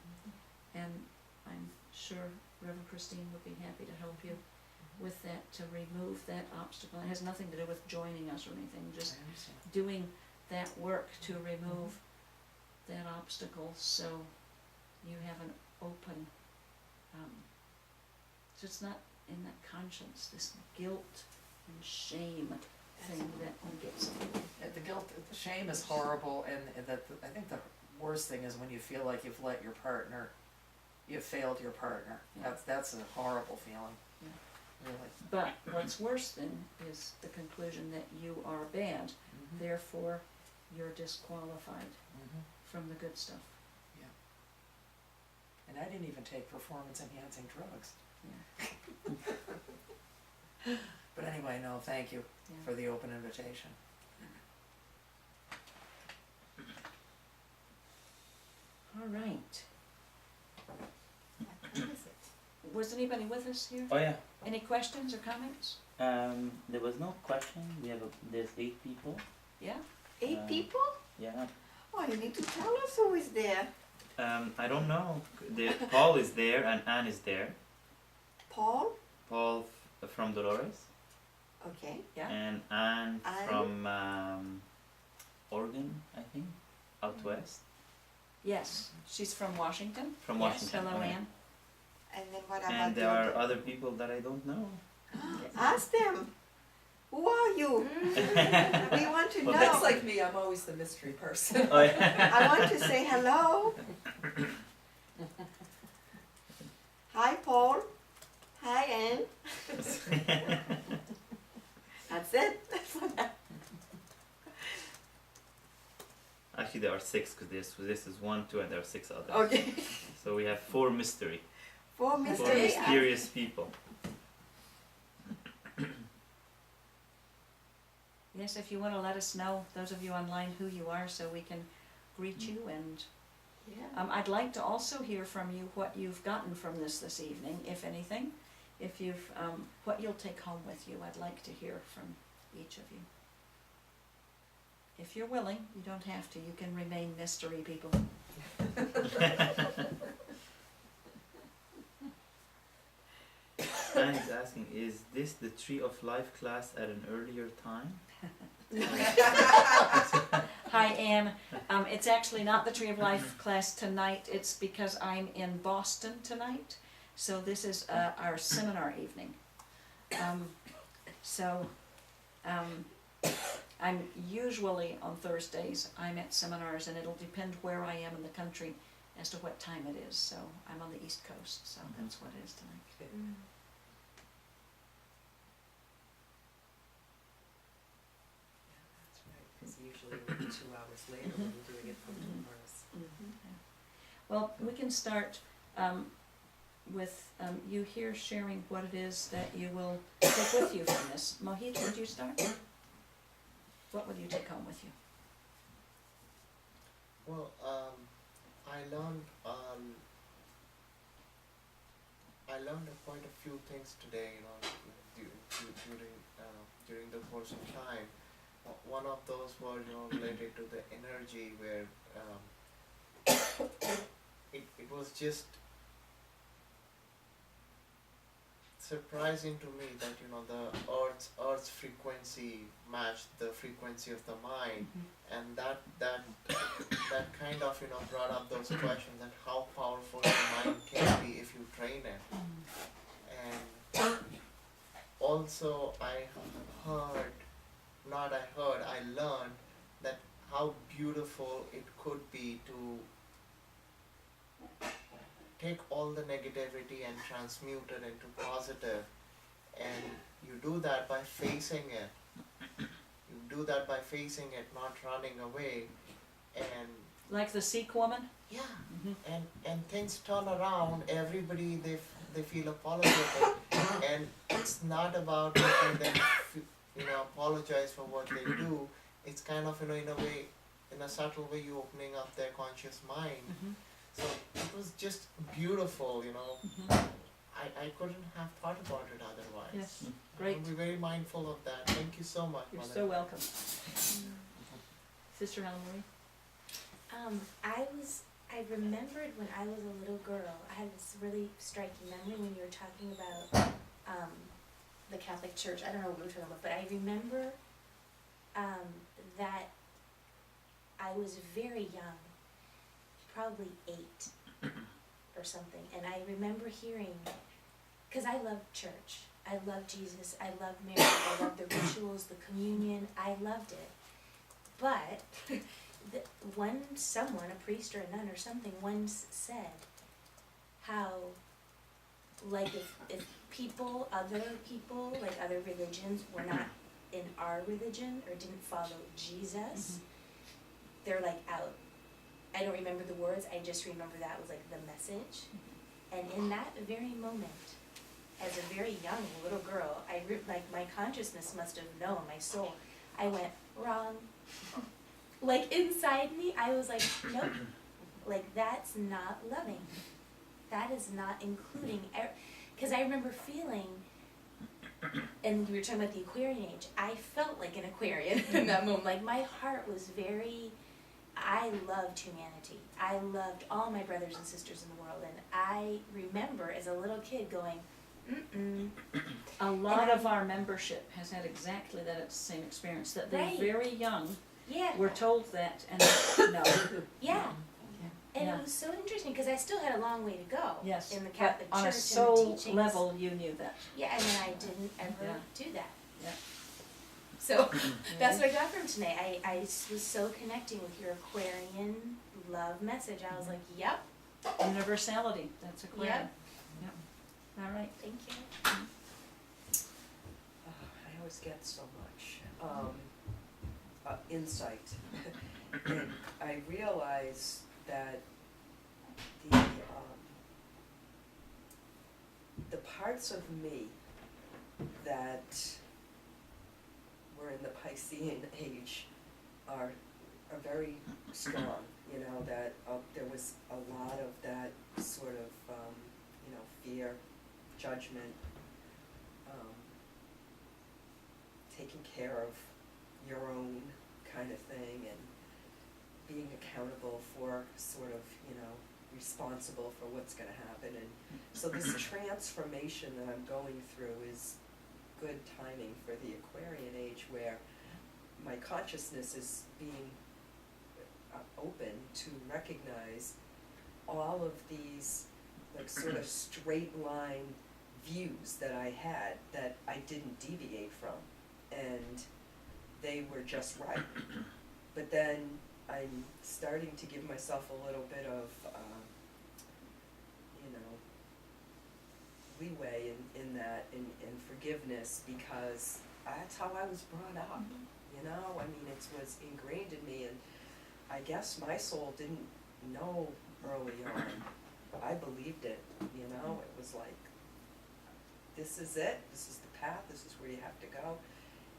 [SPEAKER 4] And I'm sure Reverend Christine would be happy to help you with that, to remove that obstacle. It has nothing to do with joining us or anything, just
[SPEAKER 7] I understand.
[SPEAKER 4] doing that work to remove that obstacle, so you have an open, so it's not in that conscience, this guilt and shame thing that gets you.
[SPEAKER 7] The guilt, the shame is horrible, and I think the worst thing is when you feel like you've failed your partner.
[SPEAKER 4] Yeah.
[SPEAKER 7] That's a horrible feeling.
[SPEAKER 4] Yeah.
[SPEAKER 7] Really.
[SPEAKER 4] But what's worse then is the conclusion that you are bad, therefore you're disqualified from the good stuff.
[SPEAKER 7] And I didn't even take performance-enhancing drugs.
[SPEAKER 4] Yeah.
[SPEAKER 7] But anyway, no, thank you
[SPEAKER 4] Yeah.
[SPEAKER 7] for the open invitation.
[SPEAKER 4] All right. Was anybody with us here?
[SPEAKER 3] Oh yeah.
[SPEAKER 4] Any questions or comments?
[SPEAKER 3] There was no question. There's 8 people.
[SPEAKER 4] Yeah?
[SPEAKER 5] 8 people?
[SPEAKER 3] Yeah.
[SPEAKER 5] Oh, you need to tell us who is there.
[SPEAKER 3] I don't know. Paul is there and Anne is there.
[SPEAKER 5] Paul?
[SPEAKER 3] Paul from Dolores
[SPEAKER 5] Okay.
[SPEAKER 4] Yeah?
[SPEAKER 3] and Anne
[SPEAKER 5] Anne?
[SPEAKER 3] from Oregon, I think, out west.
[SPEAKER 4] Yes, she's from Washington.
[SPEAKER 3] From
[SPEAKER 4] Yes,
[SPEAKER 3] Washington.
[SPEAKER 4] hello,
[SPEAKER 3] okay.
[SPEAKER 4] Ann.
[SPEAKER 5] And then what about
[SPEAKER 3] And
[SPEAKER 5] the
[SPEAKER 3] there are other people that I don't know.
[SPEAKER 5] Ask them. Who are you? We want to
[SPEAKER 3] Well,
[SPEAKER 5] know.
[SPEAKER 1] That's like me, I'm always the mystery person.
[SPEAKER 3] Oh, yeah.
[SPEAKER 5] I want to say hello. Hi, Paul. Hi, Anne. That's it.
[SPEAKER 3] Actually, there are 6 because this is 1, 2, and there are 6 others.
[SPEAKER 5] Okay.
[SPEAKER 3] So we have 4 mystery,
[SPEAKER 5] For
[SPEAKER 3] 4
[SPEAKER 5] mystery.
[SPEAKER 3] mysterious people.
[SPEAKER 4] Yes, if you want to let us know, those of you online, who you are, so we can greet you. And
[SPEAKER 5] Yeah.
[SPEAKER 4] I'd like to also hear from you what you've gotten from this evening, if anything. If you've, what you'll take home with you, I'd like to hear from each of you. If you're willing, you don't have to, you can remain mystery people.
[SPEAKER 3] Anne is asking, is this the Tree of Life class at an earlier time?
[SPEAKER 4] Hi, Anne. It's actually not the Tree of Life class tonight. It's because I'm in Boston tonight. So this is our seminar evening. I'm usually on Thursdays, I'm at seminars, and it'll depend where I am in the country as to what time it is. So I'm on the East Coast, so that's what it is tonight.
[SPEAKER 2] Mm.
[SPEAKER 1] That's right, because usually we're 2 hours later when you're doing it from tomorrow's.
[SPEAKER 4] Well, we can start with you here sharing what it is that you will take with you from this. Mohit, would you start? What will you take home with you?
[SPEAKER 6] Well, I learned quite a few things today, during the course of time. One of those were, related to the energy, where it was just surprising to me that the Earth's frequency matched the frequency of the mind, and that kind of brought up those questions, that how powerful the mind can be if you train it. And also I learned that how beautiful it could be to take all the negativity and transmute it into positive, and you do that by facing it. You do that by facing it, not running away, and
[SPEAKER 4] Like the Sikh woman?
[SPEAKER 6] yeah, and things turn around. Everybody they feel apologetic, and it's not about making them apologize for what they do. It's kind of in a way, in a subtle way, you opening up their conscious mind. So it was just beautiful, I couldn't have thought about it otherwise.
[SPEAKER 4] Yes, great.
[SPEAKER 6] I'll be very mindful of that. Thank you so much,
[SPEAKER 4] You're
[SPEAKER 6] Mother.
[SPEAKER 4] so welcome. Sister Helen Marie?
[SPEAKER 2] I remembered when I was a little girl, I had this really striking memory when you were talking about the Catholic Church. I don't know what we were talking about, but I remember that I was very young, probably 8 or something, and I remember hearing, because I loved church, I loved Jesus, I loved Mary, I loved the rituals, the communion, I loved it. But someone, a priest or a nun or something, once said how, like, if people, other like other religions, were not in our religion or didn't follow Jesus, they're like out. I don't remember the words, I just remember that was like the message. And in that very moment, as a very young little girl, like my consciousness must have known, my soul, I went, wrong. Like inside me, I was like, nope, like that's not loving. That is not including, because I remember feeling, and we were talking about the Aquarian age, I felt like an Aquarian in that moment. Like my heart was very, I loved humanity. I loved all my brothers and sisters in the world, and I remember as a little kid going,
[SPEAKER 4] A lot of our membership has had exactly that same experience, that they're
[SPEAKER 2] Right.
[SPEAKER 4] very young,
[SPEAKER 2] yeah,
[SPEAKER 4] were told that, and no.
[SPEAKER 2] yeah. And
[SPEAKER 4] Yeah.
[SPEAKER 2] it was so interesting because I still had a long way to go
[SPEAKER 4] Yes,
[SPEAKER 2] in the
[SPEAKER 4] but
[SPEAKER 2] Catholic
[SPEAKER 4] on a
[SPEAKER 2] Church and the
[SPEAKER 4] soul
[SPEAKER 2] teachings.
[SPEAKER 4] level, you knew that.
[SPEAKER 2] Yeah, and then I didn't ever
[SPEAKER 4] Yeah.
[SPEAKER 2] do that.
[SPEAKER 4] Yeah.
[SPEAKER 2] So that's what I got from today. I was so connecting with your Aquarian love message. I was like, yep,
[SPEAKER 4] Universality, that's Aquarian. Yep. All right.
[SPEAKER 2] thank you.
[SPEAKER 1] I always get so much insight, and I realize that the parts of me that were in the Piscean age are very strong. That there was a lot of that sort of fear, judgment, taking care of your own kind of thing, and being accountable for sort of, responsible for what's gonna happen. And so this transformation that I'm going through is good timing for the Aquarian age, where my consciousness is being open to recognize all of these like sort of straight line views that I had that I didn't deviate from, and they were just right. But then I'm starting to give myself a little bit of leeway in that, and forgiveness, because that's how I was brought up. I mean, it was ingrained in me, and I guess my soul didn't know early on. I believed it, it was like, this is it, this is the path, this is where you have to go.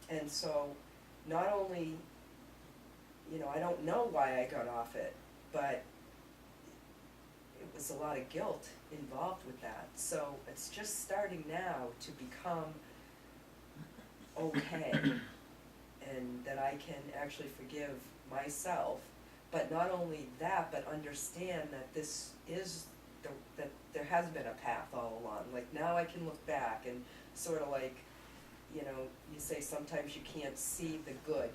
[SPEAKER 1] And so, not only, I don't know why I got off it, but it was a lot of guilt involved with that. So it's just starting now to become okay, and that I can actually forgive myself. But not only that, but understand that this is that there has been a path all along. Like, now I can look back and sort of like, you say sometimes you can't see the good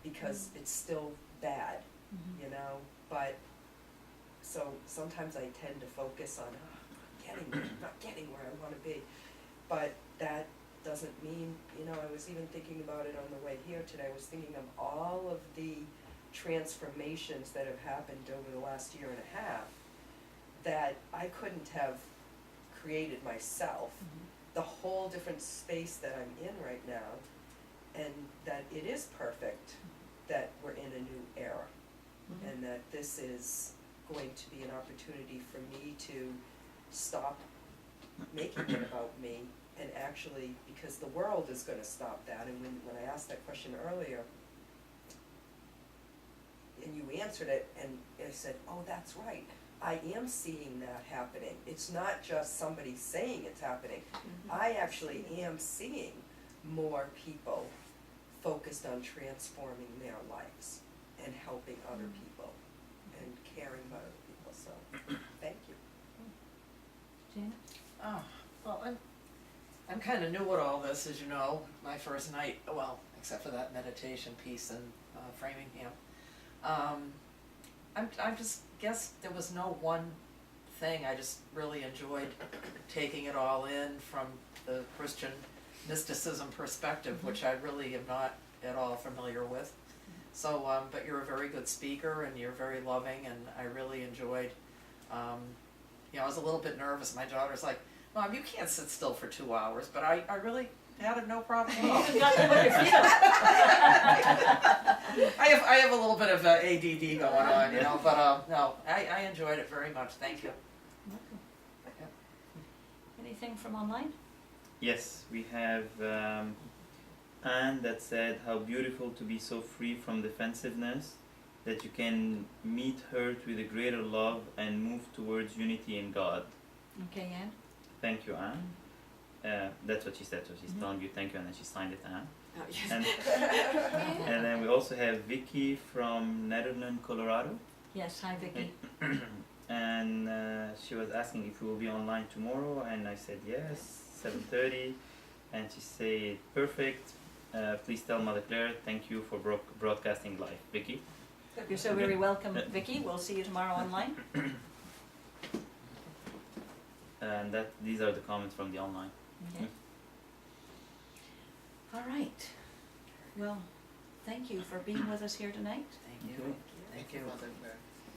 [SPEAKER 1] because it's still bad, but so sometimes I tend to focus on not getting where I want to be. But that doesn't mean, I was even thinking about it on the way here today. I was thinking of all of the transformations that have happened over the last year and a half that I couldn't have created myself. The whole different space that I'm in right now, and that it is perfect that we're in a new era, and that this is going to be an opportunity for me to stop making it about me, and actually, because the world is going to stop that. And when I asked that question earlier, and you answered it, and I said, oh, that's right. I am seeing that happening. It's not just somebody saying it's happening. I actually am seeing more people focused on transforming their lives and helping other people and caring about other people. So, thank you.
[SPEAKER 4] Janet?
[SPEAKER 7] Oh, well, I'm kind of new at all this, as you know. My first night, well, except for that meditation piece in Framingham. I just guess there was no one thing. I just really enjoyed taking it all in from the Christian mysticism perspective, which I really am not at all familiar with. So, but you're a very good speaker, and you're very loving, and I really enjoyed, I was a little bit nervous. My daughter's like, Mom, you can't sit still for 2 hours, but I really had no problem at all. I have a little bit of ADD going on, but no, I enjoyed it very much. Thank you.
[SPEAKER 4] Welcome. Anything from online?
[SPEAKER 3] Yes, we have Anne that said, how beautiful to be so free from defensiveness, that you can meet hurt with a greater love and move towards unity in God.
[SPEAKER 4] Okay, Anne.
[SPEAKER 3] Thank you, Anne. That's what she said, so she's telling you thank you, and then she signed it, Anne.
[SPEAKER 5] Oh, yes.
[SPEAKER 3] And then we also have Vicky from Netherlands, Colorado.
[SPEAKER 4] Yes, hi Vicky.
[SPEAKER 3] And she was asking if we will be online tomorrow, and I said yes, 7:30. And she said, perfect. Please tell Mother Clare, thank you for broadcasting live. Vicky?
[SPEAKER 4] You're so very welcome, Vicky. We'll see you tomorrow online.
[SPEAKER 3] And these are the comments from the online.
[SPEAKER 4] Okay. All right. Well, thank you for being with us here tonight.
[SPEAKER 7] Thank you.
[SPEAKER 3] Okay.
[SPEAKER 7] Thank you.
[SPEAKER 6] Mother Clare.